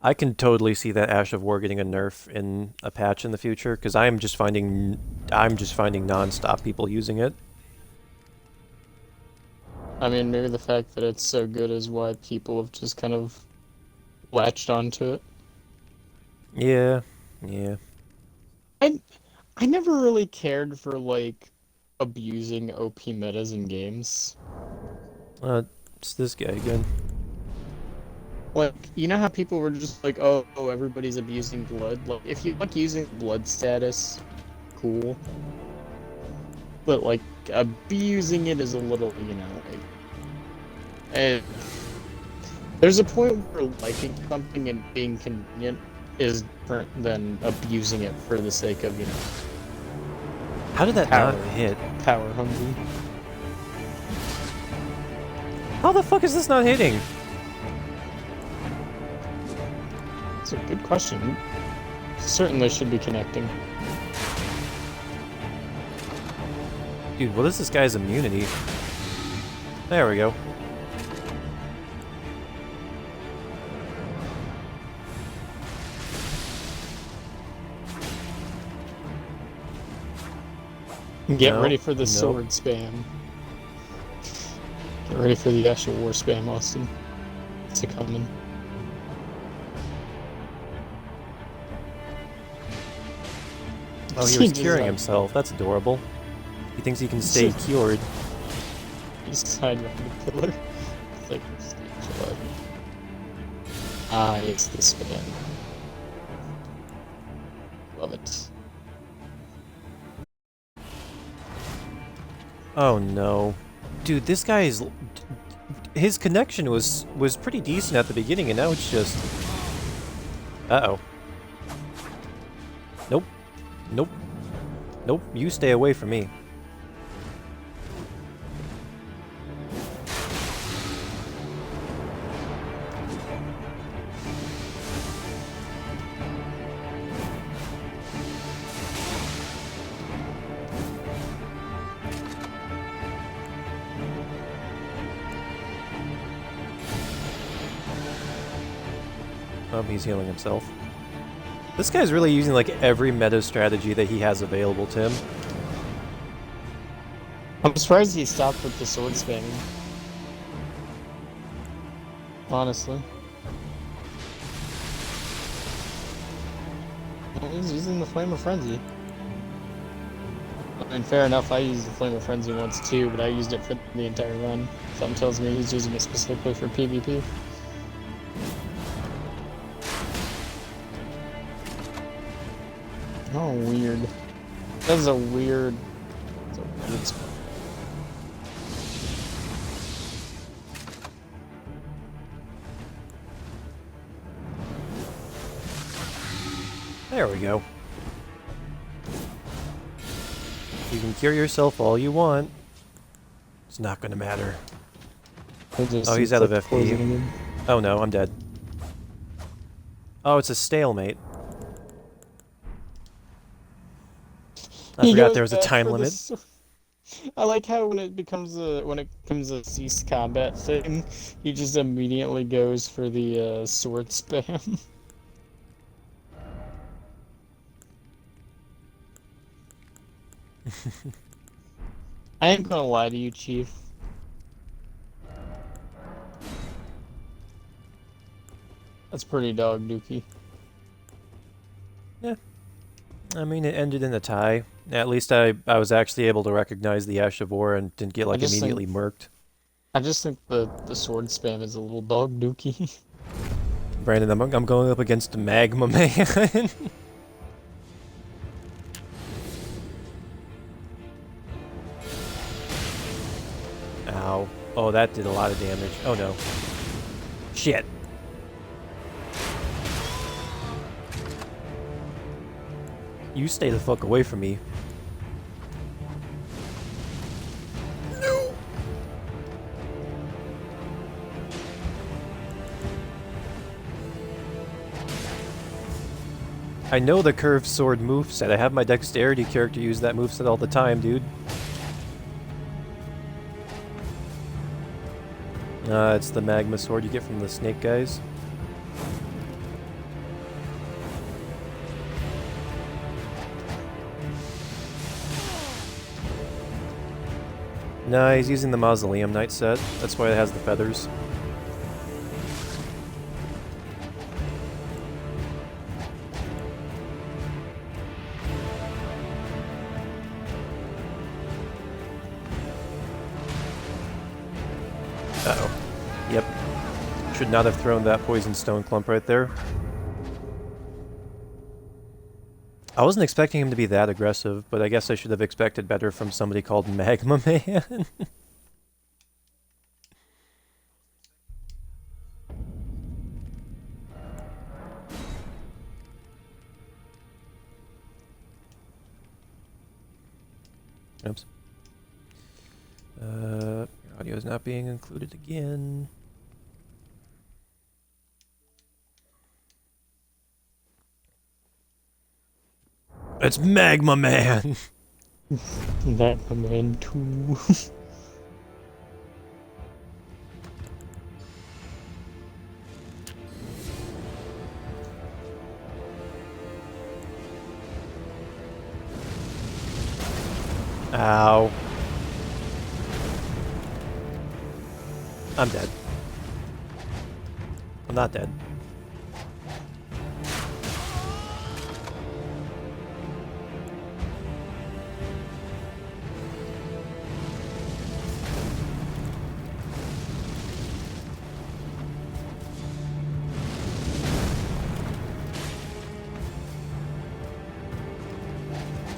I can totally see that Ash of War getting a nerf in a patch in the future, because I'm just finding non-stop people using it. I mean, maybe the fact that it's so good is why people have just kind of latched onto it. Yeah, yeah. I never really cared for, like, abusing OP metas in games. It's this guy again. Like, you know how people were just like, oh, everybody's abusing blood? Like, if you like using blood status, cool. But, like, abusing it is a little, you know, like... And there's a point where liking something and being convenient is different than abusing it for the sake of, you know... How did that not hit? Power hungry. How the fuck is this not hitting? It's a good question. Certainly should be connecting. Dude, what is this guy's immunity? There we go. Get ready for the sword spam. Get ready for the actual war spam, Austin. It's a coming. Oh, he was curing himself. That's adorable. He thinks he can stay cured. He's hiding behind the pillar. It's like, stage 11. Ah, it's the spam. Love it. Oh no. Dude, this guy is... His connection was pretty decent at the beginning, and now it's just... Uh-oh. Nope. Nope. Nope, you stay away from me. Oh, he's healing himself. This guy's really using like every meta strategy that he has available to him. I'm surprised he stopped with the sword spamming. Honestly. Well, he's using the Flame of Frenzy. I mean, fair enough, I used the Flame of Frenzy once too, but I used it for the entire run. Something tells me he's using it specifically for PvP. Oh, weird. That's a weird... That's a weird spot. There we go. You can cure yourself all you want. It's not gonna matter. Oh, he's out of FP. Oh no, I'm dead. Oh, it's a stalemate. I forgot there was a time limit. I like how when it becomes a ceased combat thing, he just immediately goes for the sword spam. I ain't gonna lie to you, Chief. That's pretty dog dookie. Yeah. I mean, it ended in a tie. At least I was actually able to recognize the Ash of War and didn't get like immediately murked. I just think the sword spam is a little dog dookie. Brandon, I'm going up against Magma Man. Ow. Oh, that did a lot of damage. Oh no. Shit. You stay the fuck away from me. No! I know the curved sword moveset. I have my dexterity character use that moveset all the time, dude. It's the magma sword you get from the snake guys. No, he's using the Mausoleum Knight set. That's why it has the feathers. Uh-oh. Yep. Should not have thrown that poison stone clump right there. I wasn't expecting him to be that aggressive, but I guess I should have expected better from somebody called Magma Man. Oops. Audio is not being included again. It's Magma Man! Magma Man 2. Ow. I'm dead. I'm not dead.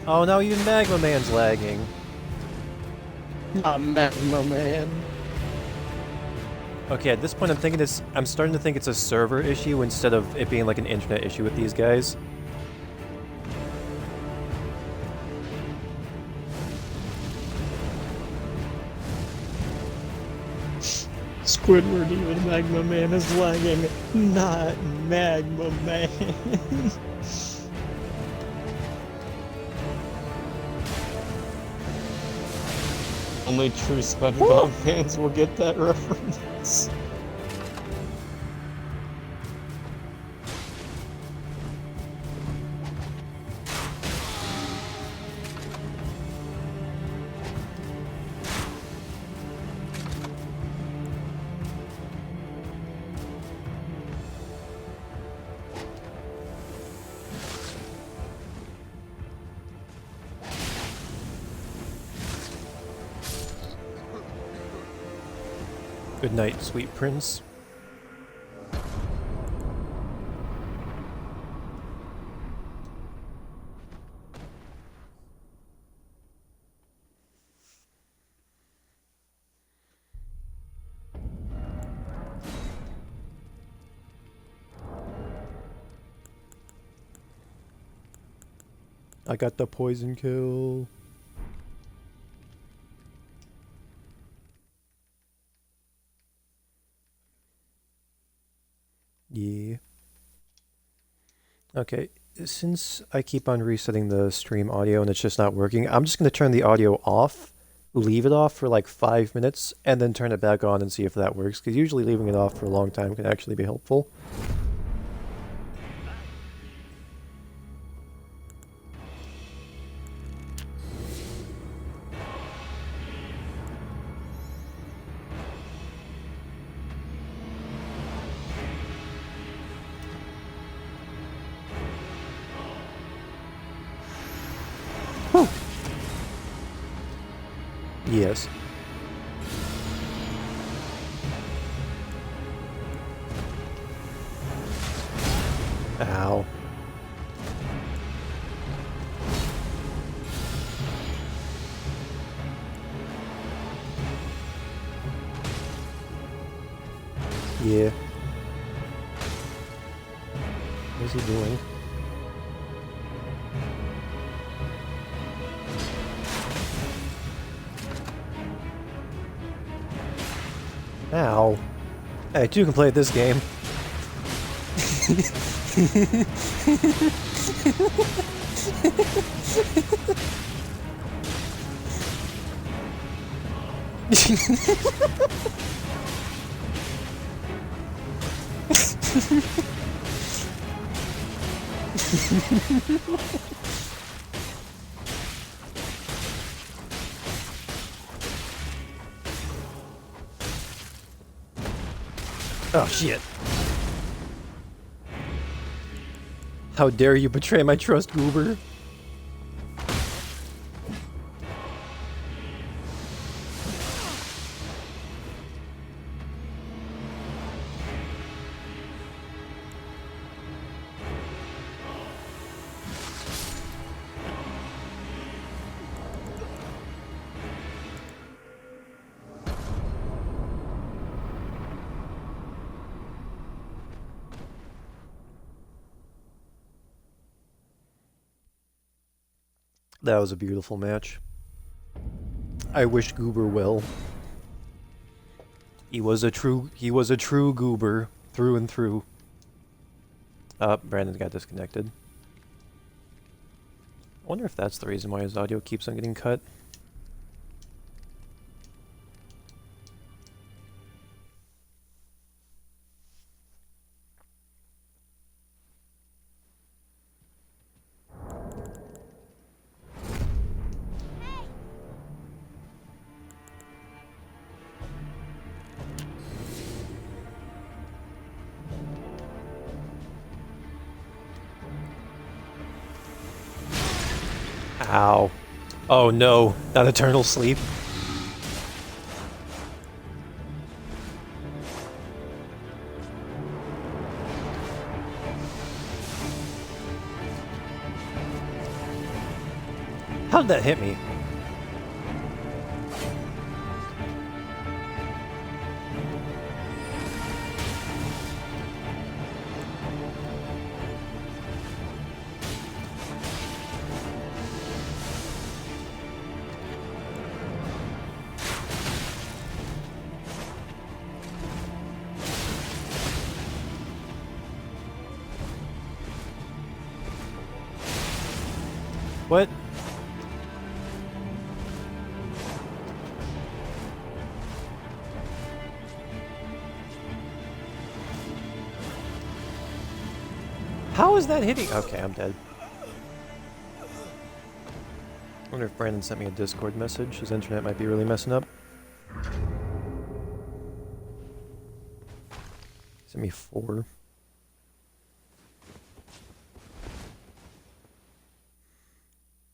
Oh no, even Magma Man's lagging. Not Magma Man. Okay, at this point I'm starting to think it's a server issue instead of it being like an internet issue with these guys. Squidward, even Magma Man is lagging. Not Magma Man. Only true SpongeBob fans will get that reference. Good night, sweet prince. I got the poison kill. Yeah. Okay, since I keep on resetting the stream audio and it's just not working, I'm just going to turn the audio off, leave it off for like 5 minutes, and then turn it back on and see if that works, because usually leaving it off for a long time can actually be helpful. Yes. Ow. Yeah. What's he doing? Ow. Hey, two can play at this game. Oh, shit. How dare you betray my trust, Goober? That was a beautiful match. I wish Goober well. He was a true Goober through and through. Brandon got disconnected. I wonder if that's the reason why his audio keeps on getting cut. Ow. Oh no, not eternal sleep. How did that hit me? What? How is that hitting? Okay, I'm dead. I wonder if Brandon sent me a Discord message. His internet might be really messing up. Sent me 4.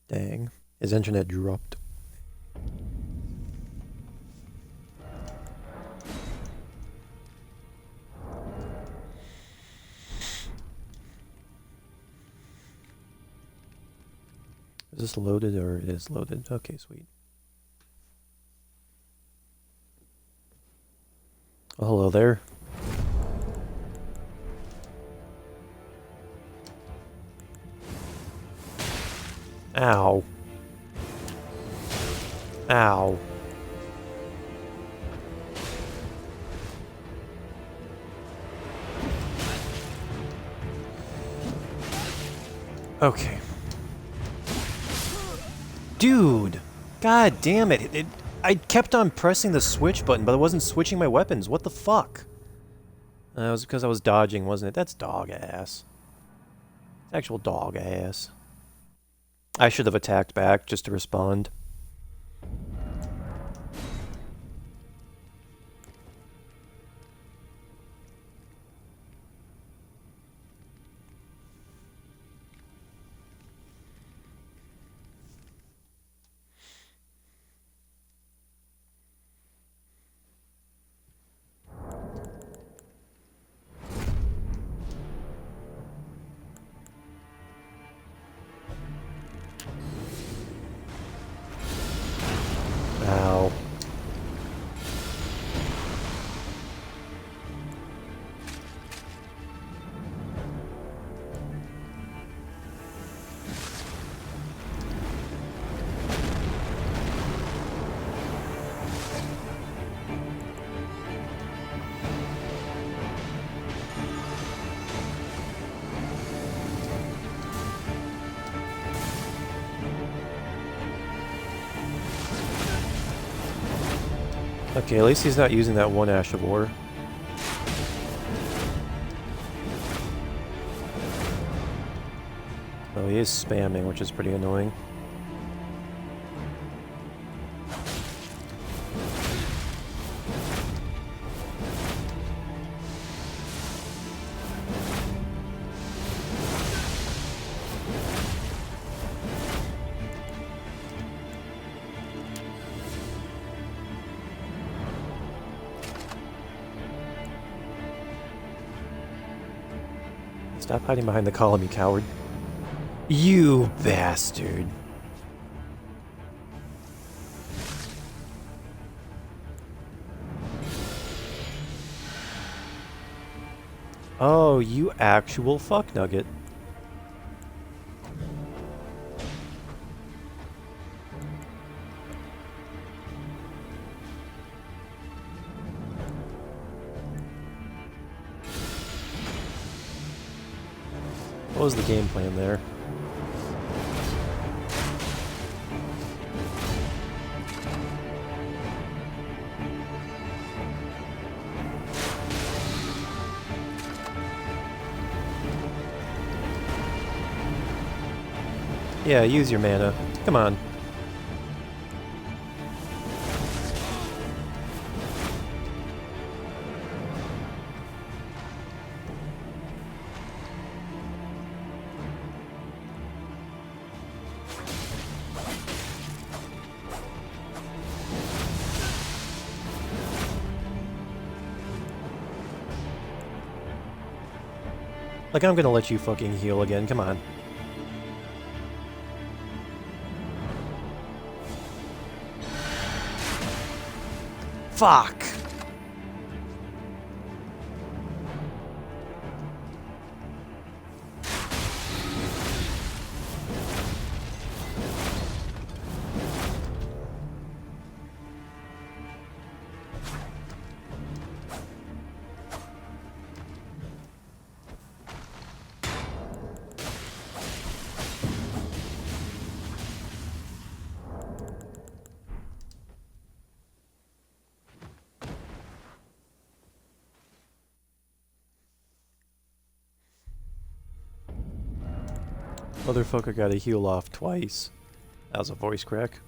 Dang. His internet dropped. Is this loaded or it is loaded? Okay, sweet. Oh, hello there. Ow. Ow. Okay. Dude! God damn it. I kept on pressing the switch button, but I wasn't switching my weapons. What the fuck? It was because I was dodging, wasn't it? That's dog ass. It's actual dog ass. I should have attacked back just to respond. Ow. Okay, at least he's not using that one Ash of War. Oh, he is spamming, which is pretty annoying. Stop hiding behind the column, you coward. You bastard. Oh, you actual fuck nugget. What was the game plan there? Yeah, use your mana. Come on. Like, I'm gonna let you fucking heal again, come on. Fuck! Motherfucker got a heal off twice. That was a voice crack.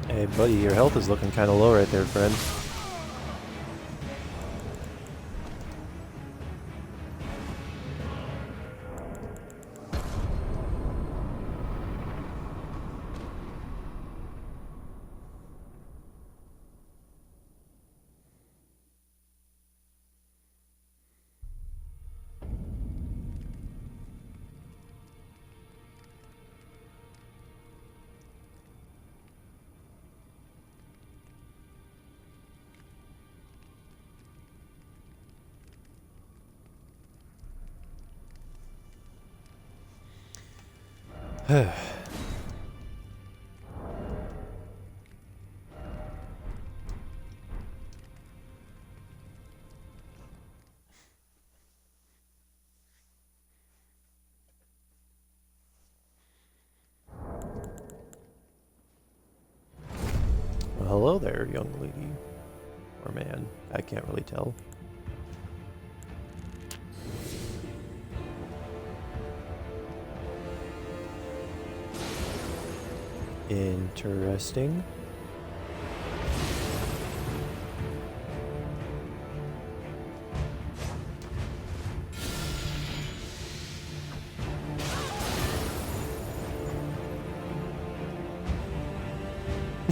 Hey buddy, your health is looking kinda low right there, friend. Well, hello there, young lady. Or man, I can't really tell. Interesting.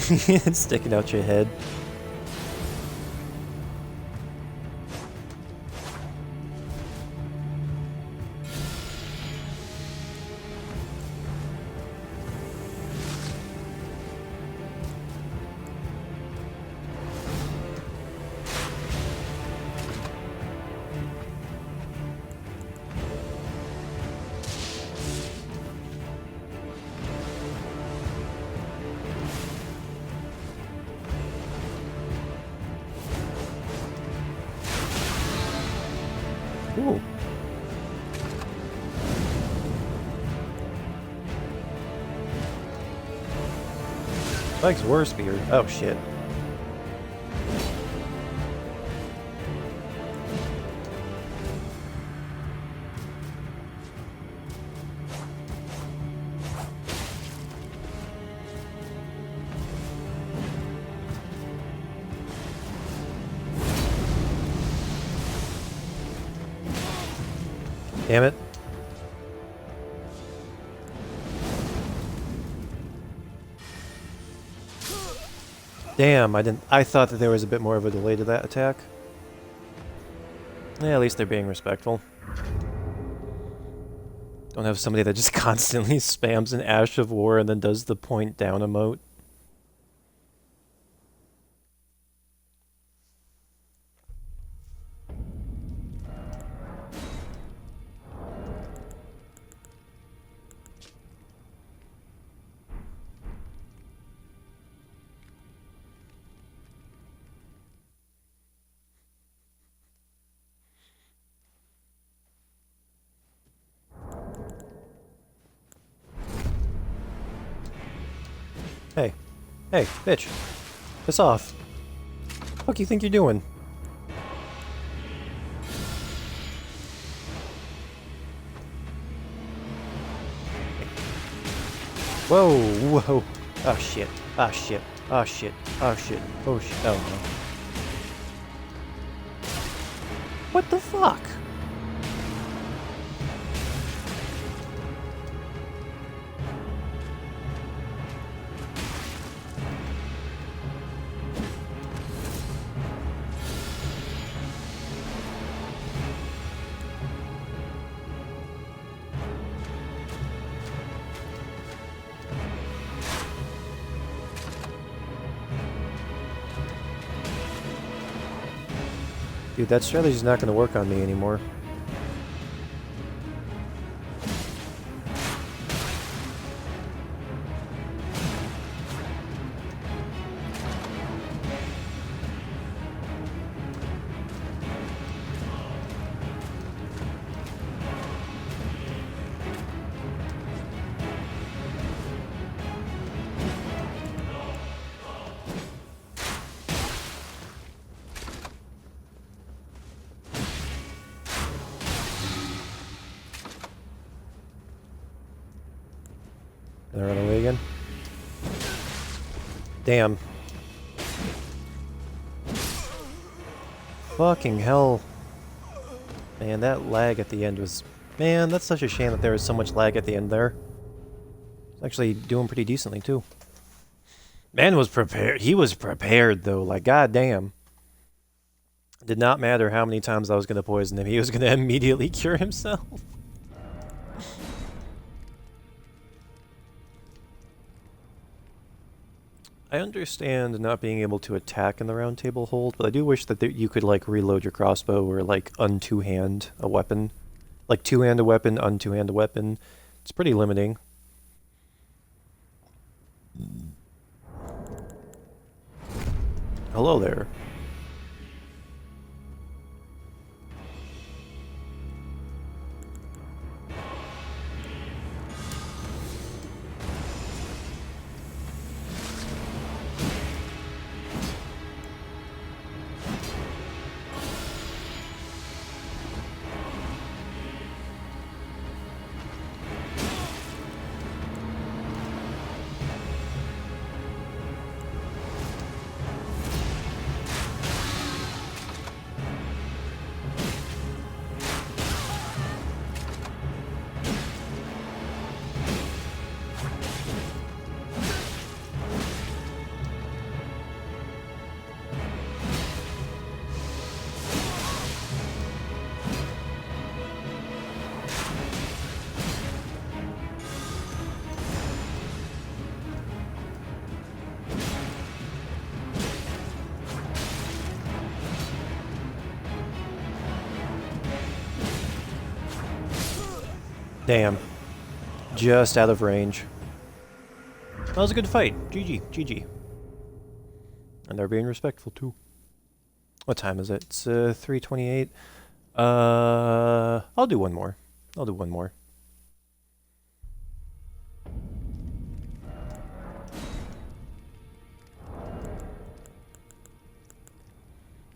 It's sticking out your head. Ooh. Mike's worse beard. Oh shit. Damn it. Damn, I thought that there was a bit more of a delay to that attack. Yeah, at least they're being respectful. Don't have somebody that just constantly spams an Ash of War and then does the point down emote. Hey. Hey, bitch. Piss off. What do you think you're doing? Whoa, whoa. Oh shit. Oh shit. Oh shit. Oh shit. Oh shit. Oh no. What the fuck? Dude, that strategy's not going to work on me anymore. Can I run away again? Damn. Fucking hell. Man, that lag at the end was... Man, that's such a shame that there was so much lag at the end there. It's actually doing pretty decently, too. Man was prepared. He was prepared, though. Like, goddamn. It did not matter how many times I was going to poison him. He was going to immediately cure himself. I understand not being able to attack in the round table hold, but I do wish that you could, like, reload your crossbow or, like, un-two-hand a weapon. Like, two-hand a weapon, un-two-hand a weapon. It's pretty limiting. Hello there. Damn. Just out of range. That was a good fight. GG. GG. And they're being respectful, too. What time is it? It's 3:28. I'll do one more. I'll do one more.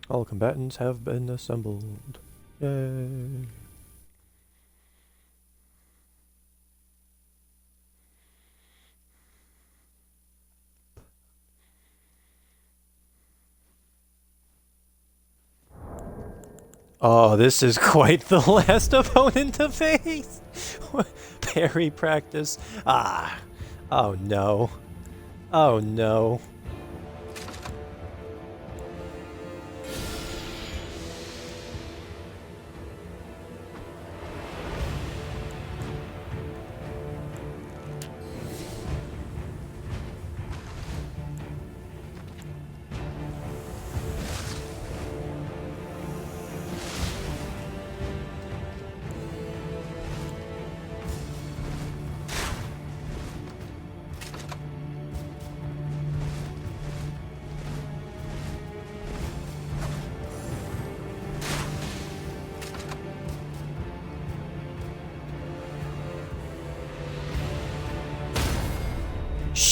All combatants have been assembled. Yay. Oh, this is quite the last opponent to face. Parry practice. Ah. Oh no. Oh no.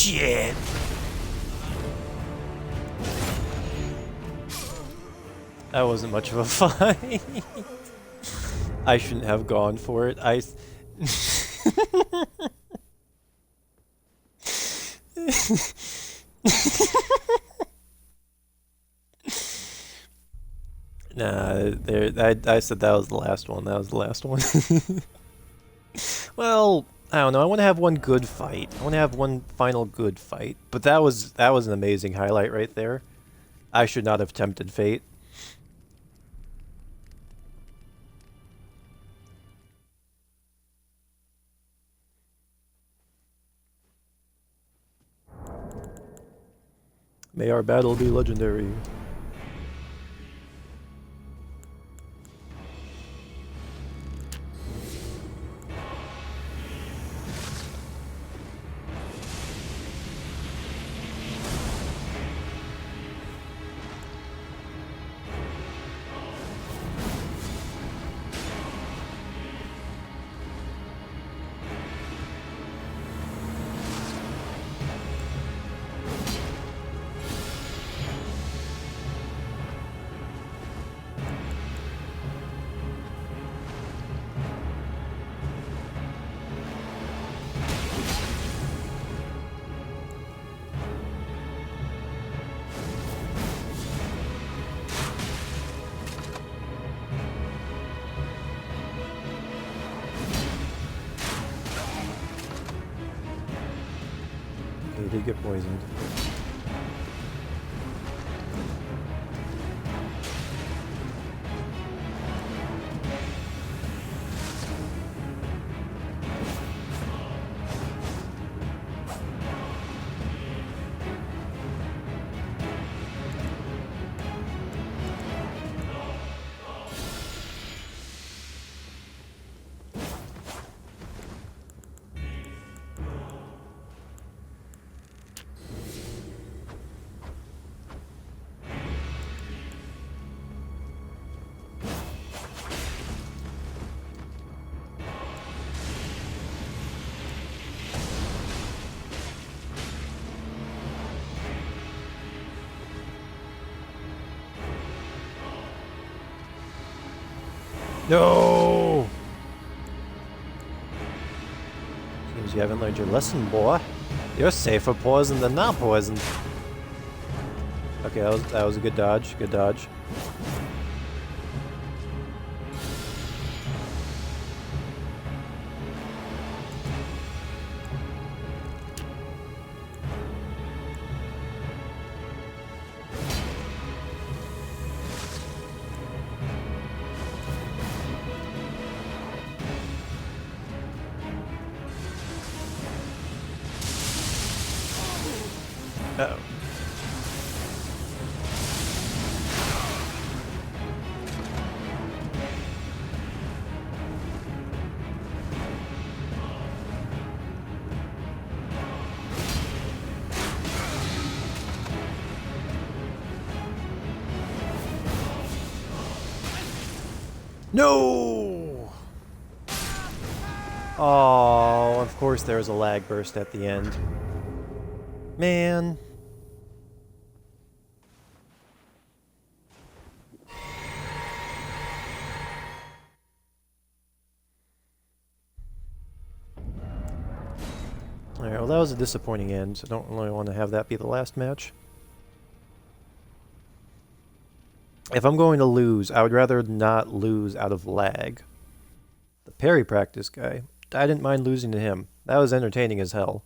Shit! That wasn't much of a fight. I shouldn't have gone for it. Nah, I said that was the last one. That was the last one. Well, I don't know. I want to have one good fight. I want to have one final good fight. But that was an amazing highlight right there. I should not have tempted fate. May our battle be legendary. He did get poisoned. No! Seems you haven't learned your lesson, boy. You're safer poisoned than not poisoned. Okay, that was a good dodge. Good dodge. Uh-oh. No! Oh, of course there was a lag burst at the end. Man. Alright, well that was a disappointing end, so I don't really want to have that be the last match. If I'm going to lose, I would rather not lose out of lag. The parry practice guy, I didn't mind losing to him. That was entertaining as hell.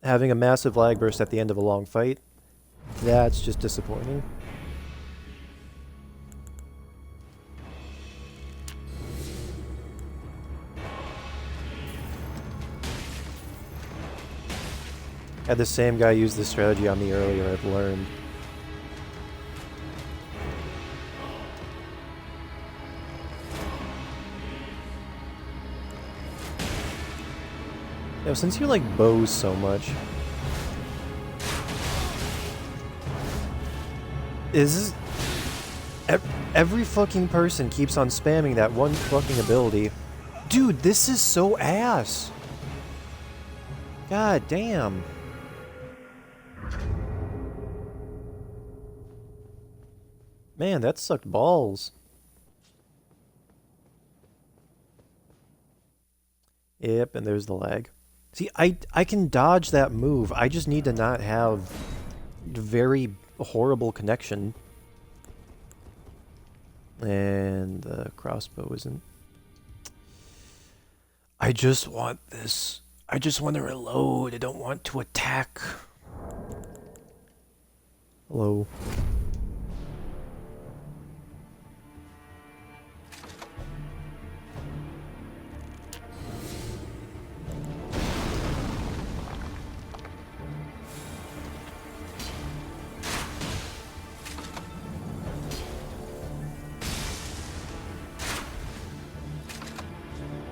Having a massive lag burst at the end of a long fight, that's just disappointing. Had the same guy use this strategy on me earlier, I've learned. Yo, since you like bows so much, every fucking person keeps on spamming that one fucking ability. Dude, this is so ass. God damn. Man, that sucked balls. Yep, and there's the lag. See, I can dodge that move. I just need to not have very horrible connection. And the crossbow isn't. I just want this. I just want to reload. I don't want to attack. Hello.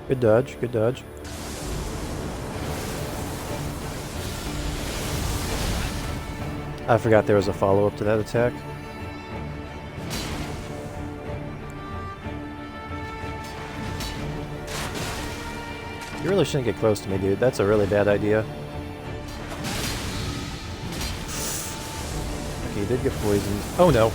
Good dodge, good dodge. I forgot there was a follow-up to that attack. You really shouldn't get close to me, dude. That's a really bad idea. Okay, you did get poisoned. Oh no.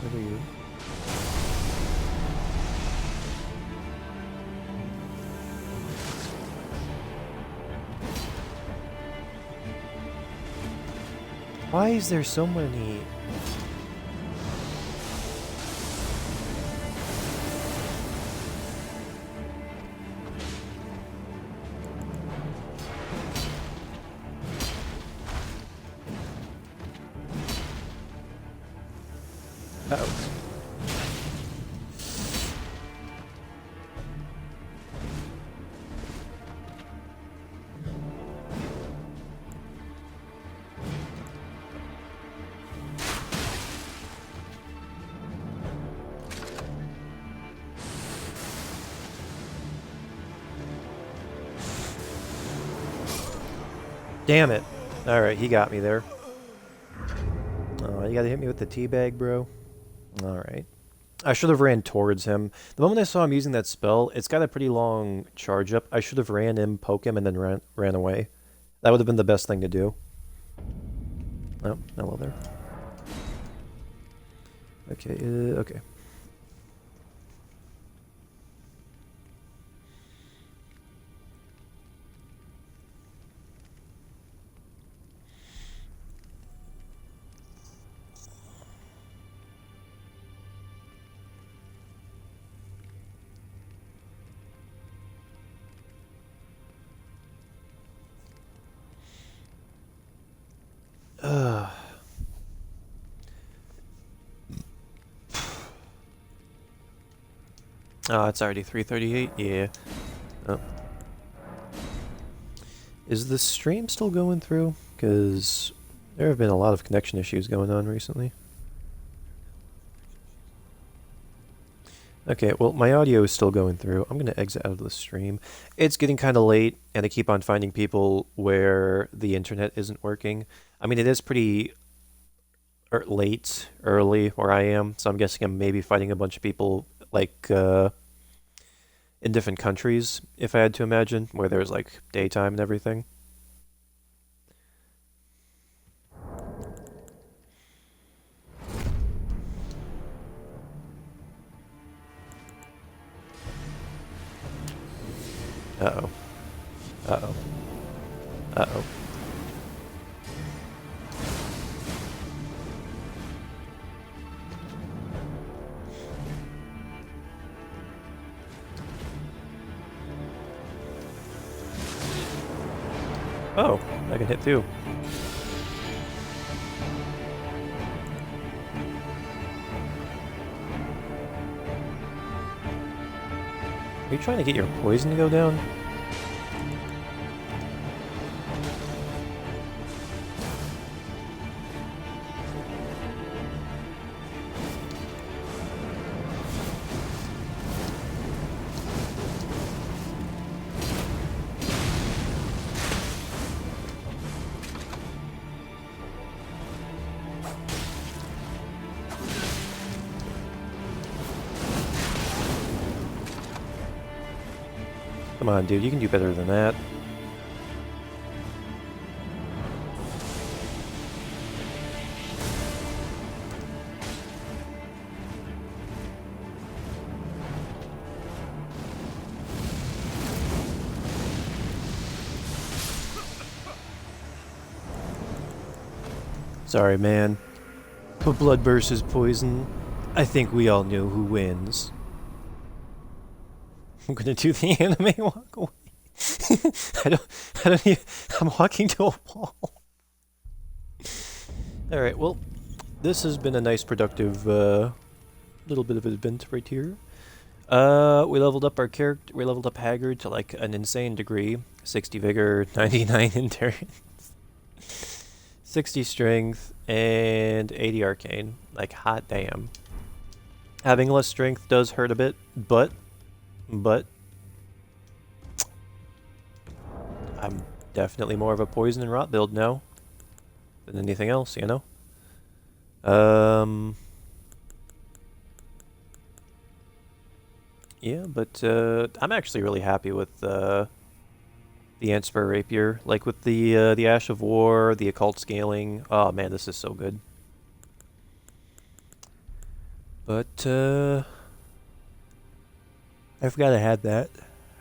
What are you? Why is there so many? Uh-oh. Damn it. Alright, he got me there. Oh, you gotta hit me with the teabag, bro. Alright. I should have ran towards him. The moment I saw him using that spell, it's got a pretty long charge up. I should have ran him, poke him, and then ran away. That would have been the best thing to do. Oh, hello there. Okay, okay. Oh, it's already 3:38. Yeah. Oh. Is the stream still going through? Because there have been a lot of connection issues going on recently. Okay, well, my audio is still going through. I'm going to exit out of the stream. It's getting kind of late, and I keep on finding people where the internet isn't working. I mean, it is pretty early where I am, so I'm guessing I'm maybe fighting a bunch of people, like, in different countries, if I had to imagine, where there's, like, daytime and everything. Uh-oh. Uh-oh. Uh-oh. Oh, I can hit too. Are you trying to get your poison to go down? Come on, dude, you can do better than that. Sorry, man. But blood versus poison, I think we all know who wins. I'm gonna do the anime walk away. I don't even, I'm walking to a wall. Alright, well, this has been a nice productive, little bit of an event right here. We leveled up our character, we leveled up Haggard to like an insane degree. 60 vigor, 99 endurance, 60 strength, and 80 arcane. Like, hot damn. Having less strength does hurt a bit, but I'm definitely more of a poison and rot build now than anything else, you know? Yeah, but I'm actually really happy with the Antspur Rapier. Like with the Ash of War, the occult scaling. Oh man, this is so good. But I forgot I had that.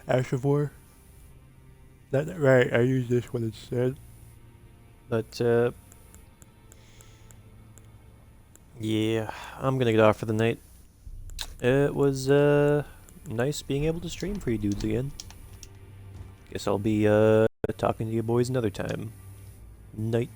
Ash of War. That right, I used this one instead. But yeah, I'm gonna get off for the night. It was nice being able to stream for you dudes again. Guess I'll be talking to you boys another time. Night.